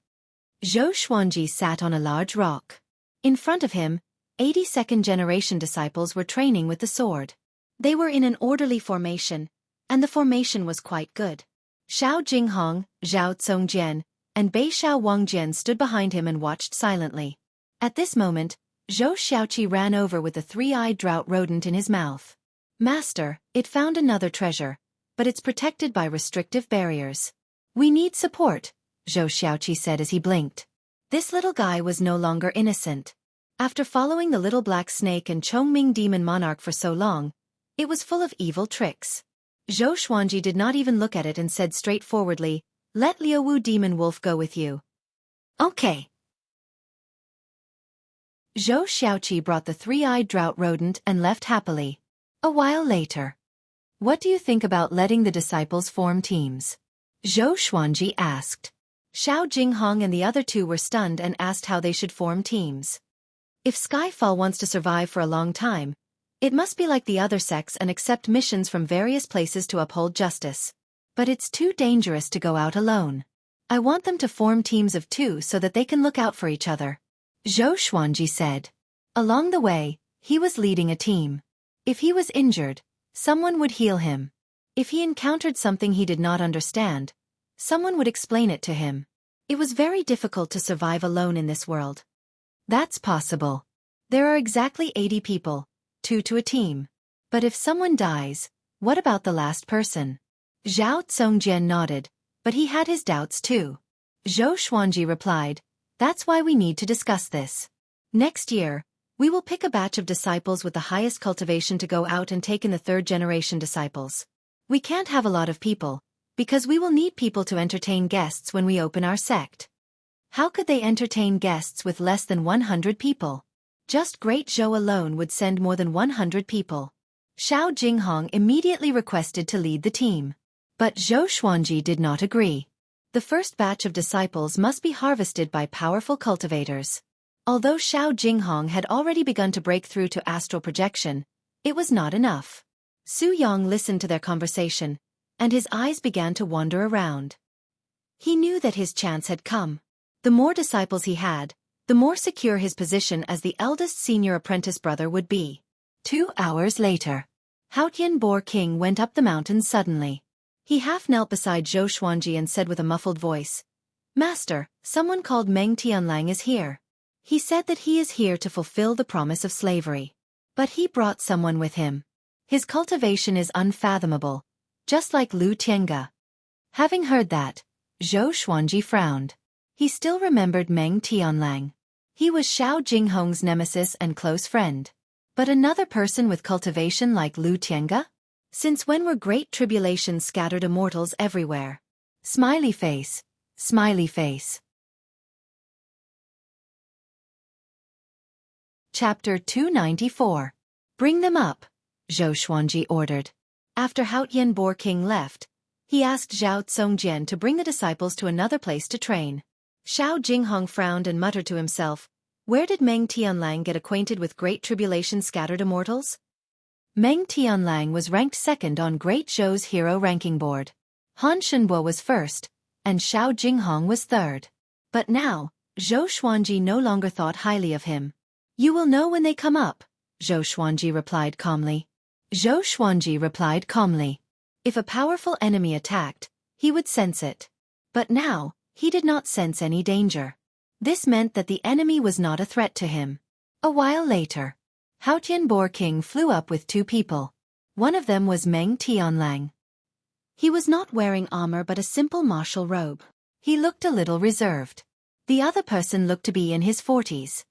Speaker 1: Zhou Xuanji sat on a large rock. In front of him, 80 second-generation disciples were training with the sword. They were in an orderly formation, and the formation was quite good. Xiao Jinghong, Zhao Tsongjian, and Bei Xiao Wangjian stood behind him and watched silently. At this moment, Zhou Xueqi ran over with the 3-eyed drought rodent in his mouth. "Master, it found another treasure, but it's protected by restrictive barriers. We need support," Zhou Xueqi said as he blinked. This little guy was no longer innocent. After following the little black snake and Chongming demon monarch for so long, it was full of evil tricks. Zhou Xuanji did not even look at it and said straightforwardly, "Let Liuwu demon wolf go with you." "Okay." Zhou Xueqi brought the 3-eyed drought rodent and left happily. A while later. "What do you think about letting the disciples form teams?" Zhou Xuanji asked. Xiao Jinghong and the other 2 were stunned and asked how they should form teams. If Skyfall wants to survive for a long time, it must be like the other sects and accept missions from various places to uphold justice. But it's too dangerous to go out alone. I want them to form teams of 2 so that they can look out for each other, Xueqi said. Along the way, he was leading a team. If he was injured, someone would heal him. If he encountered something he did not understand, someone would explain it to him. It was very difficult to survive alone in this world. That's possible. There are exactly 80 people, 2 to a team. But if someone dies, what about the last person? Zhao Zongjian nodded, but he had his doubts too. Xueqi replied, that's why we need to discuss this. Next year, we will pick a batch of disciples with the highest cultivation to go out and take in the 3rd generation disciples. We can't have a lot of people, because we will need people to entertain guests when we open our sect. How could they entertain guests with less than 100 people? Just Great Zhou alone would send more than 100 people. Xiao Jinghong immediately requested to lead the team. But Xueqi did not agree. The first batch of disciples must be harvested by powerful cultivators. Although Xiao Jinghong had already begun to break through to astral projection, it was not enough. Su Yong listened to their conversation, and his eyes began to wander around. He knew that his chance had come. The more disciples he had, the more secure his position as the eldest senior apprentice brother would be. 2 hours later, Haotian Boar King went up the mountain suddenly. He half knelt beside Xueqi and said with a muffled voice, Master, someone called Meng Tianlang is here. He said that he is here to fulfill the promise of slavery. But he brought someone with him. His cultivation is unfathomable, just like Lu Tiange. Having heard that, Xueqi frowned. He still remembered Meng Tianlang. He was Xiao Jinghong's nemesis and close friend. But another person with cultivation like Lu Tiange? Since when were great tribulations scattered immortals everywhere? Smiley face. Smiley face. Chapter 294. Bring them up, Xueqi ordered. After Haotian Boar King left, he asked Zhao Zongjian to bring the disciples to another place to train. Xiao Jinghong frowned and muttered to himself, where did Meng Tianlang get acquainted with great tribulation scattered immortals? Meng Tianlang was ranked 2nd on Great Zhou's hero ranking board. Han Shenbo was 1st, and Xiao Jinghong was 3rd. But now, Xueqi no longer thought highly of him. You will know when they come up, Xueqi replied calmly. Xueqi replied calmly. If a powerful enemy attacked, he would sense it. But now, he did not sense any danger. This meant that the enemy was not a threat to him. A while later, Haotian Boar King flew up with 2 people. One of them was Meng Tianlang. He was not wearing armor but a simple martial robe. He looked a little reserved. The other person looked to be in his 40s.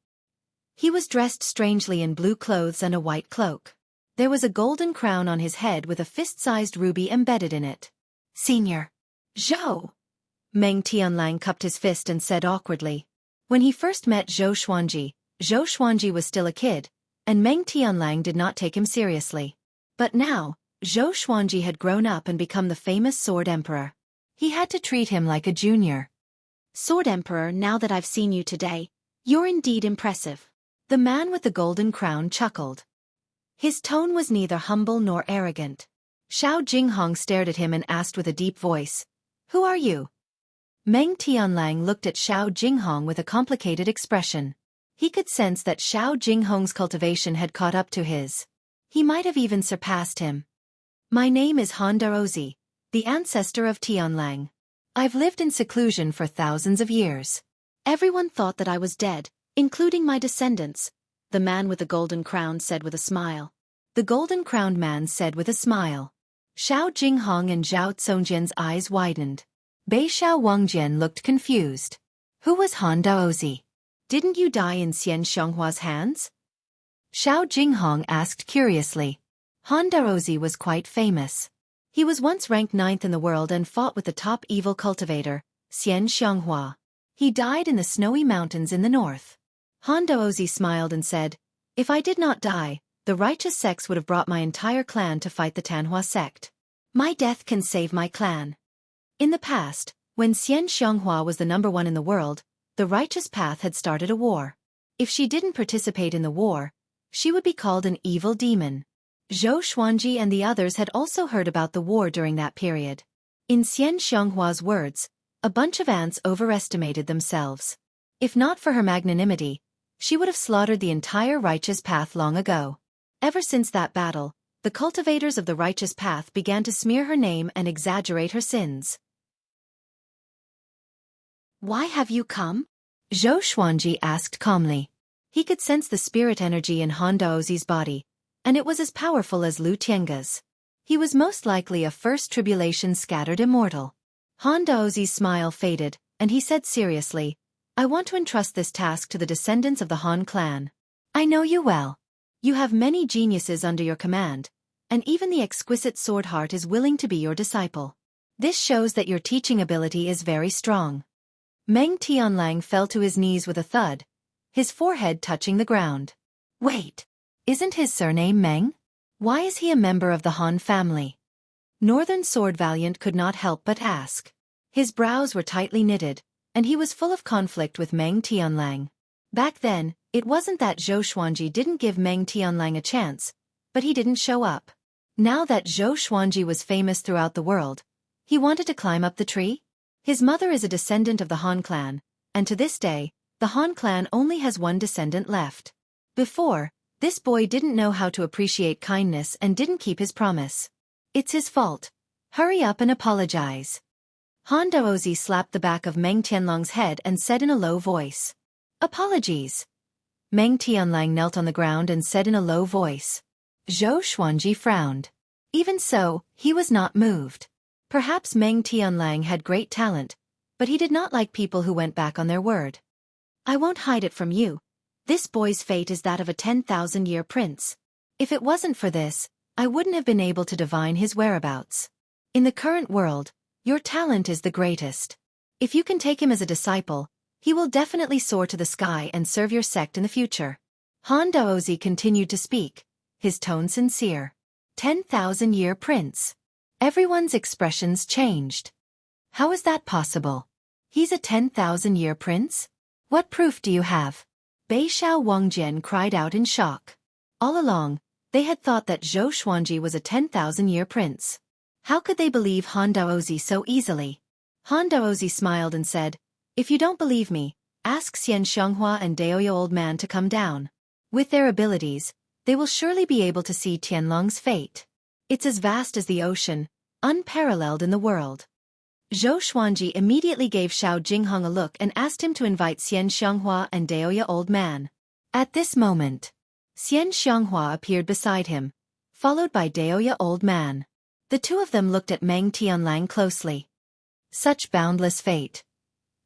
Speaker 1: He was dressed strangely in blue clothes and a white cloak. There was a golden crown on his head with a fist-sized ruby embedded in it. Senior. Zhou. Meng Tianlang cupped his fist and said awkwardly. When he first met Xueqi was still a kid, and Meng Tianlang did not take him seriously. But now, Xueqi had grown up and become the famous Sword Emperor. He had to treat him like a junior. Sword Emperor, now that I've seen you today, you're indeed impressive. The man with the golden crown chuckled. His tone was neither humble nor arrogant. Xiao Jinghong stared at him and asked with a deep voice, Who are you? Meng Tianlang looked at Xiao Jinghong with a complicated expression. He could sense that Xiao Jinghong's cultivation had caught up to his. He might have even surpassed him. My name is Han Daozi, the ancestor of Tianlang. I've lived in seclusion for thousands of years. Everyone thought that I was dead, including my descendants, the man with the golden crown said with a smile. The golden-crowned man said with a smile. Xiao Jinghong and Zhao Zongjian's eyes widened. Bei Xiao Wangjian looked confused. Who was Han Daozi? Didn't you die in Xian Xionghua's hands? Xiao Jinghong asked curiously. Han Daozi was quite famous. He was once ranked 9th in the world and fought with the top evil cultivator, Xian Xianghua. He died in the snowy mountains in the north. Han Daozi smiled and said, If I did not die, the righteous sects would have brought my entire clan to fight the Tanhua sect. My death can save my clan. In the past, when Xian Xianghua was the #1 in the world, the righteous path had started a war. If she didn't participate in the war, she would be called an evil demon. Zhou Xuanji and the others had also heard about the war during that period. In Xian Xianghua's words, a bunch of ants overestimated themselves. If not for her magnanimity, she would have slaughtered the entire righteous path long ago. Ever since that battle, the cultivators of the righteous path began to smear her name and exaggerate her sins. "Why have you come?" Zhou Xuanji asked calmly. He could sense the spirit energy in Han Daozi's body, and it was as powerful as Lu Tiange's. He was most likely a first tribulation scattered immortal. Han Daozi's smile faded, and he said seriously, "I want to entrust this task to the descendants of the Han clan. I know you well. You have many geniuses under your command, and even the exquisite sword heart is willing to be your disciple. This shows that your teaching ability is very strong." Meng Tianlang fell to his knees with a thud, his forehead touching the ground. Wait, isn't his surname Meng? Why is he a member of the Han family? Northern Sword Valiant could not help but ask. His brows were tightly knitted, and he was full of conflict with Meng Tianlang. Back then, it wasn't that Zhou Xuanji didn't give Meng Tianlang a chance, but he didn't show up. Now that Zhou Xuanji was famous throughout the world, he wanted to climb up the tree? His mother is a descendant of the Han clan, and to this day, the Han clan only has one descendant left. Before, this boy didn't know how to appreciate kindness and didn't keep his promise. It's his fault. Hurry up and apologize. Han Daozi slapped the back of Meng Tianlang's head and said in a low voice. Apologies. Meng Tianlang knelt on the ground and said in a low voice. Zhou Xuanji frowned. Even so, he was not moved. Perhaps Meng Tianlang had great talent, but he did not like people who went back on their word. I won't hide it from you. This boy's fate is that of a 10,000-year prince. If it wasn't for this, I wouldn't have been able to divine his whereabouts. In the current world, your talent is the greatest. If you can take him as a disciple, he will definitely soar to the sky and serve your sect in the future. Han Daozi continued to speak, his tone sincere. 10,000-year prince. Everyone's expressions changed. How is that possible? He's a 10,000-year prince? What proof do you have? Beixiao Wangjian cried out in shock. All along, they had thought that Zhou Xuanji was a 10,000-year prince. How could they believe Han Daozi so easily? Han Daozi smiled and said, If you don't believe me, ask Xian Xianghua and Daoya Old Man to come down. With their abilities, they will surely be able to see Tianlong's fate. It's as vast as the ocean, unparalleled in the world. Zhou Xuanji immediately gave Xiao Jinghong a look and asked him to invite Xian Xianghua and Daoya Old Man. At this moment, Xian Xianghua appeared beside him, followed by Daoya Old Man. The two of them looked at Meng Tianlang closely. Such boundless fate.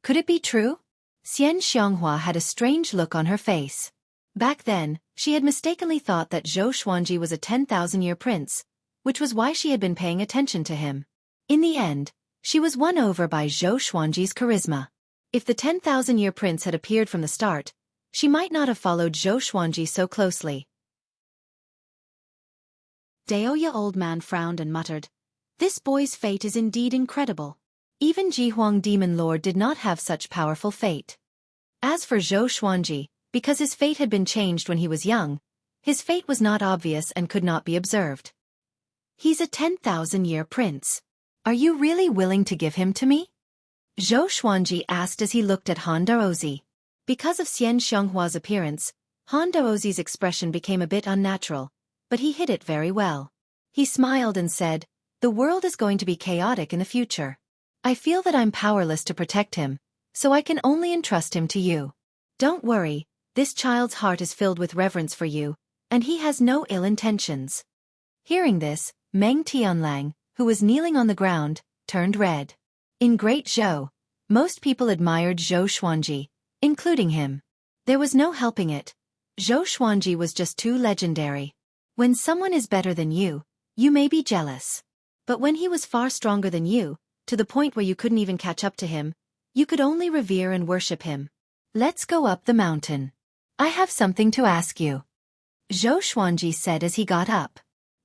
Speaker 1: Could it be true? Xian Xianghua had a strange look on her face. Back then, she had mistakenly thought that Zhou Xuanji was a 10,000-year prince, which was why she had been paying attention to him. In the end, she was won over by Zhou Xuanji's charisma. If the 10,000-year prince had appeared from the start, she might not have followed Zhou Xuanji so closely. Daoya Old Man frowned and muttered, This boy's fate is indeed incredible. Even Jihuang Demon Lord did not have such powerful fate. As for Zhou Xuanji, because his fate had been changed when he was young, his fate was not obvious and could not be observed. He's a 10,000-year prince. Are you really willing to give him to me? Zhou Xuanji asked as he looked at Han Daozi. Because of Xian Xianghua's appearance, Han Daozi's expression became a bit unnatural, but he hid it very well. He smiled and said, The world is going to be chaotic in the future. I feel that I'm powerless to protect him, so I can only entrust him to you. Don't worry, this child's heart is filled with reverence for you, and he has no ill intentions. Hearing this, Meng Tianlang, who was kneeling on the ground, turned red. In Great Zhou, most people admired Zhou Xuanji, including him. There was no helping it. Zhou Xuanji was just too legendary. When someone is better than you may be jealous. But when he was far stronger than you, to the point where you couldn't even catch up to him, you could only revere and worship him. Let's go up the mountain. I have something to ask you. Zhou Xuanji said as he got up.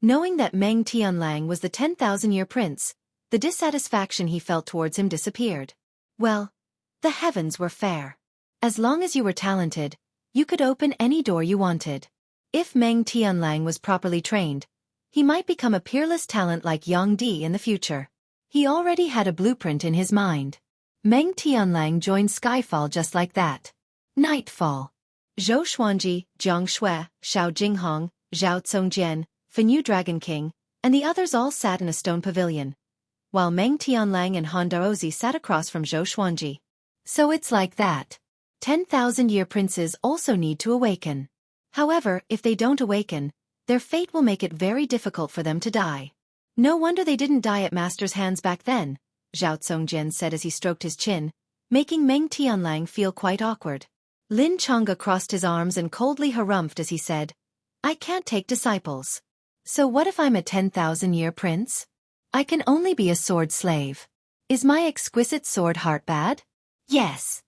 Speaker 1: Knowing that Meng Tianlang was the 10,000-year prince, the dissatisfaction he felt towards him disappeared. Well, the heavens were fair. As long as you were talented, You could open any door you wanted. If Meng Tianlang was properly trained, he might become a peerless talent like Yang Di in the future. He already had a blueprint in his mind. Meng Tianlang joined Skyfall just like that. Nightfall. Zhou Xuanji, Jiang Shui, Shao Jinghong, Zhao Congjian, Fenyu Dragon King, and the others all sat in a stone pavilion, while Meng Tianlang and Han Daozi sat across from Zhou Xuanji. So it's like that. 10,000-year princes also need to awaken. However, if they don't awaken, their fate will make it very difficult for them to die. No wonder they didn't die at Master's hands back then, Zhao Congjian said as he stroked his chin, making Meng Tianlang feel quite awkward. Lin Chang'e crossed his arms and coldly harumphed as he said, I can't take disciples. So what if I'm a 10,000-year prince? I can only be a sword slave. Is my exquisite sword heart bad? Yes.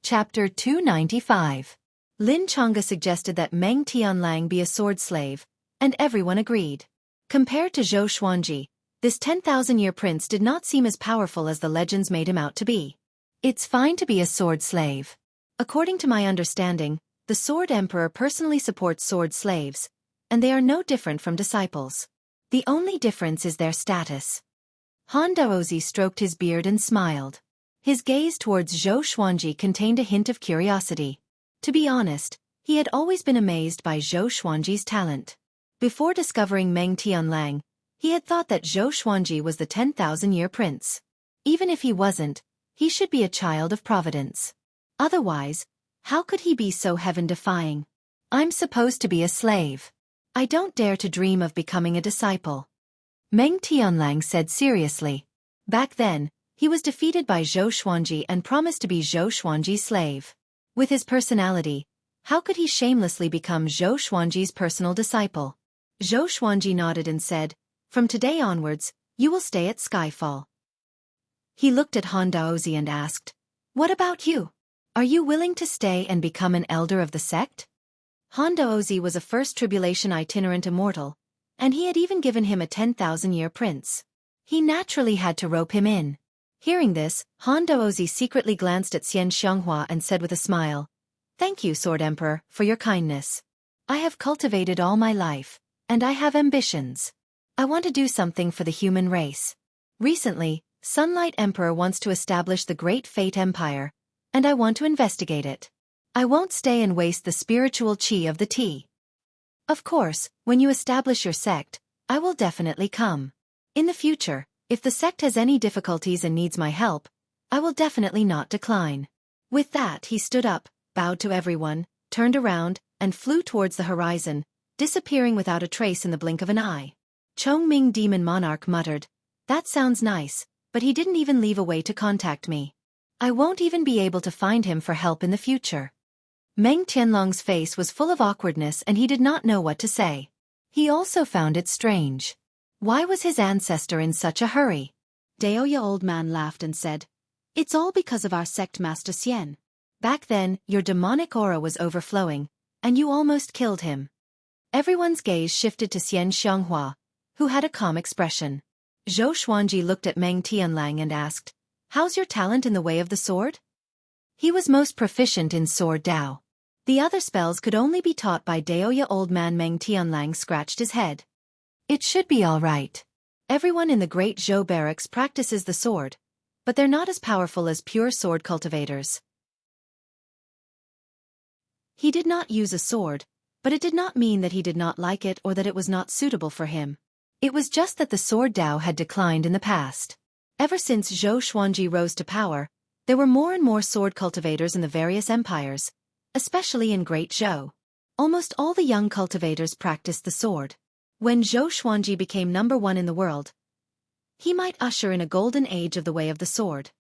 Speaker 1: Chapter 295. Lin Chang'e suggested that Meng Tianlang be a sword slave, and everyone agreed. Compared to Zhou Xuanji, this 10,000-year prince did not seem as powerful as the legends made him out to be. It's fine to be a sword slave. According to my understanding, the Sword Emperor personally supports sword slaves, and they are no different from disciples. The only difference is their status. Han Daozi stroked his beard and smiled. His gaze towards Zhou Xuanji contained a hint of curiosity. To be honest, he had always been amazed by Zhou Xuanji's talent. Before discovering Meng Tianlang, he had thought that Zhou Xuanji was the 10,000-year prince. Even if he wasn't, he should be a child of Providence. Otherwise, how could he be so heaven-defying? I'm supposed to be a slave. I don't dare to dream of becoming a disciple. Meng Tianlang said seriously. Back then, he was defeated by Zhou Xuanji and promised to be Zhou Xuanji's slave. With his personality, how could he shamelessly become Zhou Xuanji's personal disciple? Zhou Xuanji nodded and said, From today onwards, you will stay at Skyfall. He looked at Han Daozi and asked, What about you? Are you willing to stay and become an elder of the sect? Han Daozi was a first tribulation itinerant immortal, and he had even given him a 10,000-year prince. He naturally had to rope him in. Hearing this, Han Daozi secretly glanced at Xian Xianghua and said with a smile, Thank you, Sword Emperor, for your kindness. I have cultivated all my life, and I have ambitions. I want to do something for the human race. Recently, Sunlight Emperor wants to establish the Great Fate Empire, and I want to investigate it. I won't stay and waste the spiritual chi of the tea. Of course, when you establish your sect, I will definitely come. In the future, if the sect has any difficulties and needs my help, I will definitely not decline. With that, he stood up, bowed to everyone, turned around, and flew towards the horizon, disappearing without a trace in the blink of an eye. Chongming Demon Monarch muttered, That sounds nice, but he didn't even leave a way to contact me. I won't even be able to find him for help in the future. Meng Tianlong's face was full of awkwardness and he did not know what to say. He also found it strange. Why was his ancestor in such a hurry? Daoya Old Man laughed and said, It's all because of our sect Master Xian. Back then, your demonic aura was overflowing, and you almost killed him. Everyone's gaze shifted to Xian Xianghua, who had a calm expression. Zhou Xuanji looked at Meng Tianlang and asked, How's your talent in the way of the sword? He was most proficient in sword Dao. The other spells could only be taught by Daoya Old Man. Meng Tianlang scratched his head. It should be all right. Everyone in the Great Zhou barracks practices the sword, but they're not as powerful as pure sword cultivators. He did not use a sword, but it did not mean that he did not like it or that it was not suitable for him. It was just that the sword Dao had declined in the past. Ever since Zhou Xuanji rose to power, there were more and more sword cultivators in the various empires, especially in Great Zhou. Almost all the young cultivators practiced the sword. When Zhou Xuanji became #1 in the world, he might usher in a golden age of the way of the sword.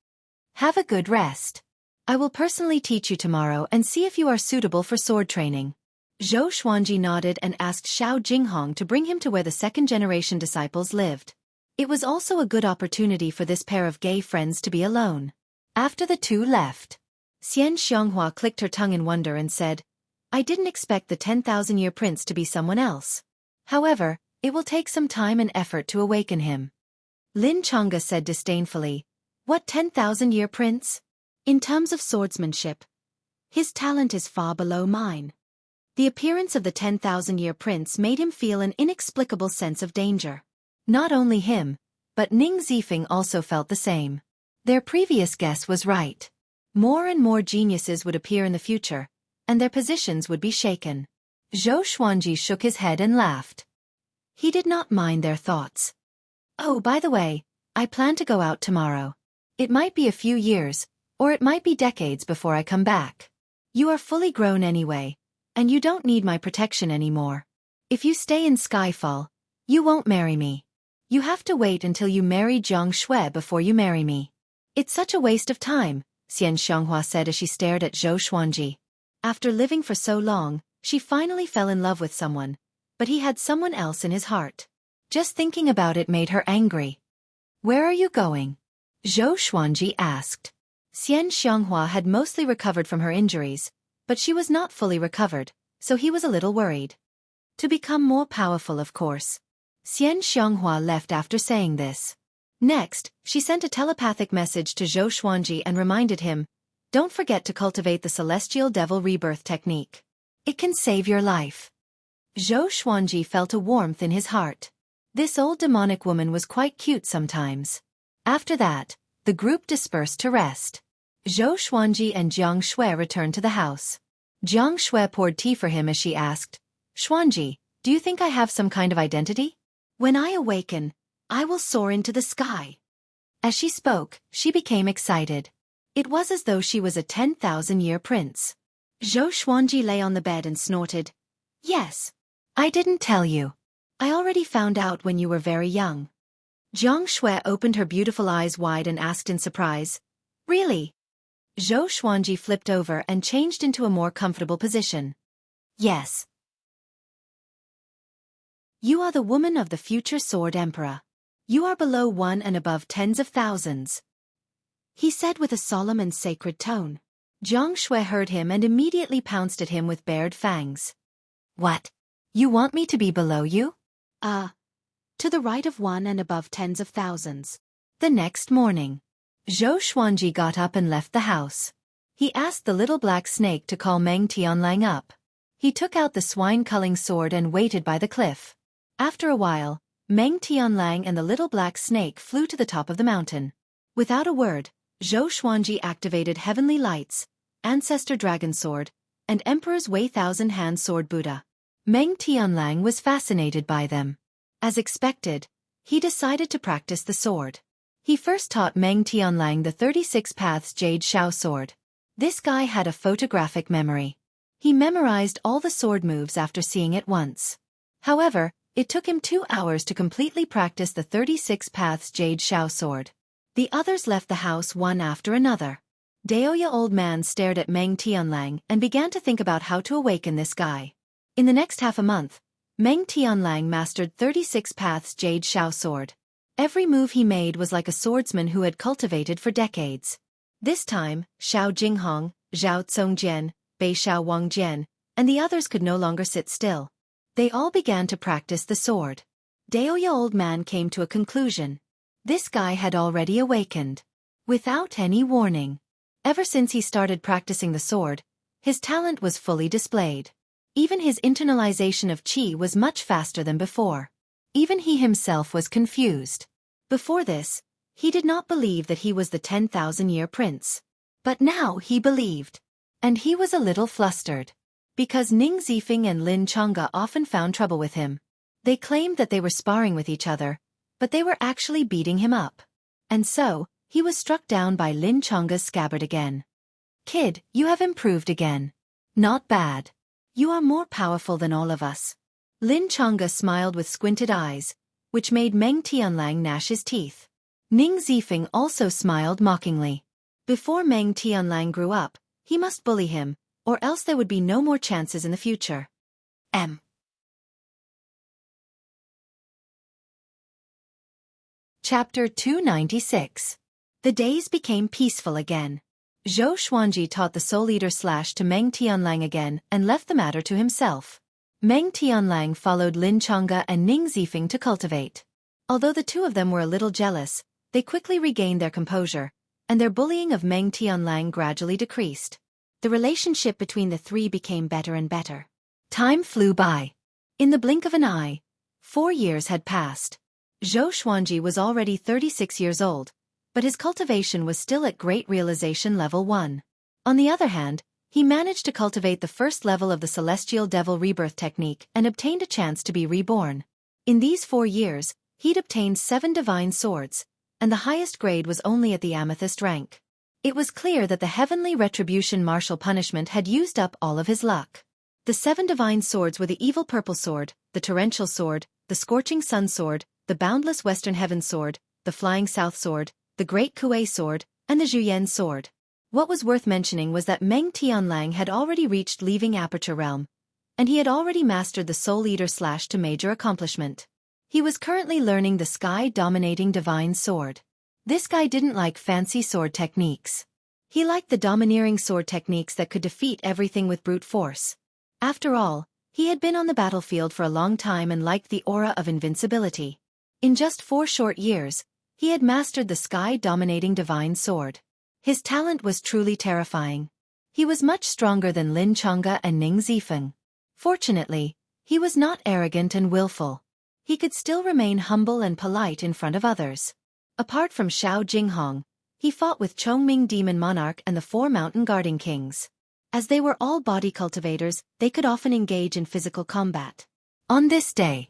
Speaker 1: Have a good rest. I will personally teach you tomorrow and see if you are suitable for sword training. Zhou Xuanji nodded and asked Shao Jinghong to bring him to where the second-generation disciples lived. It was also a good opportunity for this pair of gay friends to be alone. After the two left, Xian Xianghua clicked her tongue in wonder and said, I didn't expect the 10,000-year prince to be someone else. However, it will take some time and effort to awaken him. Lin Chang'e said disdainfully, What 10,000-year prince? In terms of swordsmanship, his talent is far below mine. The appearance of the 10,000-year prince made him feel an inexplicable sense of danger. Not only him, but Ning Zifeng also felt the same. Their previous guess was right. More and more geniuses would appear in the future, and their positions would be shaken. Zhou Xuanji shook his head and laughed. He did not mind their thoughts. Oh, by the way, I plan to go out tomorrow. It might be a few years, or it might be decades before I come back. You are fully grown anyway, and you don't need my protection anymore. If you stay in Skyfall, you won't marry me. You have to wait until you marry Jiang Shui before you marry me. It's such a waste of time, Xian Xianghua said as she stared at Zhou Xuanji. After living for so long, she finally fell in love with someone, but he had someone else in his heart. Just thinking about it made her angry. Where are you going? Zhou Xuanji asked. Xian Xianghua had mostly recovered from her injuries, but she was not fully recovered, so he was a little worried. To become more powerful, of course. Xian Xianghua left after saying this. Next, she sent a telepathic message to Zhou Xuanji and reminded him, don't forget to cultivate the Celestial Devil Rebirth technique. It can save your life. Zhou Xuanji felt a warmth in his heart. This old demonic woman was quite cute sometimes. After that, the group dispersed to rest. Zhou Xuanji and Jiang Shui returned to the house. Jiang Shui poured tea for him as she asked, Xuanji, do you think I have some kind of identity? When I awaken, I will soar into the sky. As she spoke, she became excited. It was as though she was a 10,000-year prince. Zhou Xuanji lay on the bed and snorted. Yes. I didn't tell you. I already found out when you were very young. Jiang Shui opened her beautiful eyes wide and asked in surprise, really? Zhou Xuanji flipped over and changed into a more comfortable position. Yes. You are the woman of the future Sword Emperor. You are below one and above tens of thousands. He said with a solemn and sacred tone. Jiang Shui heard him and immediately pounced at him with bared fangs. What? You want me to be below you? To the right of one and above tens of thousands. The next morning, Zhou Xuanji got up and left the house. He asked the little black snake to call Meng Tianlang up. He took out the swine-culling sword and waited by the cliff. After a while, Meng Tianlang and the little black snake flew to the top of the mountain. Without a word, Zhou Xuanji activated Heavenly Lights, Ancestor Dragon Sword, and Emperor's Wei Thousand Hand Sword Buddha. Meng Tianlang was fascinated by them. As expected, he decided to practice the sword. He first taught Meng Tianlang the 36 Paths Jade Shao sword. This guy had a photographic memory. He memorized all the sword moves after seeing it once. However, it took him 2 hours to completely practice the 36 Paths Jade Shao sword. The others left the house one after another. Daoya old man stared at Meng Tianlang and began to think about how to awaken this guy. In the next half a month, Meng Tianlang mastered 36 Paths Jade Shao sword. Every move he made was like a swordsman who had cultivated for decades. This time, Shao Jinghong, Zhao Tsongjian, Bei Shao Wangjian, and the others could no longer sit still. They all began to practice the sword. Daoya old man came to a conclusion. This guy had already awakened. Without any warning. Ever since he started practicing the sword, his talent was fully displayed. Even his internalization of qi was much faster than before. Even he himself was confused. Before this, he did not believe that he was the 10,000-year prince. But now he believed. And he was a little flustered. Because Ning Zifeng and Lin Chang'e often found trouble with him. They claimed that they were sparring with each other, but they were actually beating him up. And so, he was struck down by Lin Chang'e's scabbard again. Kid, you have improved again. Not bad. You are more powerful than all of us. Lin Chang'e smiled with squinted eyes, which made Meng Tianlang gnash his teeth. Ning Zifeng also smiled mockingly. Before Meng Tianlang grew up, he must bully him, or else there would be no more chances in the future. Chapter 296. The days became peaceful again. Zhou Xuanji taught the Soul Eater Slash to Meng Tianlang again and left the matter to himself. Meng Tianlang followed Lin Chang'e and Ning Zifeng to cultivate. Although the two of them were a little jealous, they quickly regained their composure, and their bullying of Meng Tianlang gradually decreased. The relationship between the three became better and better. Time flew by. In the blink of an eye, 4 years had passed. Zhou Xuanji was already 36 years old, but his cultivation was still at Great Realization Level 1. On the other hand, he managed to cultivate the first level of the Celestial Devil Rebirth technique and obtained a chance to be reborn. In these 4 years, he'd obtained 7 divine swords, and the highest grade was only at the amethyst rank. It was clear that the heavenly retribution martial punishment had used up all of his luck. The 7 divine swords were the Evil Purple Sword, the Torrential Sword, the Scorching Sun Sword, the Boundless Western Heaven Sword, the Flying South Sword, the Great Kuei Sword, and the Zhuyan Sword. What was worth mentioning was that Meng Tianlang had already reached Leaving Aperture Realm, and he had already mastered the Soul Eater Slash to major accomplishment. He was currently learning the Sky-Dominating Divine Sword. This guy didn't like fancy sword techniques. He liked the domineering sword techniques that could defeat everything with brute force. After all, he had been on the battlefield for a long time and liked the aura of invincibility. In just 4 short years, he had mastered the Sky-Dominating Divine Sword. His talent was truly terrifying. He was much stronger than Lin Chang'e and Ning Zifeng. Fortunately, he was not arrogant and willful. He could still remain humble and polite in front of others. Apart from Xiao Jinghong, he fought with Chongming Demon Monarch and the 4 Mountain Guarding Kings. As they were all body cultivators, they could often engage in physical combat. On this day,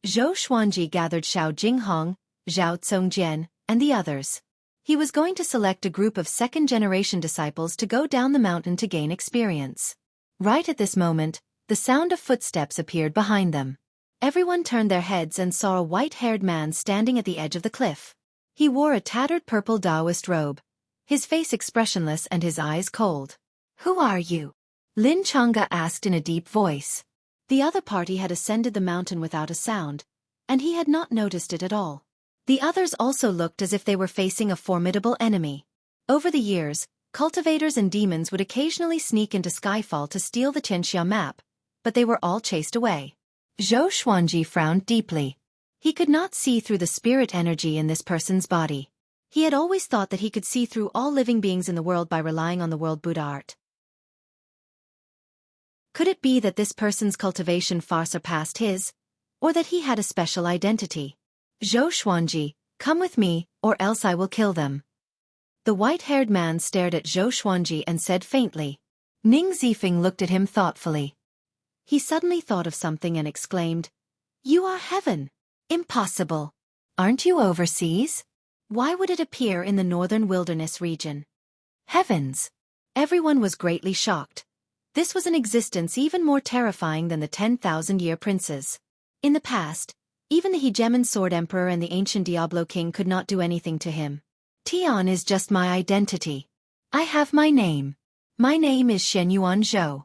Speaker 1: Zhou Xuanji gathered Xiao Jinghong, Zhao Congjian, and the others. He was going to select a group of second-generation disciples to go down the mountain to gain experience. Right at this moment, the sound of footsteps appeared behind them. Everyone turned their heads and saw a white-haired man standing at the edge of the cliff. He wore a tattered purple Taoist robe, his face expressionless and his eyes cold. "Who are you?" Lin Chang'e asked in a deep voice. The other party had ascended the mountain without a sound, and he had not noticed it at all. The others also looked as if they were facing a formidable enemy. Over the years, cultivators and demons would occasionally sneak into Skyfall to steal the Tianxia map, but they were all chased away. Zhou Xuanji frowned deeply. He could not see through the spirit energy in this person's body. He had always thought that he could see through all living beings in the world by relying on the world Buddha art. Could it be that this person's cultivation far surpassed his, or that he had a special identity? "Zhou Xuanji, come with me, or else I will kill them." The white-haired man stared at Zhou Xuanji and said faintly. Ning Zifeng looked at him thoughtfully. He suddenly thought of something and exclaimed, "You are heaven." "Impossible. Aren't you overseas? Why would it appear in the northern wilderness region?" Heavens! Everyone was greatly shocked. This was an existence even more terrifying than the 10,000-year princes. In the past, even the Hegemon Sword Emperor and the ancient Diablo King could not do anything to him. "Tian is just my identity. I have my name. My name is Shenyuan Zhou."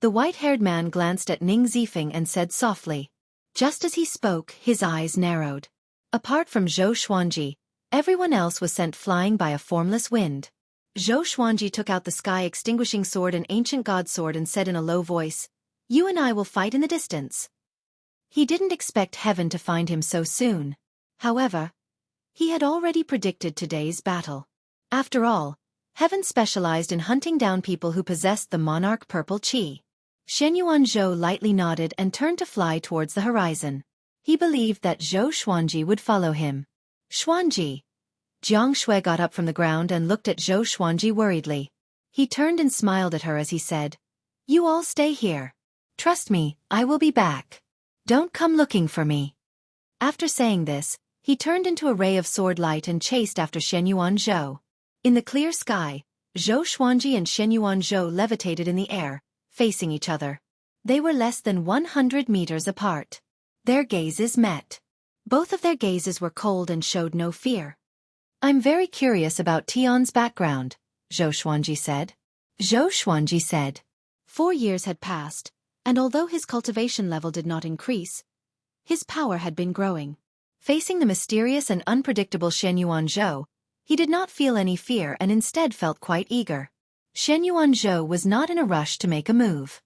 Speaker 1: The white-haired man glanced at Ning Zifeng and said softly. Just as he spoke, his eyes narrowed. Apart from Zhou Xuanji, everyone else was sent flying by a formless wind. Zhou Xuanji took out the sky-extinguishing sword and ancient god sword and said in a low voice, "You and I will fight in the distance." He didn't expect heaven to find him so soon. However, he had already predicted today's battle. After all, heaven specialized in hunting down people who possessed the monarch purple qi. Shenyuan Zhou lightly nodded and turned to fly towards the horizon. He believed that Zhou Xuanji would follow him. "Xuanji." Jiang Shui got up from the ground and looked at Zhou Xuanji worriedly. He turned and smiled at her as he said, "You all stay here. Trust me, I will be back. Don't come looking for me." After saying this, he turned into a ray of sword light and chased after Shenyuan Zhou. In the clear sky, Zhou Xuanji and Shenyuan Zhou levitated in the air, facing each other. They were less than 100 meters apart. Their gazes met. Both of their gazes were cold and showed no fear. "I'm very curious about Tian's background," Zhou Xuanji said. Zhou Xuanji said. 4 years had passed, and although his cultivation level did not increase, his power had been growing. Facing the mysterious and unpredictable Shenyuan Zhou, he did not feel any fear and instead felt quite eager. Shenyuan Zhou was not in a rush to make a move.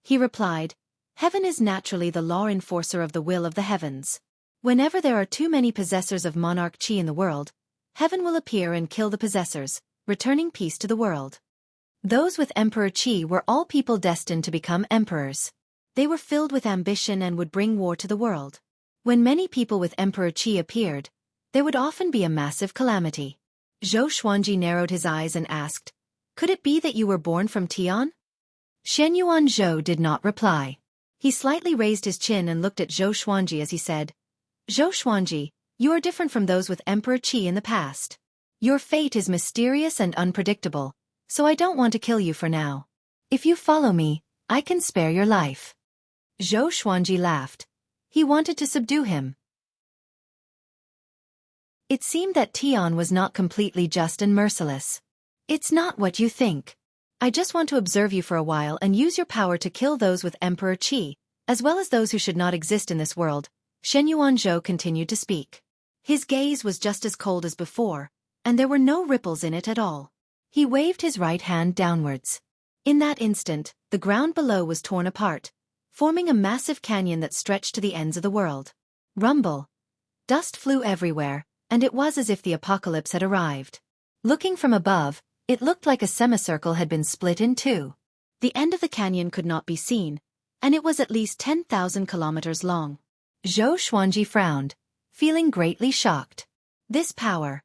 Speaker 1: He replied, "Heaven is naturally the law enforcer of the will of the heavens. Whenever there are too many possessors of monarch qi in the world, heaven will appear and kill the possessors, returning peace to the world. Those with Emperor Qi were all people destined to become emperors. They were filled with ambition and would bring war to the world. When many people with Emperor Qi appeared, there would often be a massive calamity. Zhou Xuanji narrowed his eyes and asked, "Could it be that you were born from Tian?" Shenyuan Zhou did not reply. He slightly raised his chin and looked at Zhou Xuanji as he said, "Zhou Xuanji, you are different from those with Emperor Qi in the past. Your fate is mysterious and unpredictable, so I don't want to kill you for now. If you follow me, I can spare your life." Zhou Xuanji laughed. He wanted to subdue him. It seemed that Tian was not completely just and merciless. "It's not what you think. I just want to observe you for a while and use your power to kill those with Emperor Qi, as well as those who should not exist in this world." Shenyuan Zhou continued to speak. His gaze was just as cold as before, and there were no ripples in it at all. He waved his right hand downwards. In that instant, the ground below was torn apart, forming a massive canyon that stretched to the ends of the world. Rumble. Dust flew everywhere, and it was as if the apocalypse had arrived. Looking from above, it looked like a semicircle had been split in two. The end of the canyon could not be seen, and it was at least 10,000 kilometers long. Zhou Xuanji frowned, feeling greatly shocked. This power.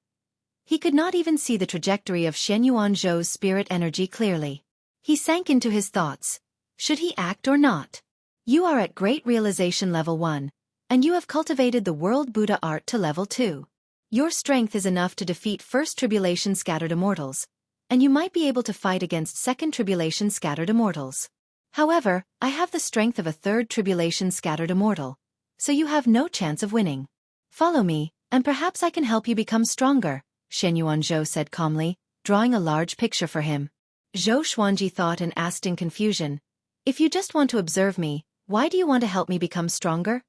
Speaker 1: He could not even see the trajectory of Shenyuan Zhou's spirit energy clearly. He sank into his thoughts. Should he act or not? You are at Great Realization Level 1, and you have cultivated the World Buddha art to Level 2. Your strength is enough to defeat First Tribulation Scattered Immortals, and you might be able to fight against Second Tribulation Scattered Immortals. However, I have the strength of a Third Tribulation Scattered Immortal, so you have no chance of winning. Follow me, and perhaps I can help you become stronger, Shenyuan Zhou said calmly, drawing a large picture for him. Zhou Xuanji thought and asked in confusion, "If you just want to observe me, why do you want to help me become stronger?"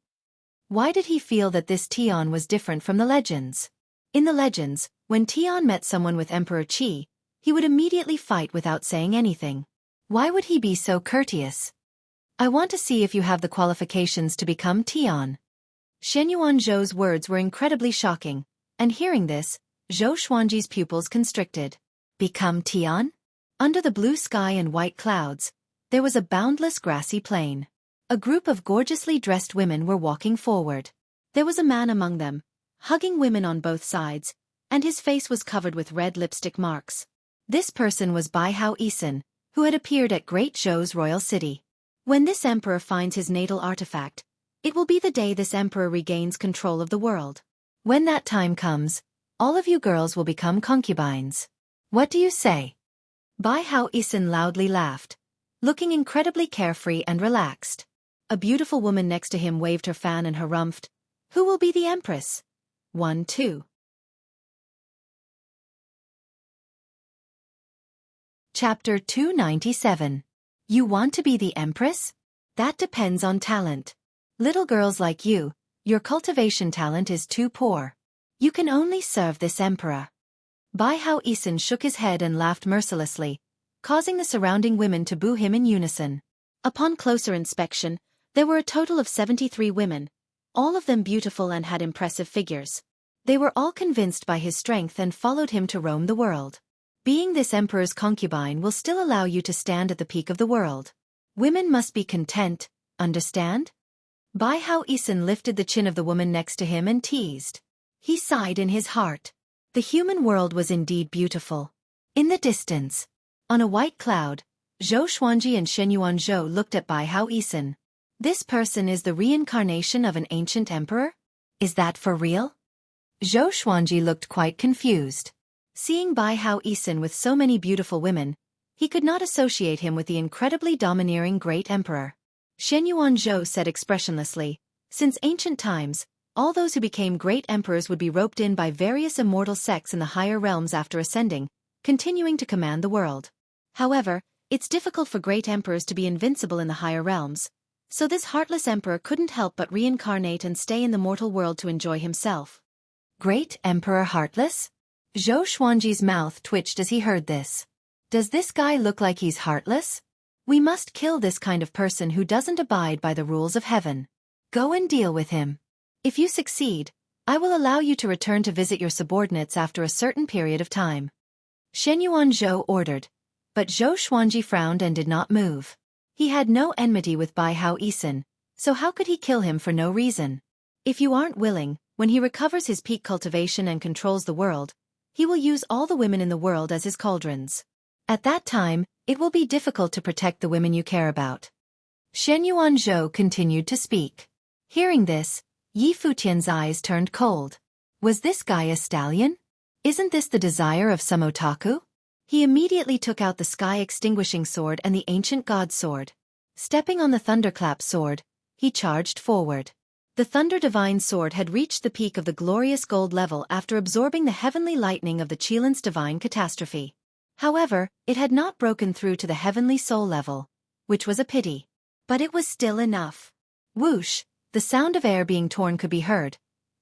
Speaker 1: Why did he feel that this Tian was different from the legends? In the legends, when Tian met someone with Emperor Qi, he would immediately fight without saying anything. Why would he be so courteous? "I want to see if you have the qualifications to become Tian." Shenyuan Zhou's words were incredibly shocking, and hearing this, Zhou Xuanji's pupils constricted. Become Tian? Under the blue sky and white clouds, there was a boundless grassy plain. A group of gorgeously dressed women were walking forward. There was a man among them, hugging women on both sides, and his face was covered with red lipstick marks. This person was Bai Hao Isin, who had appeared at Great Zhou's royal city. When this emperor finds his natal artifact, it will be the day this emperor regains control of the world. When that time comes, all of you girls will become concubines. What do you say? Bai Hao Isin loudly laughed, looking incredibly carefree and relaxed. A beautiful woman next to him waved her fan and harumphed, "Who will be the empress?" 1-2. Chapter 297. You want to be the empress? That depends on talent. Little girls like you, your cultivation talent is too poor. You can only serve this emperor. Bai Hao Isin shook his head and laughed mercilessly, causing the surrounding women to boo him in unison. Upon closer inspection, there were a total of 73 women, all of them beautiful and had impressive figures. They were all convinced by his strength and followed him to roam the world. Being this emperor's concubine will still allow you to stand at the peak of the world. Women must be content, understand? Bai Hao Isin lifted the chin of the woman next to him and teased. He sighed in his heart. The human world was indeed beautiful. In the distance, on a white cloud, Zhou Xuanji and Shenyuan Zhou looked at Bai Hao Isin. This person is the reincarnation of an ancient emperor? Is that for real? Zhou Xuanji looked quite confused. Seeing Bai Hao Isin with so many beautiful women, he could not associate him with the incredibly domineering great emperor. Shenyuan Zhou said expressionlessly, "Since ancient times, all those who became great emperors would be roped in by various immortal sects in the higher realms after ascending, continuing to command the world. However, it's difficult for great emperors to be invincible in the higher realms. So this heartless emperor couldn't help but reincarnate and stay in the mortal world to enjoy himself." Great Emperor Heartless? Zhou Xuanji's mouth twitched as he heard this. Does this guy look like he's heartless? We must kill this kind of person who doesn't abide by the rules of heaven. Go and deal with him. If you succeed, I will allow you to return to visit your subordinates after a certain period of time. Shenyuan Zhou ordered, but Zhou Xuanji frowned and did not move. He had no enmity with Bai Hao Isin, so how could he kill him for no reason? If you aren't willing, when he recovers his peak cultivation and controls the world, he will use all the women in the world as his cauldrons. At that time, it will be difficult to protect the women you care about. Shenyuan Zhou continued to speak. Hearing this, Yi Futian's eyes turned cold. Was this guy a stallion? Isn't this the desire of some otaku? He immediately took out the sky-extinguishing sword and the ancient god sword. Stepping on the thunderclap sword, he charged forward. The Thunder Divine Sword had reached the peak of the glorious gold level after absorbing the heavenly lightning of the Qilins Divine Catastrophe. However, it had not broken through to the heavenly soul level, which was a pity. But it was still enough. Whoosh, the sound of air being torn could be heard,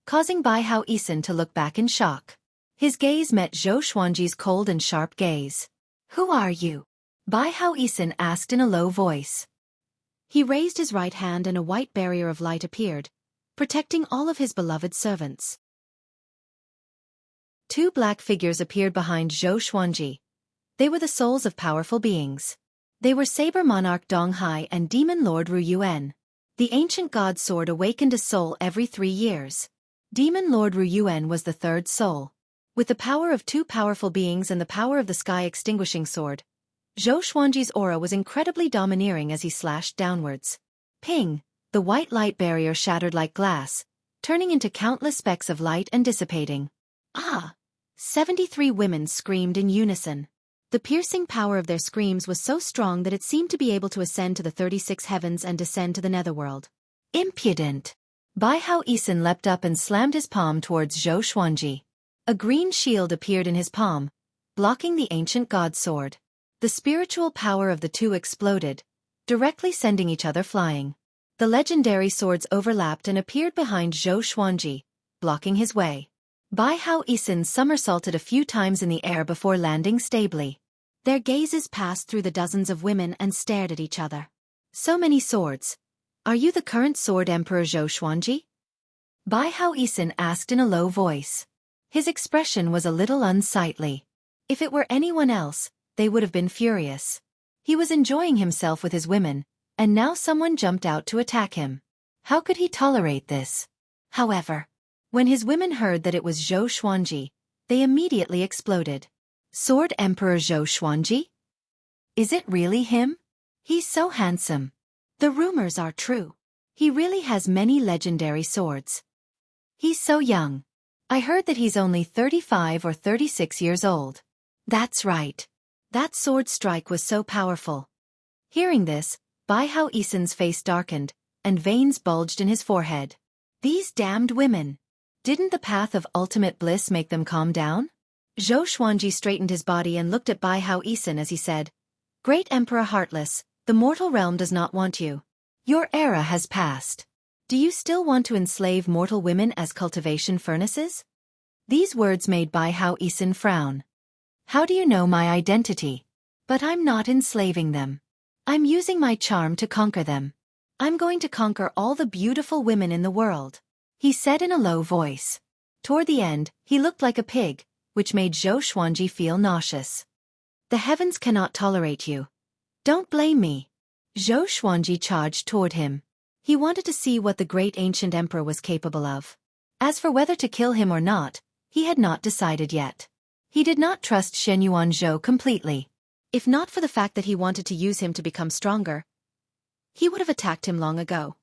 Speaker 1: causing Bai Hao Isin to look back in shock. His gaze met Zhou Xuanji's cold and sharp gaze. Who are you? Bai Hao Isin asked in a low voice. He raised his right hand and a white barrier of light appeared, protecting all of his beloved servants. Two black figures appeared behind Zhou Xuanji. They were the souls of powerful beings. They were Saber Monarch Dong Hai and Demon Lord Ru Yuan. The ancient god sword awakened a soul every 3 years. Demon Lord Ru Yuan was the third soul. With the power of two powerful beings and the power of the sky-extinguishing sword, Zhou Xuanji's aura was incredibly domineering as he slashed downwards. Ping! The white light barrier shattered like glass, turning into countless specks of light and dissipating. Ah! 73 women screamed in unison. The piercing power of their screams was so strong that it seemed to be able to ascend to the 36 heavens and descend to the netherworld. Impudent! Bai Hao Isin leapt up and slammed his palm towards Zhou Xuanji. A green shield appeared in his palm, blocking the ancient god sword. The spiritual power of the two exploded, directly sending each other flying. The legendary swords overlapped and appeared behind Zhou Xuanji, blocking his way. Bai Hao Isin somersaulted a few times in the air before landing stably. Their gazes passed through the dozens of women and stared at each other. So many swords. Are you the current Sword Emperor Zhou Xuanji? Bai Hao Isin asked in a low voice. His expression was a little unsightly. If it were anyone else, they would have been furious. He was enjoying himself with his women, and now someone jumped out to attack him. How could he tolerate this? However, when his women heard that it was Zhou Xuanji, they immediately exploded. Sword Emperor Zhou Xuanji? Is it really him? He's so handsome. The rumors are true. He really has many legendary swords. He's so young. I heard that he's only 35 or 36 years old. That's right. That sword strike was so powerful. Hearing this, Bai Hao Isin's face darkened, and veins bulged in his forehead. These damned women! Didn't the path of ultimate bliss make them calm down? Zhou Xuanji straightened his body and looked at Bai Hao Isin as he said, Great Emperor Heartless, the mortal realm does not want you. Your era has passed. Do you still want to enslave mortal women as cultivation furnaces? These words made Bai Hao Isin frown. How do you know my identity? But I'm not enslaving them. I'm using my charm to conquer them. I'm going to conquer all the beautiful women in the world, he said in a low voice. Toward the end, he looked like a pig, which made Zhou Xuanji feel nauseous. The heavens cannot tolerate you. Don't blame me. Zhou Xuanji charged toward him. He wanted to see what the great ancient emperor was capable of. As for whether to kill him or not, he had not decided yet. He did not trust Shenyuan Zhou completely. If not for the fact that he wanted to use him to become stronger, he would have attacked him long ago.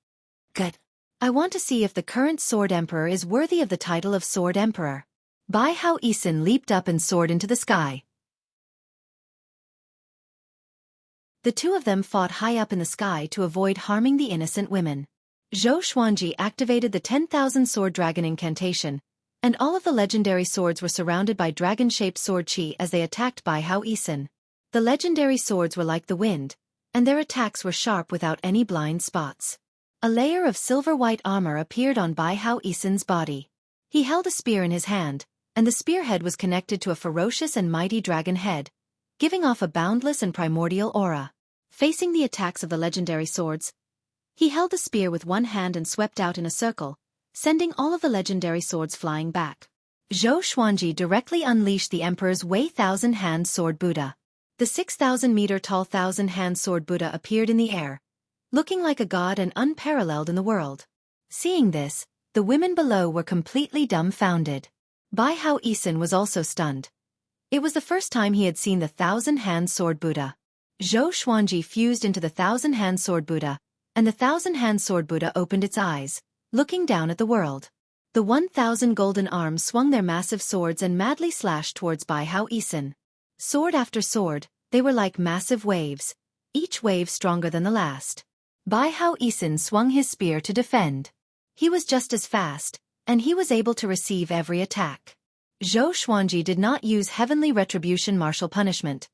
Speaker 1: Good. I want to see if the current Sword Emperor is worthy of the title of Sword Emperor. Bai Hao Isin leaped up and soared into the sky. The two of them fought high up in the sky to avoid harming the innocent women. Zhou Xuanji activated the 10,000 Sword Dragon incantation, and all of the legendary swords were surrounded by dragon-shaped sword chi as they attacked Bai Hao Isin. The legendary swords were like the wind, and their attacks were sharp without any blind spots. A layer of silver-white armor appeared on Bai Hao Isin's body. He held a spear in his hand, and the spearhead was connected to a ferocious and mighty dragon head, giving off a boundless and primordial aura. Facing the attacks of the legendary swords, he held the spear with one hand and swept out in a circle, sending all of the legendary swords flying back. Zhou Xuanji directly unleashed the Emperor's Wei Thousand-Hand Sword Buddha. The 6,000-meter-tall Thousand-Hand Sword Buddha appeared in the air, looking like a god and unparalleled in the world. Seeing this, the women below were completely dumbfounded. Bai Hao Yisun was also stunned. It was the first time he had seen the Thousand-Hand Sword Buddha. Zhou Xuanji fused into the Thousand-Hand Sword Buddha, and the Thousand-Hand Sword Buddha opened its eyes, looking down at the world. The 1,000 golden arms swung their massive swords and madly slashed towards Bai Hao Yisun. Sword after sword, they were like massive waves, each wave stronger than the last. Bai Hao Yisun swung his spear to defend. He was just as fast, and he was able to receive every attack. Zhou Xuanji did not use Heavenly Retribution martial punishment.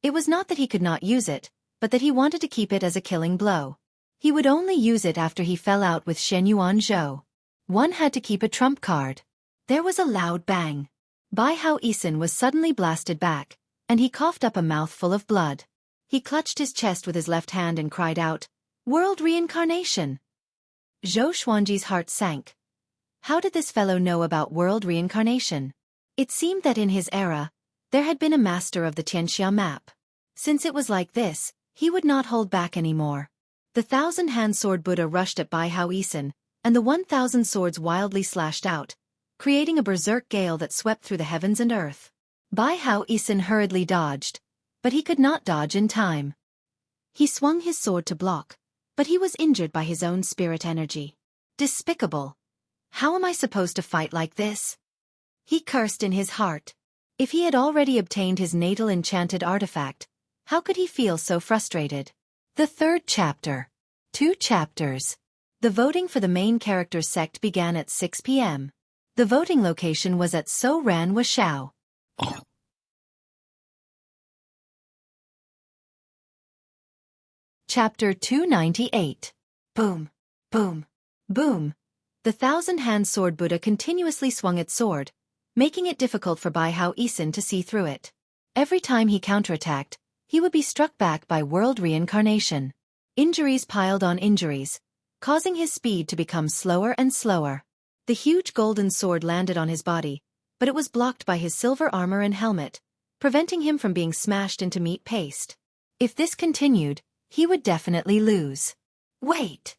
Speaker 1: It was not that he could not use it, but that he wanted to keep it as a killing blow. He would only use it after he fell out with Shen Yuan Zhou. One had to keep a trump card. There was a loud bang. Bai Hao Yisun was suddenly blasted back, and he coughed up a mouthful of blood. He clutched his chest with his left hand and cried out, "World reincarnation!" Zhou Xuanji's heart sank. How did this fellow know about world reincarnation? It seemed that in his era, there had been a master of the Tianxia map. Since it was like this, he would not hold back anymore. The Thousand-Hand Sword Buddha rushed at Bai Hao Yisun, and the 1,000 swords wildly slashed out, creating a berserk gale that swept through the heavens and earth. Bai Hao Yisun hurriedly dodged, but he could not dodge in time. He swung his sword to block, but he was injured by his own spirit energy. Despicable! How am I supposed to fight like this? He cursed in his heart. If he had already obtained his natal enchanted artifact, how could he feel so frustrated? The third chapter. 2 chapters. The voting for the main character's sect began at 6 p.m. The voting location was at So Ran Washao. Chapter 298. Boom, boom, boom. The Thousand-Hand Sword Buddha continuously swung its sword, making it difficult for Bai Hao Yisun to see through it. Every time he counterattacked, he would be struck back by world reincarnation. Injuries piled on injuries, causing his speed to become slower and slower. The huge golden sword landed on his body, but it was blocked by his silver armor and helmet, preventing him from being smashed into meat paste. If this continued, he would definitely lose. Wait!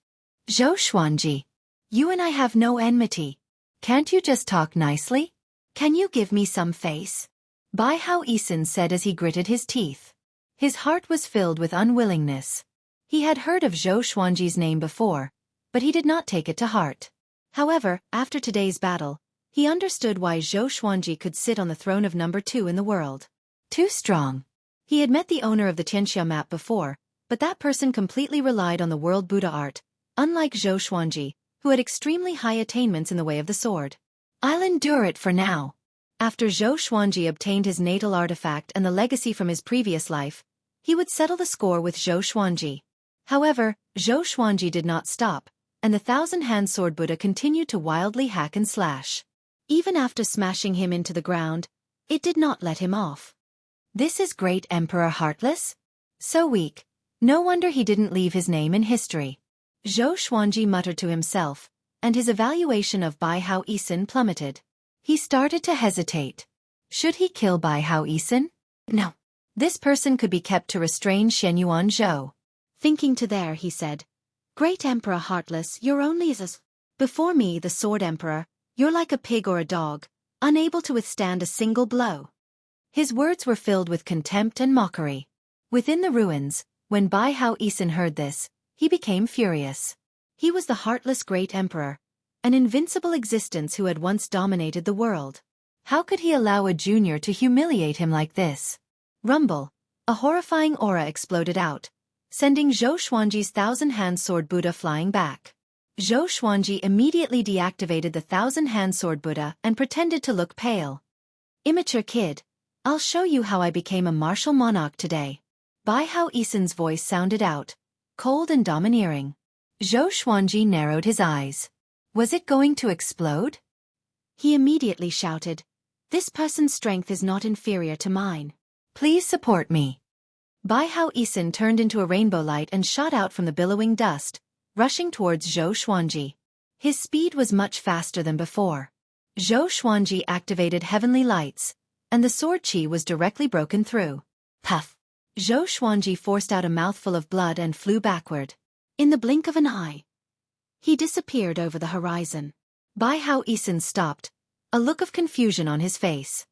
Speaker 1: Zhou Xuanji, you and I have no enmity. Can't you just talk nicely? Can you give me some face? Bai Hao Yisun said as he gritted his teeth. His heart was filled with unwillingness. He had heard of Zhou Xuanji's name before, but he did not take it to heart. However, after today's battle, he understood why Zhou Xuanji could sit on the throne of number 2 in the world. Too strong. He had met the owner of the Tianxia map before, but that person completely relied on the world Buddha art, unlike Zhou Xuanji, who had extremely high attainments in the way of the sword. I'll endure it for now. After Zhou Xuanji obtained his natal artifact and the legacy from his previous life, he would settle the score with Zhou Xuanji. However, Zhou Xuanji did not stop, and the Thousand-Hand Sword Buddha continued to wildly hack and slash. Even after smashing him into the ground, it did not let him off. This is Great Emperor Heartless? So weak. No wonder he didn't leave his name in history. Zhou Xuanji muttered to himself, and his evaluation of Bai Hao Yisun plummeted. He started to hesitate. Should he kill Bai Hao Yisun? No. This person could be kept to restrain Shen Yuan Zhou. Thinking to there, he said, Great Emperor Heartless, you're only as... Before me, the Sword Emperor, you're like a pig or a dog, unable to withstand a single blow. His words were filled with contempt and mockery. Within the ruins, when Bai Hao Yisun heard this, he became furious. He was the heartless Great Emperor, an invincible existence who had once dominated the world. How could he allow a junior to humiliate him like this? Rumble. A horrifying aura exploded out, sending Zhou Xuanji's Thousand-Hand Sword Buddha flying back. Zhou Xuanji immediately deactivated the Thousand-Hand Sword Buddha and pretended to look pale. Immature kid, I'll show you how I became a martial monarch today. Bai Hao Yisun's voice sounded out, cold and domineering. Zhou Xuanji narrowed his eyes. Was it going to explode? He immediately shouted, This person's strength is not inferior to mine. Please support me. Bai Hao Yisun turned into a rainbow light and shot out from the billowing dust, rushing towards Zhou Xuanji. His speed was much faster than before. Zhou Xuanji activated heavenly lights, and the sword qi was directly broken through. Puff! Zhou Xuanji forced out a mouthful of blood and flew backward. In the blink of an eye, he disappeared over the horizon. Bai Hao Yisun stopped, a look of confusion on his face.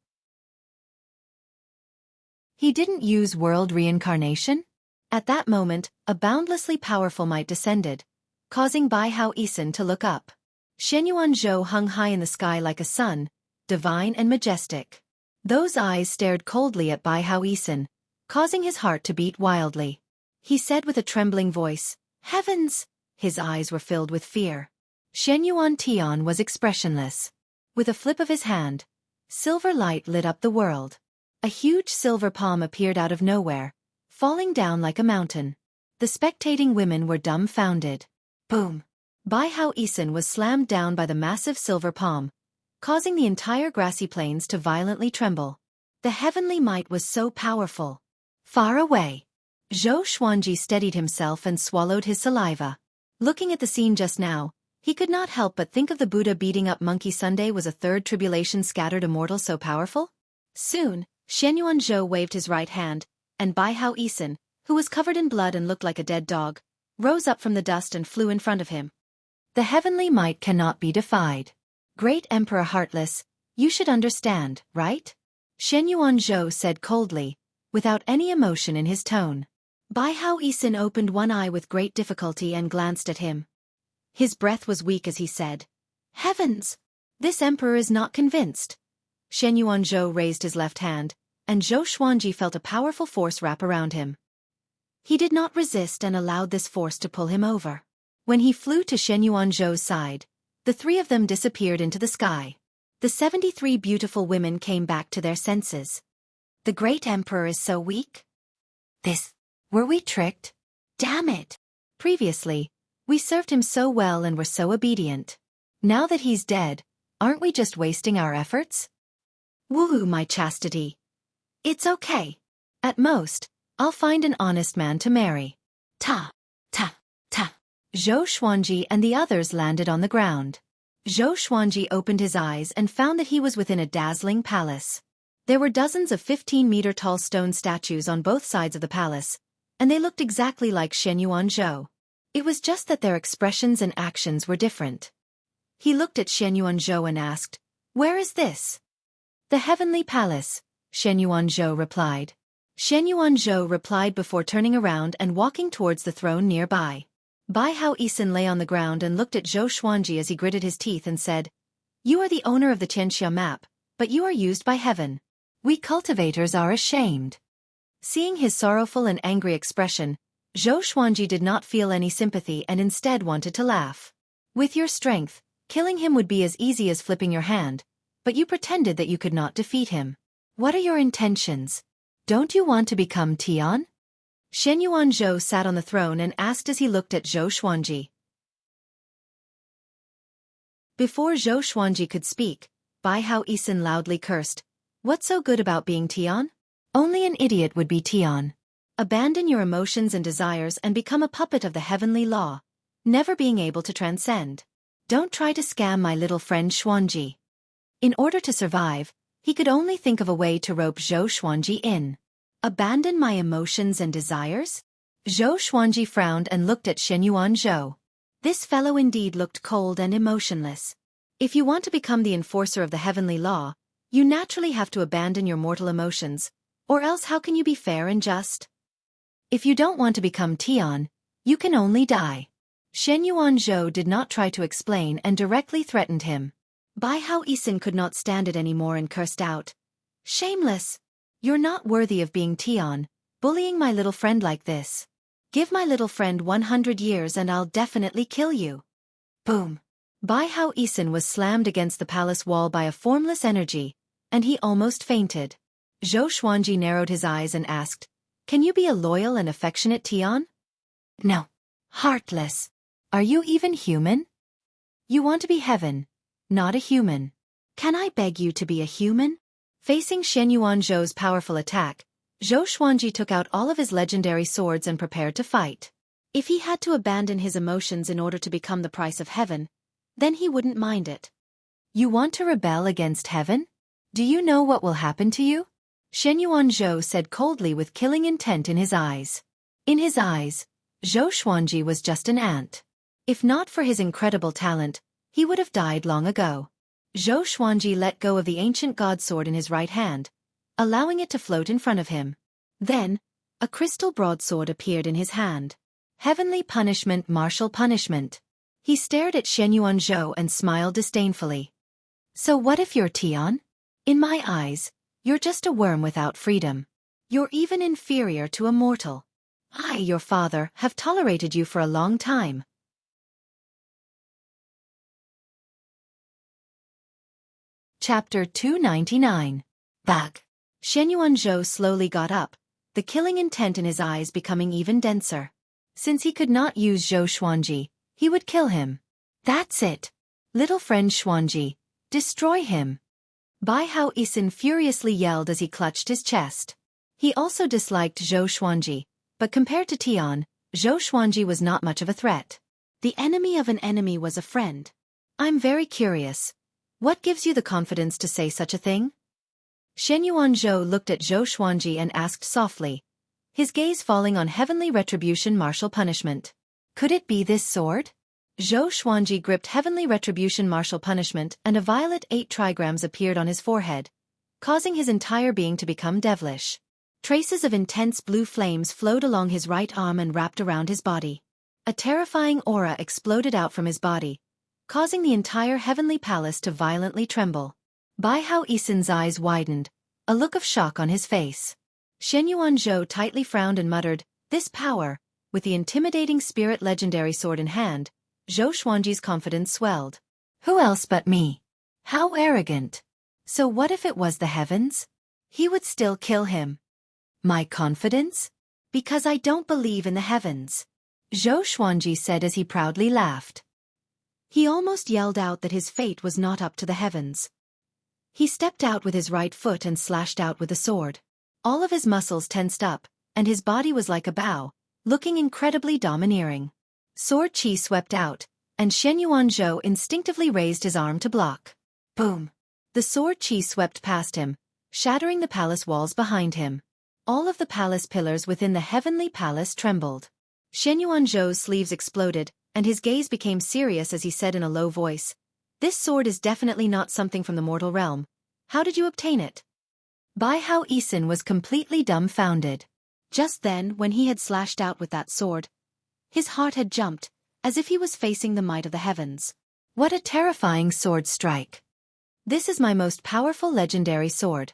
Speaker 1: He didn't use world reincarnation? At that moment, a boundlessly powerful might descended, causing Bai Hao Yisun to look up. Shenyuan Zhou hung high in the sky like a sun, divine and majestic. Those eyes stared coldly at Bai Hao Yisun, causing his heart to beat wildly. He said with a trembling voice, "Heavens!" His eyes were filled with fear. Shenyuan Tian was expressionless. With a flip of his hand, silver light lit up the world. A huge silver palm appeared out of nowhere, falling down like a mountain. The spectating women were dumbfounded. Boom! Bai Hao Yisun was slammed down by the massive silver palm, causing the entire grassy plains to violently tremble. The heavenly might was so powerful. Far away, Zhou Xuanji steadied himself and swallowed his saliva. Looking at the scene just now, he could not help but think of the Buddha beating up Monkey Sunday. Was a third tribulation scattered immortal so powerful? Soon, Shenyuan Zhou waved his right hand, and Bai Hao Yisun, who was covered in blood and looked like a dead dog, rose up from the dust and flew in front of him. The heavenly might cannot be defied. Great Emperor Heartless, you should understand, right? Shenyuan Zhou said coldly, without any emotion in his tone. Bai Hao Yisun opened one eye with great difficulty and glanced at him. His breath was weak as he said, "Heavens! This emperor is not convinced." Shenyuan Zhou raised his left hand, and Zhou Xuanji felt a powerful force wrap around him. He did not resist and allowed this force to pull him over. When he flew to Shenyuan Zhou's side, the three of them disappeared into the sky. The 73 beautiful women came back to their senses. The great emperor is so weak? Were we tricked? Damn it! Previously, we served him so well and were so obedient. Now that he's dead, aren't we just wasting our efforts? Woohoo, my chastity. It's okay. At most, I'll find an honest man to marry. Ta. Zhou Xuanji and the others landed on the ground. Zhou Xuanji opened his eyes and found that he was within a dazzling palace. There were dozens of 15-meter-tall stone statues on both sides of the palace, and they looked exactly like Shenyuan Zhou. It was just that their expressions and actions were different. He looked at Shenyuan Zhou and asked, "Where is this?" "The heavenly palace," Shenyuan Zhou replied. Shenyuan Zhou replied before turning around and walking towards the throne nearby. Bai Hao Yisun lay on the ground and looked at Zhou Xuanji as he gritted his teeth and said, "You are the owner of the Tianxia map, but you are used by heaven. We cultivators are ashamed." Seeing his sorrowful and angry expression, Zhou Xuanji did not feel any sympathy and instead wanted to laugh. "With your strength, killing him would be as easy as flipping your hand, but you pretended that you could not defeat him. What are your intentions? Don't you want to become Tian?" Shenyuan Zhou sat on the throne and asked as he looked at Zhou Xuanji. Before Zhou Xuanji could speak, Bai Hao Yisun loudly cursed, "What's so good about being Tian? Only an idiot would be Tian. Abandon your emotions and desires and become a puppet of the heavenly law, never being able to transcend. Don't try to scam my little friend Xuanji." In order to survive, he could only think of a way to rope Zhou Xuanji in. Abandon my emotions and desires? Zhou Xuanji frowned and looked at Shenyuan Zhou. This fellow indeed looked cold and emotionless. If you want to become the enforcer of the heavenly law, you naturally have to abandon your mortal emotions, or else how can you be fair and just? If you don't want to become Tian, you can only die. Shenyuan Zhou did not try to explain and directly threatened him. Bai Hao Yisun could not stand it anymore and cursed out, "Shameless! You're not worthy of being Tian, bullying my little friend like this. Give my little friend 100 years and I'll definitely kill you." Boom! Bai Hao Yisun was slammed against the palace wall by a formless energy, and he almost fainted. Zhou Xuanji narrowed his eyes and asked, "Can you be a loyal and affectionate Tian?" "No. Heartless. Are you even human? You want to be heaven, not a human. Can I beg you to be a human?" Facing Shenyuan Zhou's powerful attack, Zhou Xuanji took out all of his legendary swords and prepared to fight. If he had to abandon his emotions in order to become the price of heaven, then he wouldn't mind it. You want to rebel against heaven? Do you know what will happen to you? Shenyuan Zhou said coldly with killing intent in his eyes. In his eyes, Zhou Xuanji was just an ant. If not for his incredible talent, he would have died long ago. Zhou Xuanji let go of the ancient god sword in his right hand, allowing it to float in front of him. Then, a crystal broadsword appeared in his hand. Heavenly punishment, martial punishment. He stared at Shenyuan Zhou and smiled disdainfully. So what if you're Tian? In my eyes, you're just a worm without freedom. You're even inferior to a mortal. I, your father, have tolerated you for a long time. Chapter 299. Back. Shenyuan Zhou slowly got up, the killing intent in his eyes becoming even denser. Since he could not use Zhou Xuanji, he would kill him. That's it. Little friend Xuanji, destroy him. Bai Hao Isin furiously yelled as he clutched his chest. He also disliked Zhou Xuanji, but compared to Tian, Zhou Xuanji was not much of a threat. The enemy of an enemy was a friend. I'm very curious. What gives you the confidence to say such a thing? Shenyuan Zhou looked at Zhou Xuanji and asked softly, his gaze falling on heavenly retribution martial punishment. Could it be this sword? Zhou Xuanji gripped heavenly retribution martial punishment and a violet 8 trigrams appeared on his forehead, causing his entire being to become devilish. Traces of intense blue flames flowed along his right arm and wrapped around his body. A terrifying aura exploded out from his body, causing the entire heavenly palace to violently tremble. Bai Hao Isin's eyes widened, a look of shock on his face. Shenyuan Zhou tightly frowned and muttered, this power, with the intimidating spirit legendary sword in hand, Zhou Xuanji's confidence swelled. Who else but me? How arrogant. So what if it was the heavens? He would still kill him. My confidence? Because I don't believe in the heavens. Zhou Xuanji said as he proudly laughed. He almost yelled out that his fate was not up to the heavens. He stepped out with his right foot and slashed out with the sword. All of his muscles tensed up, and his body was like a bow, looking incredibly domineering. Sword chi swept out, and Shenyuan Zhou instinctively raised his arm to block. Boom! The sword chi swept past him, shattering the palace walls behind him. All of the palace pillars within the heavenly palace trembled. Shenyuan Zhou's sleeves exploded, and his gaze became serious as he said in a low voice, this sword is definitely not something from the mortal realm. How did you obtain it? Bai Hao Isin was completely dumbfounded. Just then, when he had slashed out with that sword, his heart had jumped, as if he was facing the might of the heavens. What a terrifying sword strike! This is my most powerful legendary sword.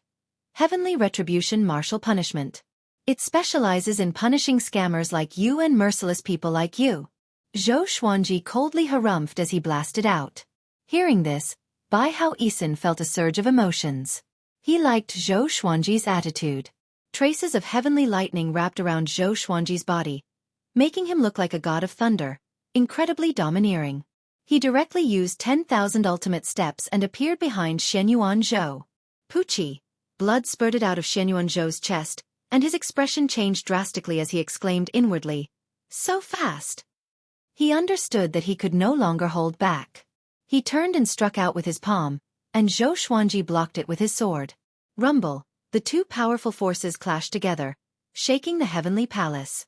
Speaker 1: Heavenly Retribution Martial Punishment. It specializes in punishing scammers like you and merciless people like you. Zhou Xuanji coldly harumphed as he blasted out. Hearing this, Bai Hao Isin felt a surge of emotions. He liked Zhou Xuanji's attitude. Traces of heavenly lightning wrapped around Zhou Xuanji's body, making him look like a god of thunder, incredibly domineering. He directly used 10,000 ultimate steps and appeared behind Shenyuan Zhou. Puchi! Blood spurted out of Shenyuan Zhou's chest, and his expression changed drastically as he exclaimed inwardly, so fast! He understood that he could no longer hold back. He turned and struck out with his palm, and Zhou Xuanji blocked it with his sword. Rumble, the two powerful forces clashed together, shaking the heavenly palace.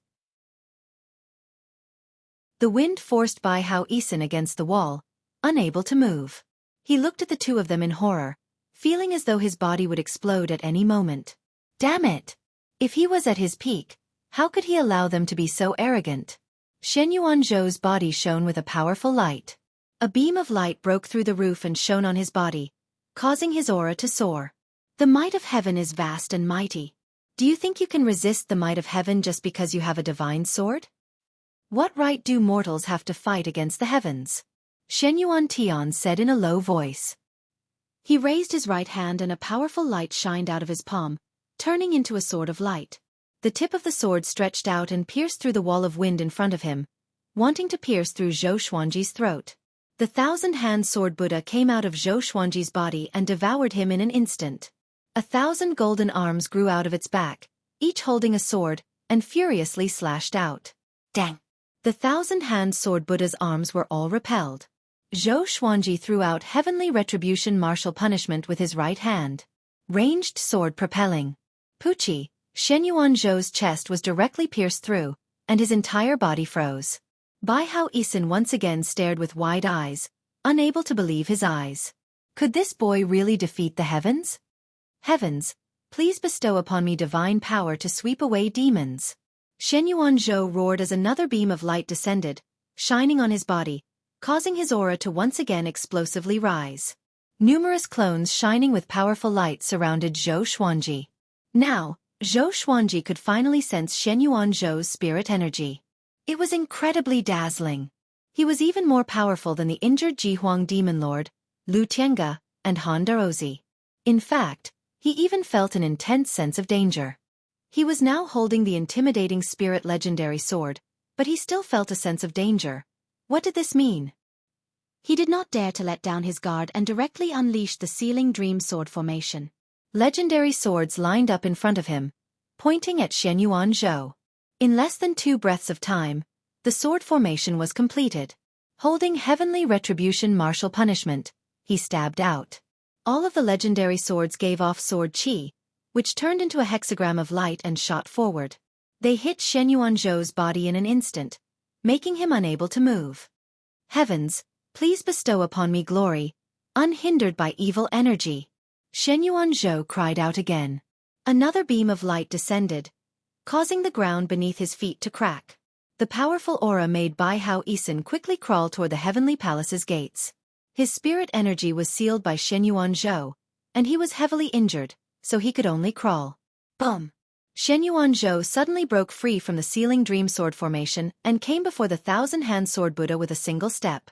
Speaker 1: The wind forced Bai Hao Isin against the wall, unable to move. He looked at the two of them in horror, feeling as though his body would explode at any moment. Damn it! If he was at his peak, how could he allow them to be so arrogant? Shenyuan Zhou's body shone with a powerful light. A beam of light broke through the roof and shone on his body, causing his aura to soar. The might of heaven is vast and mighty. Do you think you can resist the might of heaven just because you have a divine sword? What right do mortals have to fight against the heavens? Shenyuan Tian said in a low voice. He raised his right hand and a powerful light shined out of his palm, turning into a sword of light. The tip of the sword stretched out and pierced through the wall of wind in front of him, wanting to pierce through Zhou Xuanji's throat. The thousand-hand sword Buddha came out of Zhou Xuanji's body and devoured him in an instant. 1,000 golden arms grew out of its back, each holding a sword, and furiously slashed out. Dang! The thousand-hand sword Buddha's arms were all repelled. Zhou Xuanji threw out heavenly retribution martial punishment with his right hand. Ranged sword propelling. Puchi, Shenyuan Zhou's chest was directly pierced through, and his entire body froze. Bai Hao Isin once again stared with wide eyes, unable to believe his eyes. Could this boy really defeat the heavens? Heavens, please bestow upon me divine power to sweep away demons. Shenyuan Zhou roared as another beam of light descended, shining on his body, causing his aura to once again explosively rise. Numerous clones shining with powerful light surrounded Zhou Xuanji. Now, Zhou Xuanji could finally sense Shenyuan Zhou's spirit energy. It was incredibly dazzling. He was even more powerful than the injured Jihuang Demon Lord, Lu Tiange, and Han Daozi. In fact, he even felt an intense sense of danger. He was now holding the intimidating spirit legendary sword, but he still felt a sense of danger. What did this mean? He did not dare to let down his guard and directly unleashed the Sealing Dream Sword formation. Legendary swords lined up in front of him, pointing at Shenyuan Zhou. In less than 2 breaths of time, the sword formation was completed. Holding heavenly retribution martial punishment, he stabbed out. All of the legendary swords gave off sword chi, which turned into a hexagram of light and shot forward. They hit Shenyuan Zhou's body in an instant, making him unable to move. Heavens, please bestow upon me glory, unhindered by evil energy. Shenyuan Zhou cried out again. Another beam of light descended, causing the ground beneath his feet to crack. The powerful aura made Bai Hao Isin quickly crawl toward the heavenly palace's gates. His spirit energy was sealed by Shenyuan Zhou, and he was heavily injured, so he could only crawl. Bum! Shenyuan Zhou suddenly broke free from the Sealing Dream Sword formation and came before the 1,000-hand sword Buddha with a single step.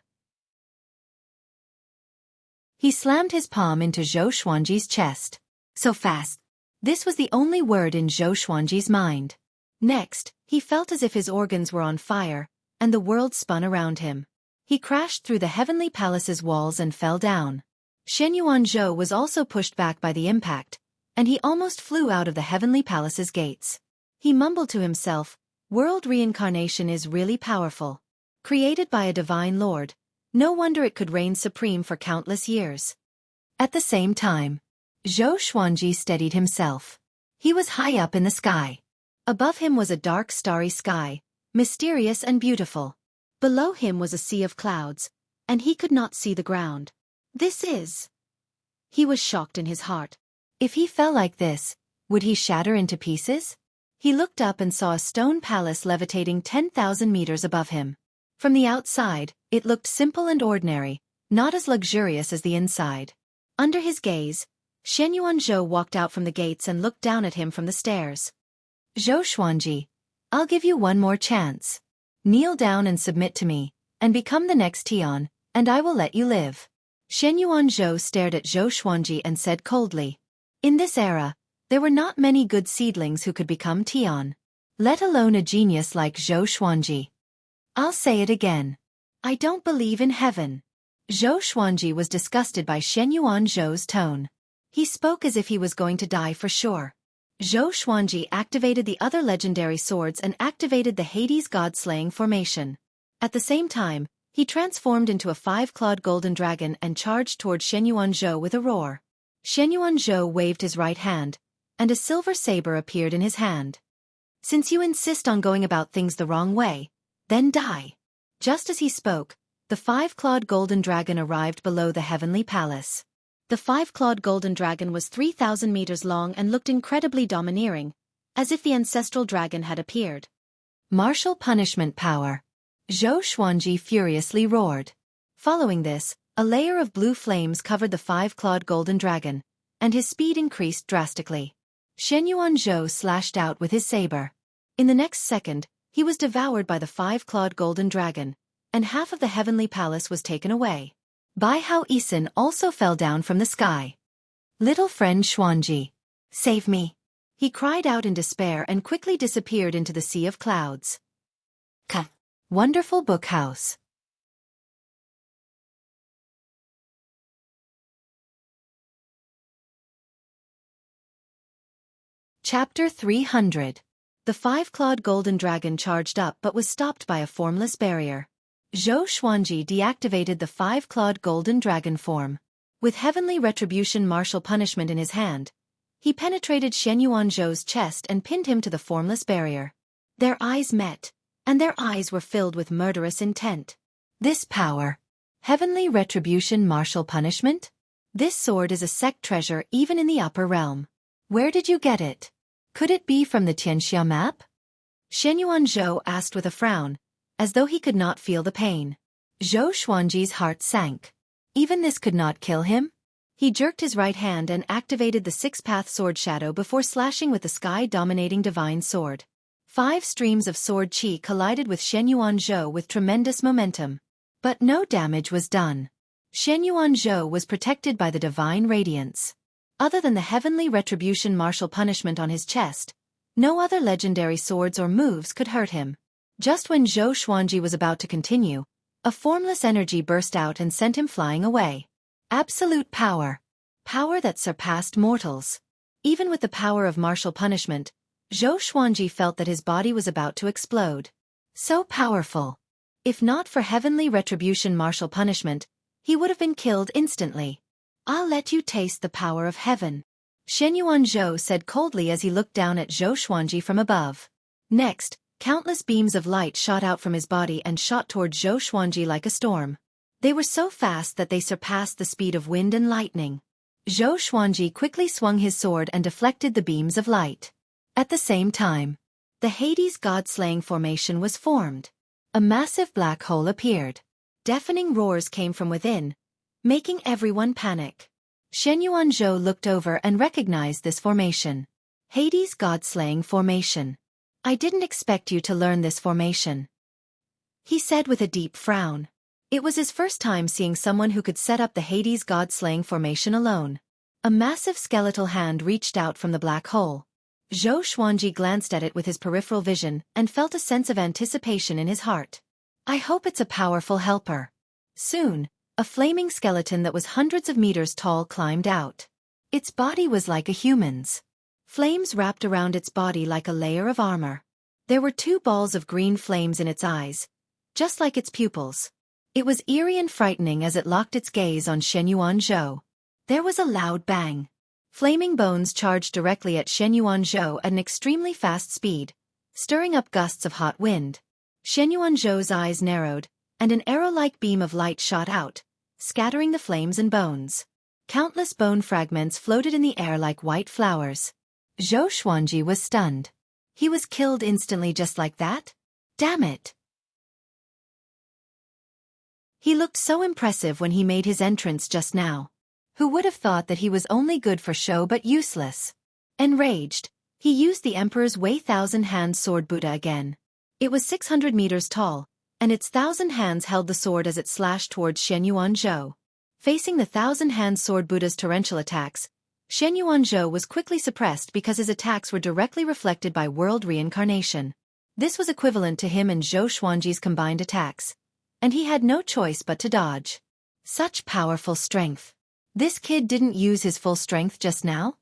Speaker 1: He slammed his palm into Zhou Xuanji's chest. So fast. This was the only word in Zhou Xuanji's mind. Next, he felt as if his organs were on fire, and the world spun around him. He crashed through the heavenly palace's walls and fell down. Shenyuan Zhou was also pushed back by the impact, and he almost flew out of the heavenly palace's gates. He mumbled to himself, "World reincarnation is really powerful. Created by a divine lord, no wonder it could reign supreme for countless years." At the same time, Zhou Xuanji steadied himself. He was high up in the sky. Above him was a dark starry sky, mysterious and beautiful. Below him was a sea of clouds, and he could not see the ground. This is... He was shocked in his heart. If he fell like this, would he shatter into pieces? He looked up and saw a stone palace levitating 10,000 meters above him. From the outside, it looked simple and ordinary, not as luxurious as the inside. Under his gaze, Shenyuan Zhou walked out from the gates and looked down at him from the stairs. "Zhou Xuanji, I'll give you one more chance. Kneel down and submit to me, and become the next Tian, and I will let you live." Shenyuan Zhou stared at Zhou Xuanji and said coldly, "In this era, there were not many good seedlings who could become Tian, let alone a genius like Zhou Xuanji. I'll say it again. I don't believe in heaven." Zhou Xuanji was disgusted by Shenyuan Zhou's tone. He spoke as if he was going to die for sure. Zhou Xuanji activated the other legendary swords and activated the Hades God-slaying formation. At the same time, he transformed into a 5-clawed golden dragon and charged toward Shenyuan Zhou with a roar. Shenyuan Zhou waved his right hand, and a silver saber appeared in his hand. "Since you insist on going about things the wrong way, then die." Just as he spoke, the 5-clawed golden dragon arrived below the heavenly palace. The 5-clawed golden dragon was 3,000 meters long and looked incredibly domineering, as if the ancestral dragon had appeared. Martial punishment power. Zhou Xuanji furiously roared. Following this, a layer of blue flames covered the 5-clawed golden dragon, and his speed increased drastically. Shenyuan Zhou slashed out with his saber. In the next second, he was devoured by the 5-clawed golden dragon, and half of the heavenly palace was taken away. Bai Hao Isin also fell down from the sky. "Little friend Xuanji, save me!" He cried out in despair and quickly disappeared into the sea of clouds. Wonderful Book House. Chapter 300. The 5-clawed golden dragon charged up but was stopped by a formless barrier. Zhou Xuanji deactivated the five-clawed golden dragon form. With heavenly retribution martial punishment in his hand, he penetrated Shen Yuanzhou's chest and pinned him to the formless barrier. Their eyes met, and their eyes were filled with murderous intent. This power. Heavenly retribution martial punishment? This sword is a sect treasure even in the upper realm. Where did you get it? Could it be from the Tianxia map? Shen Yuanzhou asked with a frown, as though he could not feel the pain. Zhou Xuanji's heart sank. Even this could not kill him? He jerked his right hand and activated the six-path sword shadow before slashing with the sky-dominating divine sword. 5 streams of sword qi collided with Shen Yuanzhou with tremendous momentum. But no damage was done. Shen Yuanzhou was protected by the divine radiance. Other than the heavenly retribution martial punishment on his chest, no other legendary swords or moves could hurt him. Just when Zhou Xuanji was about to continue, a formless energy burst out and sent him flying away. Absolute power. Power that surpassed mortals. Even with the power of martial punishment, Zhou Xuanji felt that his body was about to explode. So powerful. If not for heavenly retribution martial punishment, he would have been killed instantly. I'll let you taste the power of heaven, Shen Yuanzhou said coldly as he looked down at Zhou Xuanji from above. Next, countless beams of light shot out from his body and shot toward Zhou Xuanji like a storm. They were so fast that they surpassed the speed of wind and lightning. Zhou Xuanji quickly swung his sword and deflected the beams of light. At the same time, the Hades god-slaying formation was formed. A massive black hole appeared. Deafening roars came from within, making everyone panic. Shen Yuanzhou looked over and recognized this formation. Hades god-slaying formation. I didn't expect you to learn this formation, he said with a deep frown. It was his first time seeing someone who could set up the Hades god-slaying formation alone. A massive skeletal hand reached out from the black hole. Zhou Xuanji glanced at it with his peripheral vision and felt a sense of anticipation in his heart. I hope it's a powerful helper. Soon, a flaming skeleton that was hundreds of meters tall climbed out. Its body was like a human's. Flames wrapped around its body like a layer of armor. There were 2 balls of green flames in its eyes, just like its pupils. It was eerie and frightening as it locked its gaze on Shen Yuanzhou. There was a loud bang. Flaming bones charged directly at Shen Yuanzhou at an extremely fast speed, stirring up gusts of hot wind. Shen Yuanzhou's eyes narrowed, and an arrow-like beam of light shot out, scattering the flames and bones. Countless bone fragments floated in the air like white flowers. Zhou Xuanji was stunned. He was killed instantly just like that? Damn it! He looked so impressive when he made his entrance just now. Who would have thought that he was only good for show but useless? Enraged, he used the Emperor's Wei thousand-hand sword Buddha again. It was 600 meters tall, and its 1,000 hands held the sword as it slashed towards Shen Yuanzhou. Facing the 1,000-hand sword Buddha's torrential attacks, Shen Yuanzhou was quickly suppressed because his attacks were directly reflected by world reincarnation. This was equivalent to him and Zhou Xuanji's combined attacks, and he had no choice but to dodge. Such powerful strength. This kid didn't use his full strength just now?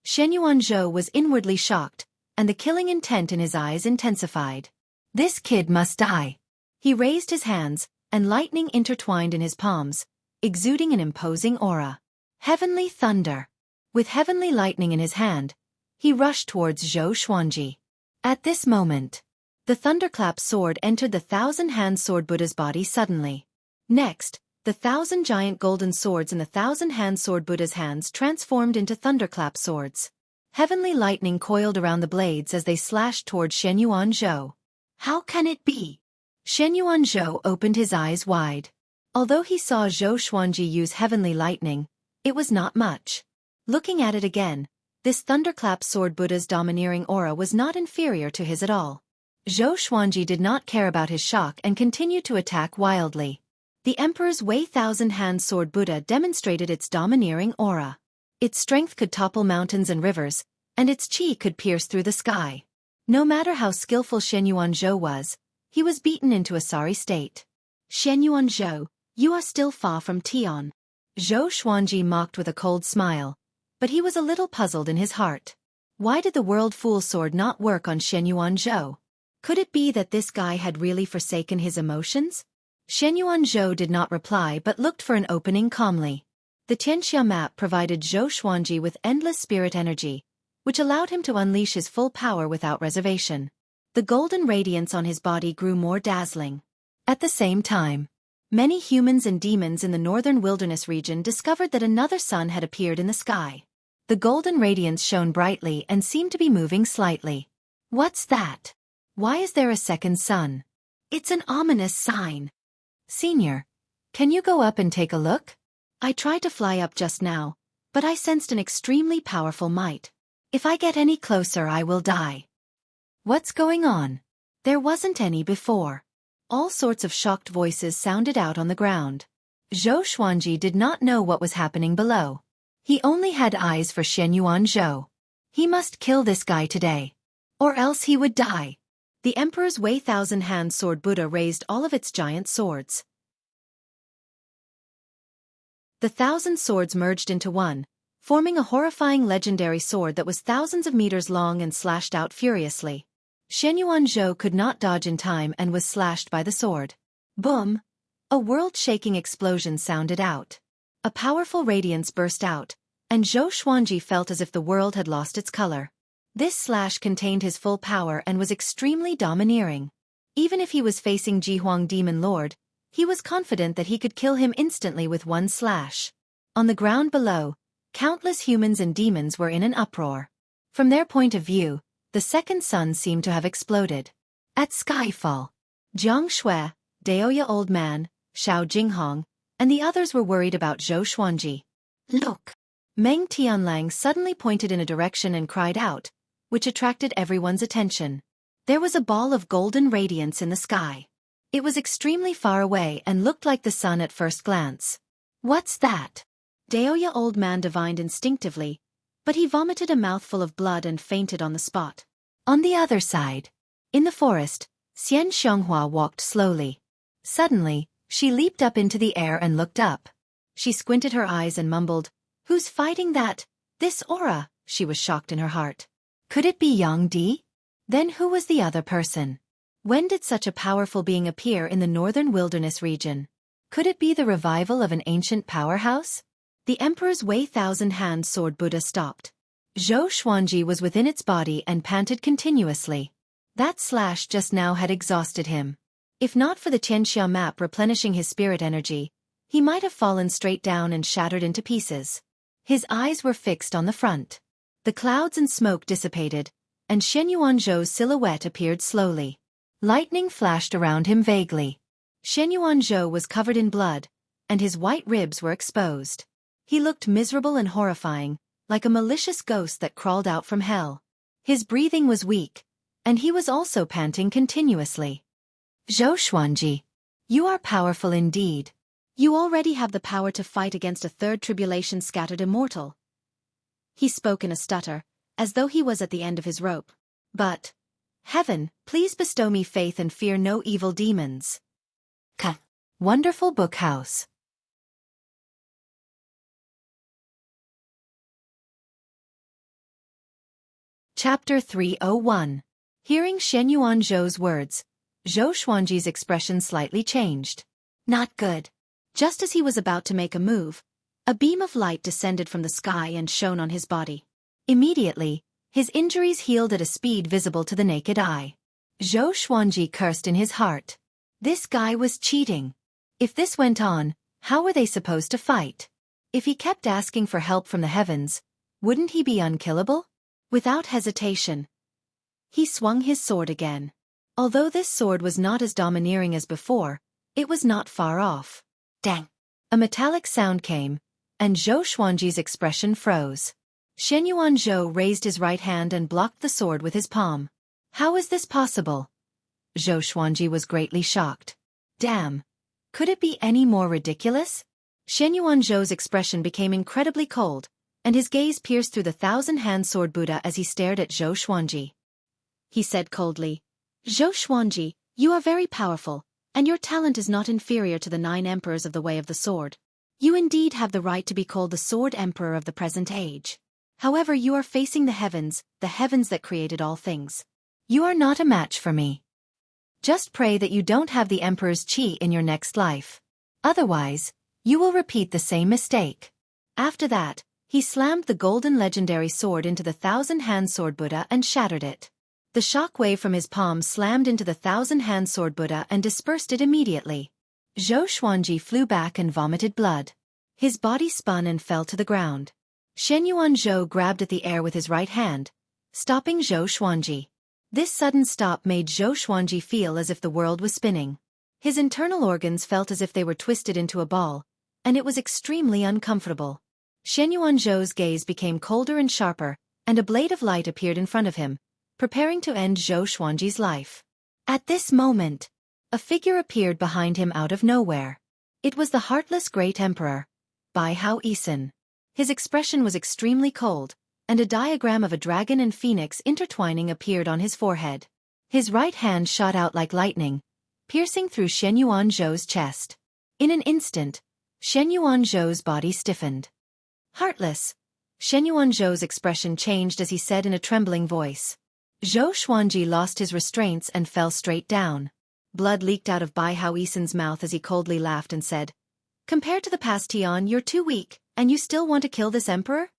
Speaker 1: Shen Yuanzhou was inwardly shocked, and the killing intent in his eyes intensified. This kid must die. He raised his hands, and lightning intertwined in his palms, exuding an imposing aura. Heavenly thunder. With heavenly lightning in his hand, he rushed towards Zhou Xuanji. At this moment, the thunderclap sword entered the 1,000-hand sword Buddha's body suddenly. Next, the 1,000 giant golden swords in the 1,000-hand sword Buddha's hands transformed into thunderclap swords. Heavenly lightning coiled around the blades as they slashed toward Shen Yuanzhou. How can it be? Shen Yuanzhou opened his eyes wide. Although he saw Zhou Xuanji use heavenly lightning, it was not much. Looking at it again, this thunderclap sword Buddha's domineering aura was not inferior to his at all. Zhou Xuanji did not care about his shock and continued to attack wildly. The Emperor's Wei thousand-hand sword Buddha demonstrated its domineering aura. Its strength could topple mountains and rivers, and its qi could pierce through the sky. No matter how skillful Shen Yuanzhou was, he was beaten into a sorry state. Shen Yuanzhou, you are still far from Tian. Zhou Xuanji mocked with a cold smile, but he was a little puzzled in his heart. Why did the World Fool Sword not work on Shen Yuanzhou? Could it be that this guy had really forsaken his emotions? Shenyuan Zhou did not reply but looked for an opening calmly. The Tianxia map provided Zhou Xuanji with endless spirit energy, which allowed him to unleash his full power without reservation. The golden radiance on his body grew more dazzling. At the same time, many humans and demons in the northern wilderness region discovered that another sun had appeared in the sky. The golden radiance shone brightly and seemed to be moving slightly. What's that? Why is there a second sun? It's an ominous sign. Senior, can you go up and take a look? I tried to fly up just now, but I sensed an extremely powerful might. If I get any closer, I will die. What's going on? There wasn't any before. All sorts of shocked voices sounded out on the ground. Zhou Xuanji did not know what was happening below. He only had eyes for Shenyuan Zhou. He must kill this guy today, or else he would die. The Emperor's Wei Thousand-Hand Sword Buddha raised all of its giant swords. The 1,000 swords merged into one, forming a horrifying legendary sword that was thousands of meters long and slashed out furiously. Shenyuan Zhou could not dodge in time and was slashed by the sword. Boom! A world-shaking explosion sounded out. A powerful radiance burst out, and Zhou Xuanji felt as if the world had lost its color. This slash contained his full power and was extremely domineering. Even if he was facing Jihuang Demon Lord, he was confident that he could kill him instantly with one slash. On the ground below, countless humans and demons were in an uproar. From their point of view, the second sun seemed to have exploded. At Skyfall, Jiang Shui, Daoya Old Man, Xiao Jinghong, and the others were worried about Zhou Xuanji. Look! Meng Tianlang suddenly pointed in a direction and cried out, which attracted everyone's attention. There was a ball of golden radiance in the sky. It was extremely far away and looked like the sun at first glance. What's that? Daoya Old Man divined instinctively, but he vomited a mouthful of blood and fainted on the spot. On the other side, in the forest, Xian Xianghua walked slowly. Suddenly, she leaped up into the air and looked up. She squinted her eyes and mumbled, "Who's fighting that? This aura?" She was shocked in her heart. Could it be Yang Di? Then who was the other person? When did such a powerful being appear in the northern wilderness region? Could it be the revival of an ancient powerhouse? The Emperor's Wei Thousand-Hand Sword Buddha stopped. Zhou Xuanji was within its body and panted continuously. That slash just now had exhausted him. If not for the Tianxia map replenishing his spirit energy, he might have fallen straight down and shattered into pieces. His eyes were fixed on the front. The clouds and smoke dissipated, and Shenyuan Zhou's silhouette appeared slowly. Lightning flashed around him vaguely. Shenyuan Zhou was covered in blood, and his white ribs were exposed. He looked miserable and horrifying, like a malicious ghost that crawled out from hell. His breathing was weak, and he was also panting continuously. Zhou Xuanji, you are powerful indeed. You already have the power to fight against a third tribulation-scattered immortal. He spoke in a stutter, as though he was at the end of his rope. But, Heaven, please bestow me faith and fear no evil demons. Wonderful Book House. Chapter 301. Hearing Shenyuan Zhou's words, Zhou Xuanji's expression slightly changed. Not good. Just as he was about to make a move, a beam of light descended from the sky and shone on his body. Immediately, his injuries healed at a speed visible to the naked eye. Zhou Xuanji cursed in his heart. This guy was cheating. If this went on, how were they supposed to fight? If he kept asking for help from the heavens, wouldn't he be unkillable? Without hesitation, he swung his sword again. Although this sword was not as domineering as before, it was not far off. Dang! A metallic sound came, and Zhou Xuanji's expression froze. Shenyuan Zhou raised his right hand and blocked the sword with his palm. How is this possible? Zhou Xuanji was greatly shocked. Damn! Could it be any more ridiculous? Shenyuan Zhou's expression became incredibly cold, and his gaze pierced through the 1,000-hand sword Buddha as he stared at Zhou Xuanji. He said coldly, Zhou Xuanji, you are very powerful, and your talent is not inferior to the 9 emperors of the Way of the Sword. You indeed have the right to be called the Sword Emperor of the present age. However, you are facing the heavens that created all things. You are not a match for me. Just pray that you don't have the Emperor's qi in your next life. Otherwise, you will repeat the same mistake. After that, he slammed the golden legendary sword into the thousand-hand sword Buddha and shattered it. The shock wave from his palm slammed into the thousand-hand sword Buddha and dispersed it immediately. Xueqi flew back and vomited blood. His body spun and fell to the ground. Zhou grabbed at the air with his right hand, stopping Xueqi. This sudden stop made Xueqi feel as if the world was spinning. His internal organs felt as if they were twisted into a ball, and it was extremely uncomfortable. Zhou's gaze became colder and sharper, and a blade of light appeared in front of him, preparing to end Xueqi's life. At this moment, a figure appeared behind him out of nowhere. It was the heartless great emperor, Bai Hao Isin. His expression was extremely cold, and a diagram of a dragon and phoenix intertwining appeared on his forehead. His right hand shot out like lightning, piercing through Zhou's chest. In an instant, Zhou's body stiffened. Heartless. Zhou's expression changed as he said in a trembling voice. Xueqi lost his restraints and fell straight down. Blood leaked out of Bai Hao Isin's mouth as he coldly laughed and said, "Compared to the past Tian, you're too weak, and you still want to kill this emperor?"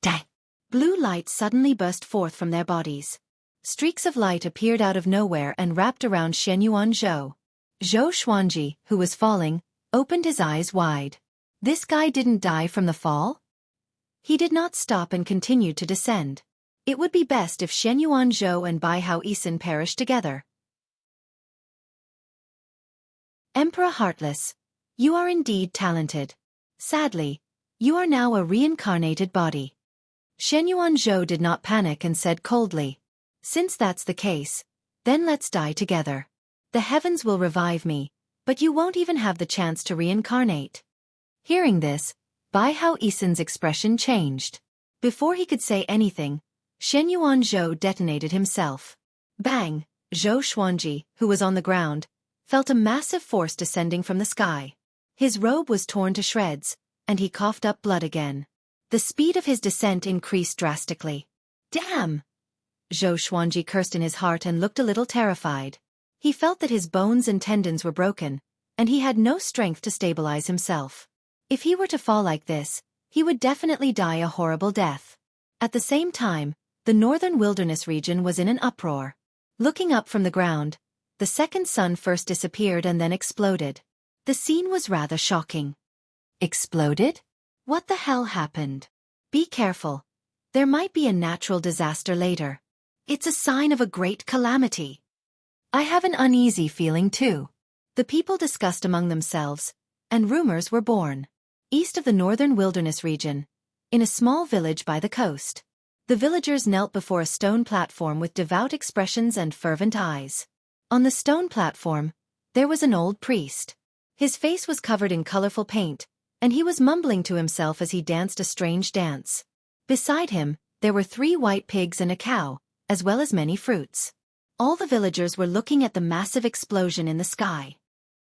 Speaker 1: Dang! Blue light suddenly burst forth from their bodies. Streaks of light appeared out of nowhere and wrapped around Zhou. Xueqi, who was falling, opened his eyes wide. This guy didn't die from the fall? He did not stop and continued to descend. It would be best if Zhou and Bai Hao Isin perished together. Emperor Heartless, you are indeed talented. Sadly, you are now a reincarnated body. Zhou did not panic and said coldly, "Since that's the case, then let's die together. The heavens will revive me, but you won't even have the chance to reincarnate." Hearing this, Bai Hao Isin's expression changed. Before he could say anything, Zhou detonated himself. Bang! Xueqi, who was on the ground, felt a massive force descending from the sky. His robe was torn to shreds, and he coughed up blood again. The speed of his descent increased drastically. Damn! Xueqi cursed in his heart and looked a little terrified. He felt that his bones and tendons were broken, and he had no strength to stabilize himself. If he were to fall like this, he would definitely die a horrible death. At the same time, the northern wilderness region was in an uproar. Looking up from the ground, the second sun first disappeared and then exploded. The scene was rather shocking. Exploded? What the hell happened? Be careful. There might be a natural disaster later. It's a sign of a great calamity. I have an uneasy feeling too. The people discussed among themselves, and rumors were born. East of the northern wilderness region, in a small village by the coast, the villagers knelt before a stone platform with devout expressions and fervent eyes. On the stone platform, there was an old priest. His face was covered in colorful paint, and he was mumbling to himself as he danced a strange dance. Beside him, there were 3 white pigs and a cow, as well as many fruits. All the villagers were looking at the massive explosion in the sky.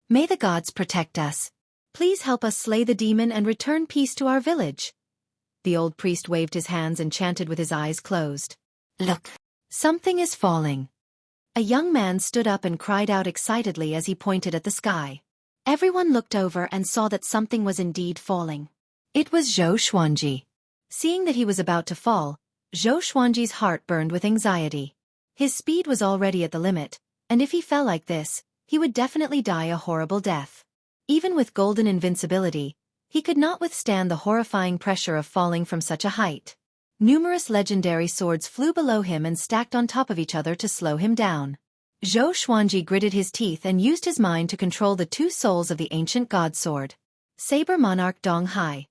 Speaker 1: "May the gods protect us. Please help us slay the demon and return peace to our village." The old priest waved his hands and chanted with his eyes closed. "Look! Something is falling." A young man stood up and cried out excitedly as he pointed at the sky. Everyone looked over and saw that something was indeed falling. It was Xueqi. Seeing that he was about to fall, Xueqi's heart burned with anxiety. His speed was already at the limit, and if he fell like this, he would definitely die a horrible death. Even with golden invincibility, he could not withstand the horrifying pressure of falling from such a height. Numerous legendary swords flew below him and stacked on top of each other to slow him down. Xueqi gritted his teeth and used his mind to control the 2 souls of the ancient god sword. Saber Monarch Dong Hai.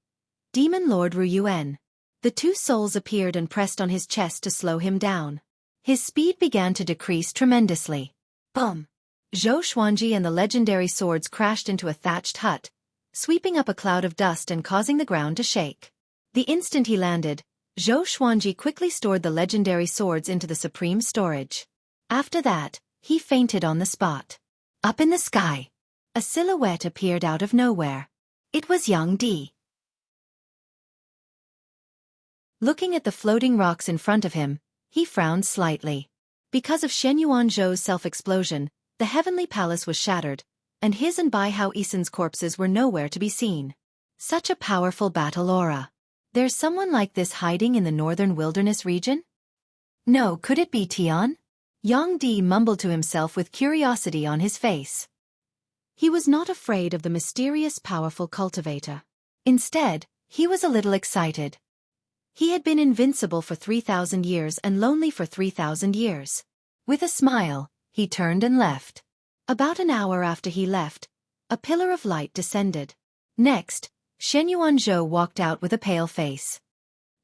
Speaker 1: Demon Lord Ru Yuan. The 2 souls appeared and pressed on his chest to slow him down. His speed began to decrease tremendously. Boom! Xueqi and the legendary swords crashed into a thatched hut, sweeping up a cloud of dust and causing the ground to shake. The instant he landed, Xueqi quickly stored the legendary swords into the supreme storage. After that, he fainted on the spot. Up in the sky, a silhouette appeared out of nowhere. It was Yang Di. Looking at the floating rocks in front of him, he frowned slightly. Because of Zhou's self-explosion, The heavenly palace was shattered, and his and Bai Hao Isen's corpses were nowhere to be seen. Such a powerful battle aura. There's someone like this hiding in the northern wilderness region? No, could it be Tian? Yang Di mumbled to himself with curiosity on his face. He was not afraid of the mysterious powerful cultivator. Instead, he was a little excited. He had been invincible for 3,000 years and lonely for 3,000 years. With a smile, he turned and left. About an hour after he left, a pillar of light descended. Next, Shenyuan Zhou walked out with a pale face.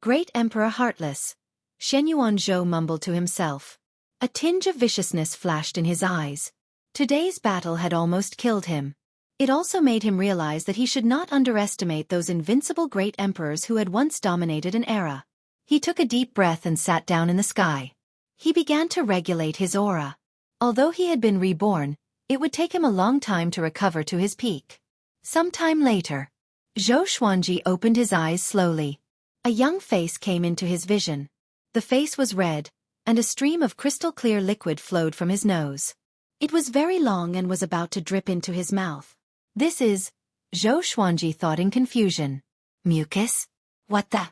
Speaker 1: Great Emperor Heartless, Shenyuan Zhou mumbled to himself. A tinge of viciousness flashed in his eyes. Today's battle had almost killed him. It also made him realize that he should not underestimate those invincible great emperors who had once dominated an era. He took a deep breath and sat down in the sky. He began to regulate his aura. Although he had been reborn, it would take him a long time to recover to his peak. Some time later, Zhou Xuanji opened his eyes slowly. A young face came into his vision. The face was red, and a stream of crystal-clear liquid flowed from his nose. It was very long and was about to drip into his mouth. This is, Zhou Xuanji thought in confusion. Mucus? What the?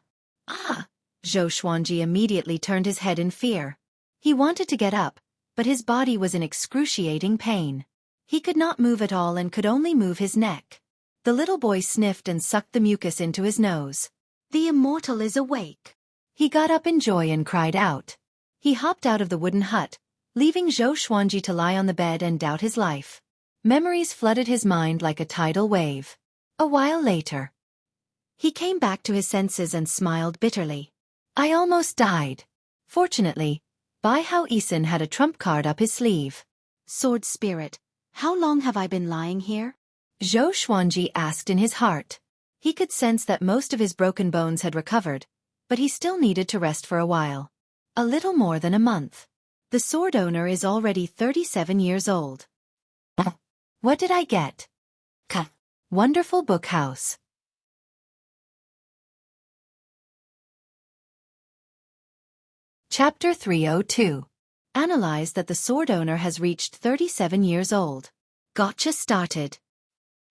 Speaker 1: Ah! Zhou Xuanji immediately turned his head in fear. He wanted to get up, but his body was in excruciating pain. He could not move at all and could only move his neck. The little boy sniffed and sucked the mucus into his nose. The immortal is awake. He got up in joy and cried out. He hopped out of the wooden hut, leaving Zhou Xuanji to lie on the bed and doubt his life. Memories flooded his mind like a tidal wave. A while later, he came back to his senses and smiled bitterly. I almost died. Fortunately, Bai Hao Isen had a trump card up his sleeve. Sword Spirit, how long have I been lying here? Zhou Xuanji asked in his heart. He could sense that most of his broken bones had recovered, but he still needed to rest for a while. A little more than a month. The sword owner is already 37 years old. What did I get? Wonderful book house. Chapter 302. Analyze that the sword owner has reached 37 years old. Gotcha started.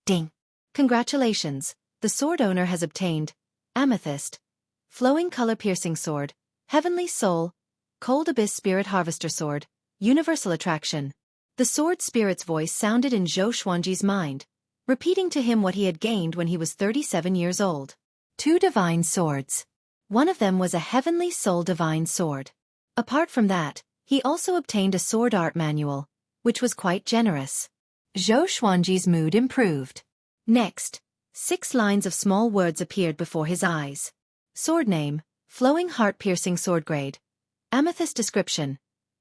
Speaker 1: Ding. Congratulations, the sword owner has obtained Amethyst, Flowing Color Piercing Sword, Heavenly Soul, Cold Abyss Spirit Harvester Sword, Universal Attraction. The sword spirit's voice sounded in Zhou Xuanji's mind, repeating to him what he had gained when he was 37 years old. 2 divine swords. One of them was a Heavenly Soul divine sword. Apart from that, he also obtained a sword art manual, which was quite generous. Zhou Xuanji's mood improved. Next, 6 lines of small words appeared before his eyes. Sword name, Flowing Heart-Piercing Sword Grade. Amethyst description.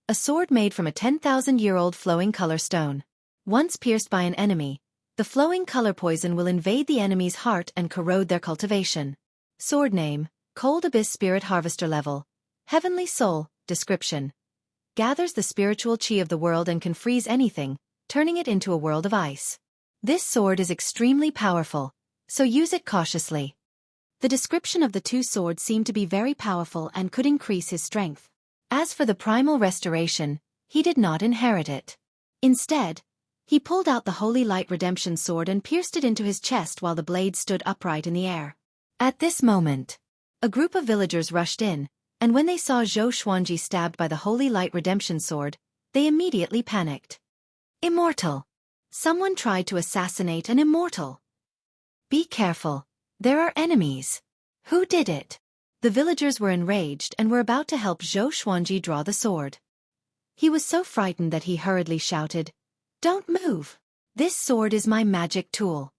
Speaker 1: A sword made from a 10,000-year-old flowing color stone. Once pierced by an enemy, the flowing color poison will invade the enemy's heart and corrode their cultivation. Sword name, Cold Abyss Spirit Harvester Level. Heavenly Soul, description. Gathers the spiritual chi of the world and can freeze anything, turning it into a world of ice. This sword is extremely powerful, so use it cautiously. The description of the 2 swords seemed to be very powerful and could increase his strength. As for the primal restoration, he did not inherit it. Instead, he pulled out the Holy Light Redemption Sword and pierced it into his chest while the blade stood upright in the air. At this moment, a group of villagers rushed in, and when they saw Zhou Xuanji stabbed by the Holy Light Redemption Sword, they immediately panicked. Immortal! Someone tried to assassinate an immortal. Be careful, there are enemies. Who did it? The villagers were enraged and were about to help Zhou Xuanji draw the sword. He was so frightened that he hurriedly shouted, Don't move! This sword is my magic tool.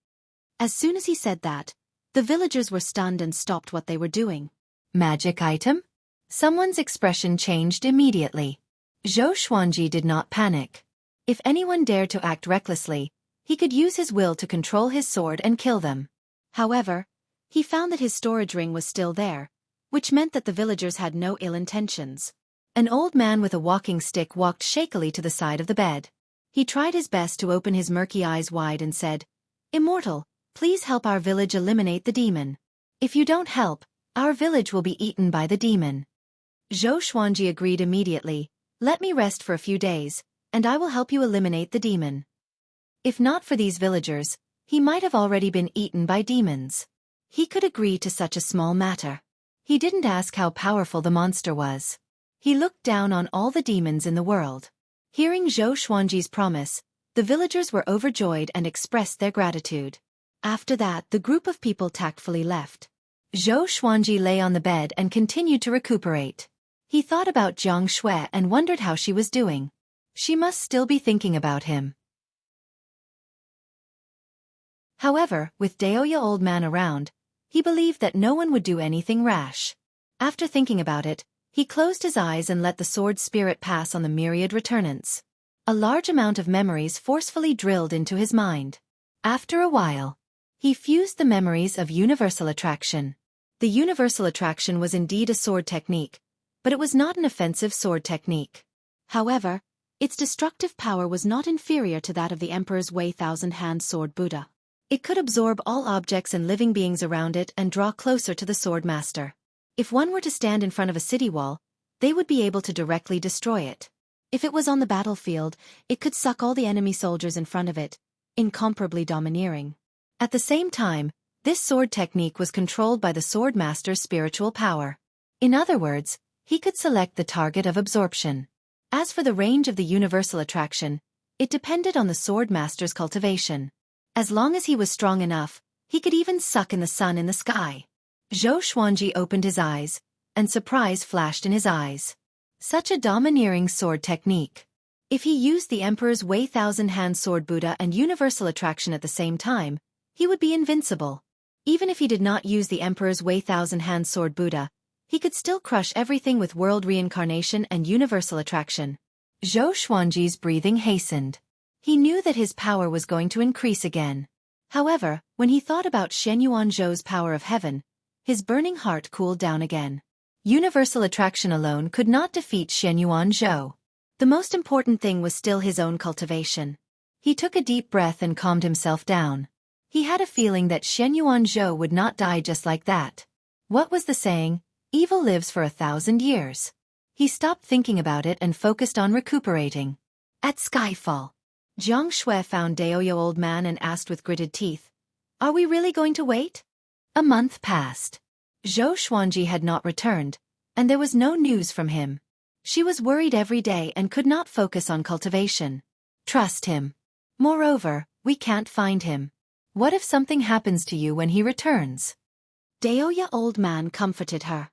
Speaker 1: As soon as he said that, the villagers were stunned and stopped what they were doing. Magic item? Someone's expression changed immediately. Zhou Xuanji did not panic. If anyone dared to act recklessly, he could use his will to control his sword and kill them. However, he found that his storage ring was still there, which meant that the villagers had no ill intentions. An old man with a walking stick walked shakily to the side of the bed. He tried his best to open his murky eyes wide and said, Immortal, please help our village eliminate the demon. If you don't help, our village will be eaten by the demon. Zhou Xuanji agreed immediately, Let me rest for a few days, and I will help you eliminate the demon. If not for these villagers, he might have already been eaten by demons. He could agree to such a small matter. He didn't ask how powerful the monster was. He looked down on all the demons in the world. Hearing Zhou Xuanji's promise, the villagers were overjoyed and expressed their gratitude. After that, the group of people tactfully left. Zhou Xuanji lay on the bed and continued to recuperate. He thought about Jiang Shui and wondered how she was doing. She must still be thinking about him. However, with Daoya old man around, he believed that no one would do anything rash. After thinking about it, he closed his eyes and let the sword spirit pass on the myriad returnants. A large amount of memories forcefully drilled into his mind. After a while, he fused the memories of universal attraction. The universal attraction was indeed a sword technique, but it was not an offensive sword technique. However, its destructive power was not inferior to that of the Emperor's Wei thousand-hand sword Buddha. It could absorb all objects and living beings around it and draw closer to the sword master. If one were to stand in front of a city wall, they would be able to directly destroy it. If it was on the battlefield, it could suck all the enemy soldiers in front of it, incomparably domineering. At the same time, this sword technique was controlled by the sword master's spiritual power. In other words, he could select the target of absorption. As for the range of the universal attraction, it depended on the sword master's cultivation. As long as he was strong enough, he could even suck in the sun in the sky. Zhou Xuanji opened his eyes, and surprise flashed in his eyes. Such a domineering sword technique. If he used the Emperor's Wei thousand-hand sword Buddha and universal attraction at the same time, he would be invincible. Even if he did not use the Emperor's Wei thousand-hand sword Buddha, he could still crush everything with world reincarnation and universal attraction. Zhou Xuanji's breathing hastened. He knew that his power was going to increase again. However, when he thought about Shenyuan Zhou's power of heaven, his burning heart cooled down again. Universal attraction alone could not defeat Shenyuan Zhou. The most important thing was still his own cultivation. He took a deep breath and calmed himself down. He had a feeling that Shenyuan Zhou would not die just like that. What was the saying? Evil lives for 1,000 years. He stopped thinking about it and focused on recuperating. At Skyfall, Jiang Shui found Daoya old man and asked with gritted teeth, "Are we really going to wait?" A month passed. Zhou Xuanji had not returned, and there was no news from him. She was worried every day and could not focus on cultivation. Trust him. Moreover, we can't find him. What if something happens to you when he returns? Daoya old man comforted her.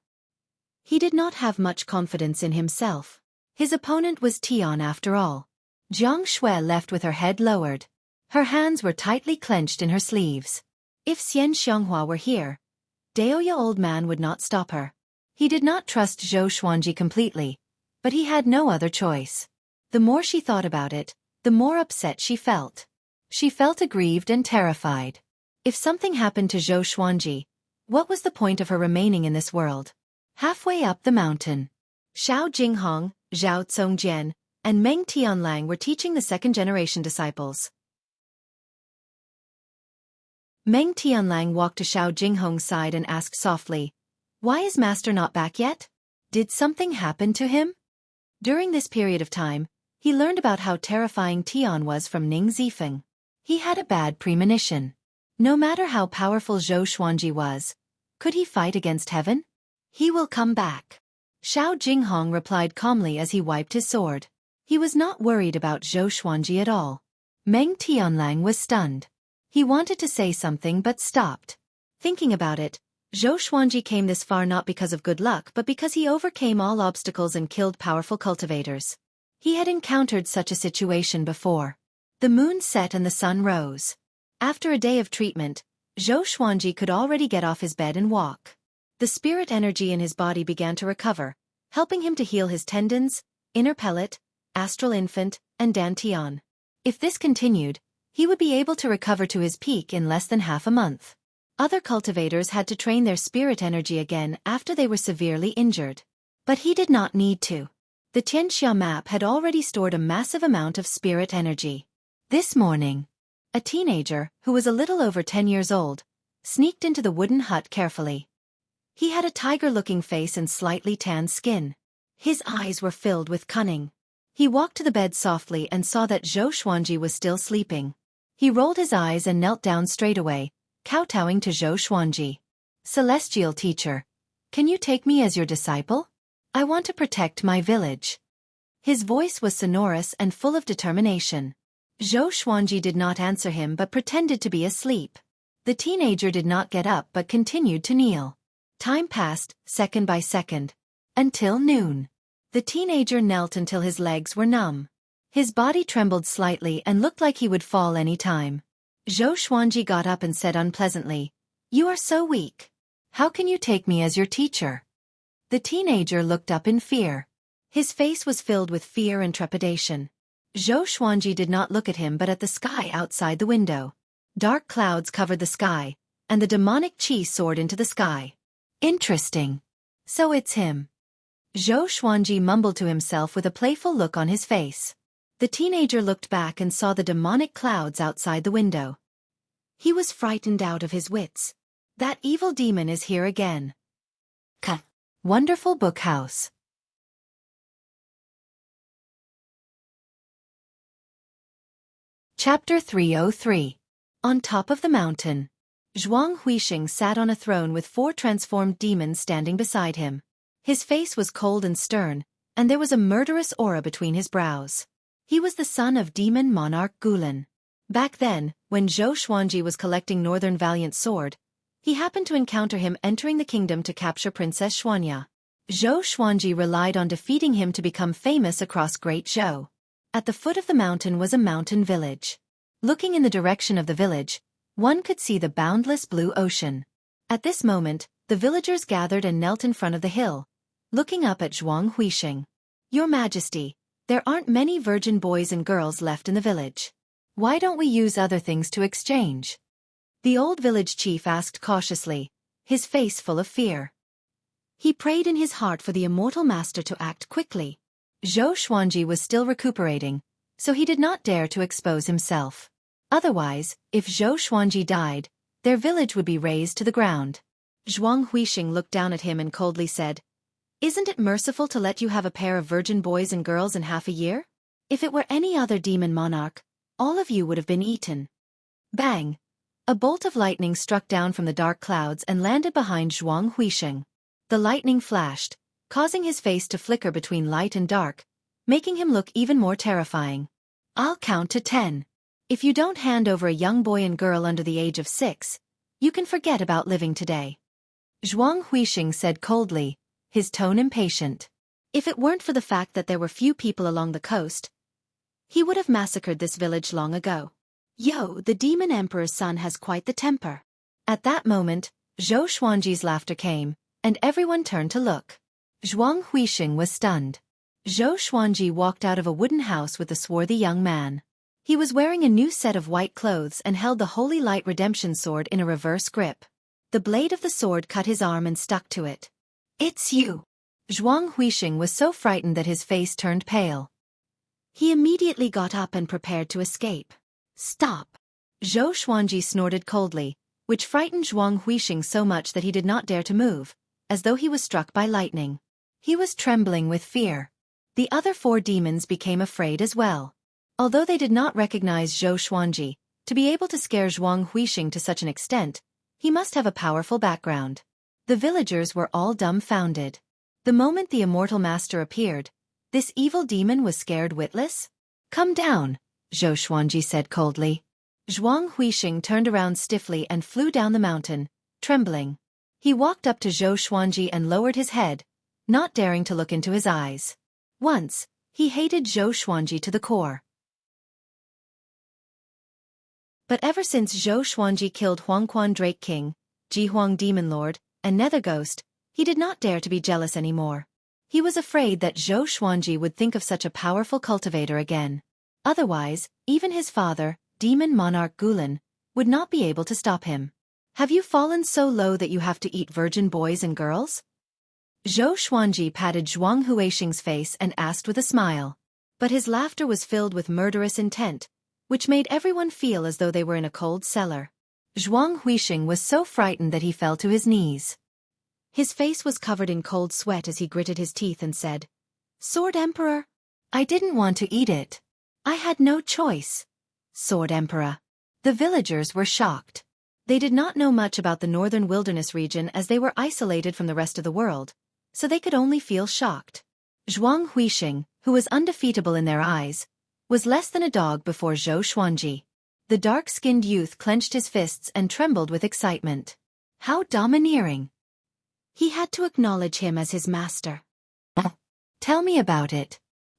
Speaker 1: He did not have much confidence in himself. His opponent was Tian after all. Jiang Shui left with her head lowered. Her hands were tightly clenched in her sleeves. If Xian Xianghua were here, Daoya old man would not stop her. He did not trust Zhou Xuanji completely, but he had no other choice. The more she thought about it, the more upset she felt. She felt aggrieved and terrified. If something happened to Zhou Xuanji, what was the point of her remaining in this world? Halfway up the mountain, Xiao Jinghong, Zhao Congjian, and Meng Tianlang were teaching the second-generation disciples. Meng Tianlang walked to Xiao Jinghong's side and asked softly, "Why is Master not back yet? Did something happen to him?" During this period of time, he learned about how terrifying Tian was from Ning Zifeng. He had a bad premonition. No matter how powerful Zhou Xuanji was, could he fight against heaven? "He will come back," Xiao Jinghong replied calmly as he wiped his sword. He was not worried about Zhou Xuanji at all. Meng Tianlang was stunned. He wanted to say something but stopped. Thinking about it, Zhou Xuanji came this far not because of good luck but because he overcame all obstacles and killed powerful cultivators. He had encountered such a situation before. The moon set and the sun rose. After a day of treatment, Zhou Xuanji could already get off his bed and walk. The spirit energy in his body began to recover, helping him to heal his tendons, inner pellet, astral infant, and dantian. If this continued, he would be able to recover to his peak in less than half a month. Other cultivators had to train their spirit energy again after they were severely injured. But he did not need to. The Tianxia map had already stored a massive amount of spirit energy. This morning, a teenager, who was a little over 10 years old, sneaked into the wooden hut carefully. He had a tiger-looking face and slightly tanned skin. His eyes were filled with cunning. He walked to the bed softly and saw that Xueqi was still sleeping. He rolled his eyes and knelt down straightaway, kowtowing to Xueqi. "Celestial teacher, can you take me as your disciple? I want to protect my village." His voice was sonorous and full of determination. Xueqi did not answer him but pretended to be asleep. The teenager did not get up but continued to kneel. Time passed, second by second. Until noon. The teenager knelt until his legs were numb. His body trembled slightly and looked like he would fall any time. Xueqi got up and said unpleasantly, "You are so weak. How can you take me as your teacher?" The teenager looked up in fear. His face was filled with fear and trepidation. Xueqi did not look at him but at the sky outside the window. Dark clouds covered the sky, and the demonic chi soared into the sky. "Interesting. So it's him." Xueqi mumbled to himself with a playful look on his face. The teenager looked back and saw the demonic clouds outside the window. He was frightened out of his wits. That evil demon is here again. Wonderful Book House. Chapter 303. On top of the mountain. Xueqi sat on a throne with 4 transformed demons standing beside him. His face was cold and stern, and there was a murderous aura between his brows. He was the son of demon monarch Gulen. Back then, when Xueqi was collecting Northern Valiant Sword, he happened to encounter him entering the kingdom to capture Princess Xuanya. Xueqi relied on defeating him to become famous across Great Zhou. At the foot of the mountain was a mountain village. Looking in the direction of the village, one could see the boundless blue ocean. At this moment, the villagers gathered and knelt in front of the hill, looking up at Xueqi. "Your Majesty, there aren't many virgin boys and girls left in the village. Why don't we use other things to exchange?" The old village chief asked cautiously, his face full of fear. He prayed in his heart for the immortal master to act quickly. Xueqi was still recuperating, so he did not dare to expose himself. Otherwise, if Xueqi died, their village would be razed to the ground. Xueqi looked down at him and coldly said, "Isn't it merciful to let you have a pair of virgin boys and girls in half a year? If it were any other demon monarch, all of you would have been eaten." Bang! A bolt of lightning struck down from the dark clouds and landed behind Xueqi. The lightning flashed, causing his face to flicker between light and dark, making him look even more terrifying. "I'll count to 10. If you don't hand over a young boy and girl under the age of 6, you can forget about living today." Xueqi said coldly, his tone impatient. If it weren't for the fact that there were few people along the coast, he would have massacred this village long ago. "Yo, the demon emperor's son has quite the temper." At that moment, Xueqi's laughter came, and everyone turned to look. Xueqi was stunned. Xueqi walked out of a wooden house with a swarthy young man. He was wearing a new set of white clothes and held the Holy Light Redemption Sword in a reverse grip. The blade of the sword cut his arm and stuck to it. "It's you!" Xueqi was so frightened that his face turned pale. He immediately got up and prepared to escape. "Stop!" Xueqi snorted coldly, which frightened Xueqi so much that he did not dare to move, as though he was struck by lightning. He was trembling with fear. The other 4 demons became afraid as well. Although they did not recognize Xueqi, to be able to scare Xueqi to such an extent, he must have a powerful background. The villagers were all dumbfounded. The moment the immortal master appeared, this evil demon was scared witless. "Come down," Xueqi said coldly. Xueqi turned around stiffly and flew down the mountain, trembling. He walked up to Xueqi and lowered his head, not daring to look into his eyes. Once, he hated Xueqi to the core. But ever since Xueqi killed Huangquan Drake King, Jihuang Demon Lord, and Nether Ghost, he did not dare to be jealous anymore. He was afraid that Xueqi would think of such a powerful cultivator again. Otherwise, even his father, Demon Monarch Gulen, would not be able to stop him. "Have you fallen so low that you have to eat virgin boys and girls?" Xueqi patted Xueqi's face and asked with a smile. But his laughter was filled with murderous intent, which made everyone feel as though they were in a cold cellar. Xueqi was so frightened that he fell to his knees. His face was covered in cold sweat as he gritted his teeth and said, "Sword Emperor, I didn't want to eat it. I had no choice. Sword Emperor. The villagers were shocked. They did not know much about the northern wilderness region as they were isolated from the rest of the world, so they could only feel shocked. Zhuang Huixing, who was undefeatable in their eyes, was less than a dog before Zhou Xuanji. The dark-skinned youth clenched his fists and trembled with excitement. How domineering! He had to acknowledge him as his master. Tell me about it,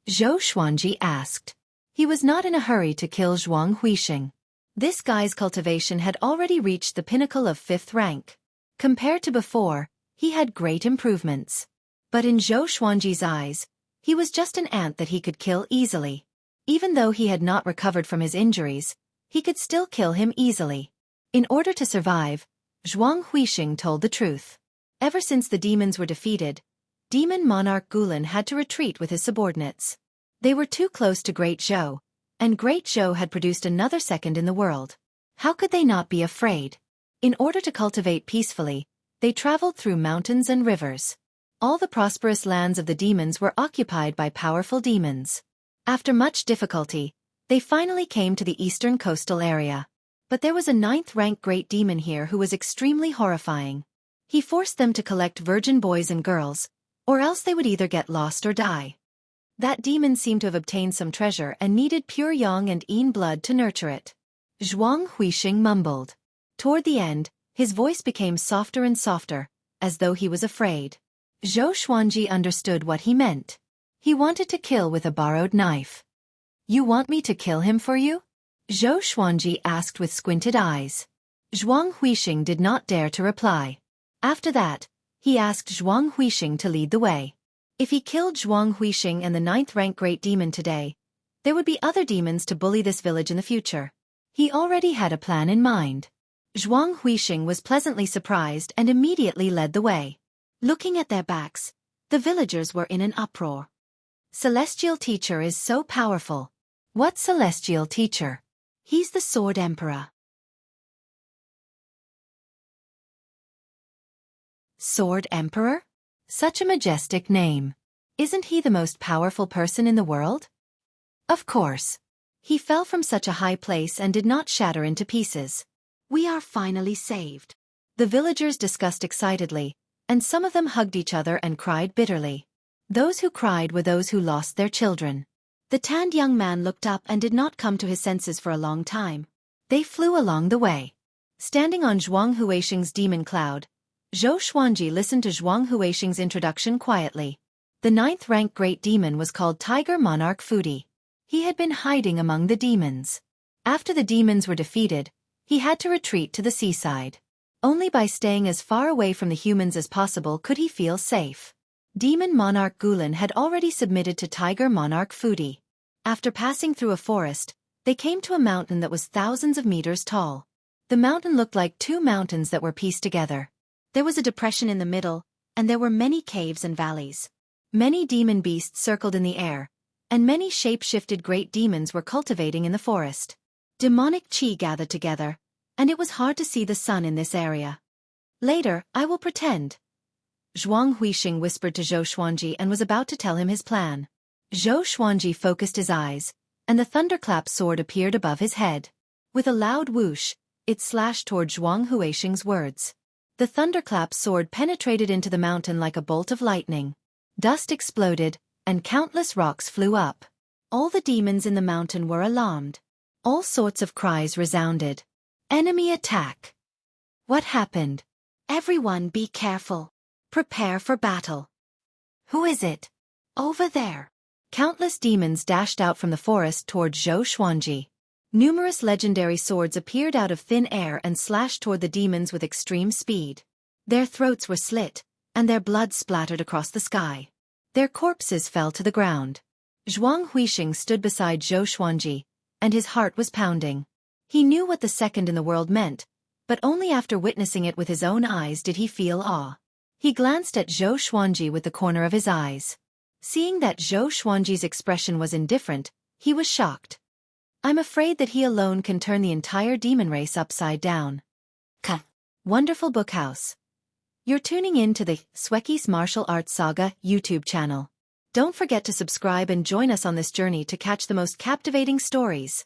Speaker 1: Zhou Xuanji asked. He was not in a hurry to kill Zhuang Huixing. This guy's cultivation had already reached the pinnacle of 5th rank. Compared to before, he had great improvements. But in Zhou Xuanji's eyes, he was just an ant that he could kill easily. Even though he had not recovered from his injuries, he could still kill him easily. In order to survive, Zhuang Huixing told the truth. Ever since the demons were defeated, Demon Monarch Gulen had to retreat with his subordinates. They were too close to Great Zhou, and Great Zhou had produced another second in the world. How could they not be afraid? In order to cultivate peacefully, they traveled through mountains and rivers. All the prosperous lands of the demons were occupied by powerful demons. After much difficulty, they finally came to the eastern coastal area. But there was a 9th-rank great demon here who was extremely horrifying. He forced them to collect virgin boys and girls, or else they would either get lost or die. That demon seemed to have obtained some treasure and needed pure yang and yin blood to nurture it. Zhuang Huixing mumbled. Toward the end, his voice became softer and softer, as though he was afraid. Zhou Xuanji understood what he meant. He wanted to kill with a borrowed knife. You want me to kill him for you? Zhou Xuanji asked with squinted eyes. Zhuang Huixing did not dare to reply. After that, he asked Zhuang Huixing to lead the way. If he killed Zhuang Huixing and the 9th-rank great demon today, there would be other demons to bully this village in the future. He already had a plan in mind. Zhuang Huixing was pleasantly surprised and immediately led the way. Looking at their backs, the villagers were in an uproar. Celestial Teacher is so powerful. What Celestial Teacher? He's the Sword Emperor. Sword Emperor? Such a majestic name. Isn't he the most powerful person in the world? Of course. He fell from such a high place and did not shatter into pieces. We are finally saved. The villagers discussed excitedly, and some of them hugged each other and cried bitterly. Those who cried were those who lost their children. The tanned young man looked up and did not come to his senses for a long time. They flew along the way. Standing on Zhuang Huixing's demon cloud, Zhou Xuanji listened to Zhuang Huixing's introduction quietly. The 9th-rank great demon was called Tiger Monarch Fudi. He had been hiding among the demons. After the demons were defeated, he had to retreat to the seaside. Only by staying as far away from the humans as possible could he feel safe. Demon Monarch Gulen had already submitted to Tiger Monarch Fudi. After passing through a forest, they came to a mountain that was thousands of meters tall. The mountain looked like two mountains that were pieced together. There was a depression in the middle, and there were many caves and valleys. Many demon beasts circled in the air, and many shape-shifted great demons were cultivating in the forest. Demonic chi gathered together, and it was hard to see the sun in this area. Later, I will pretend. Zhuang Huixing whispered to Zhou Xuanji and was about to tell him his plan. Zhou Xuanji focused his eyes, and the thunderclap sword appeared above his head. With a loud whoosh, it slashed toward Zhuang Huixing's words. The thunderclap sword penetrated into the mountain like a bolt of lightning. Dust exploded, and countless rocks flew up. All the demons in the mountain were alarmed. All sorts of cries resounded. Enemy attack! What happened? Everyone be careful. Prepare for battle. Who is it? Over there. Countless demons dashed out from the forest toward Zhou Xuanji. Numerous legendary swords appeared out of thin air and slashed toward the demons with extreme speed. Their throats were slit, and their blood splattered across the sky. Their corpses fell to the ground. Zhuang Huixing stood beside Zhou Xuanji, and his heart was pounding. He knew what the second in the world meant, but only after witnessing it with his own eyes did he feel awe. He glanced at Zhou Xuanji with the corner of his eyes. Seeing that Zhou Xuanji's expression was indifferent, he was shocked. I'm afraid that he alone can turn the entire demon race upside down. Wonderful Bookhouse. You're tuning in to the Xueqi's Martial Arts Saga YouTube channel. Don't forget to subscribe and join us on this journey to catch the most captivating stories.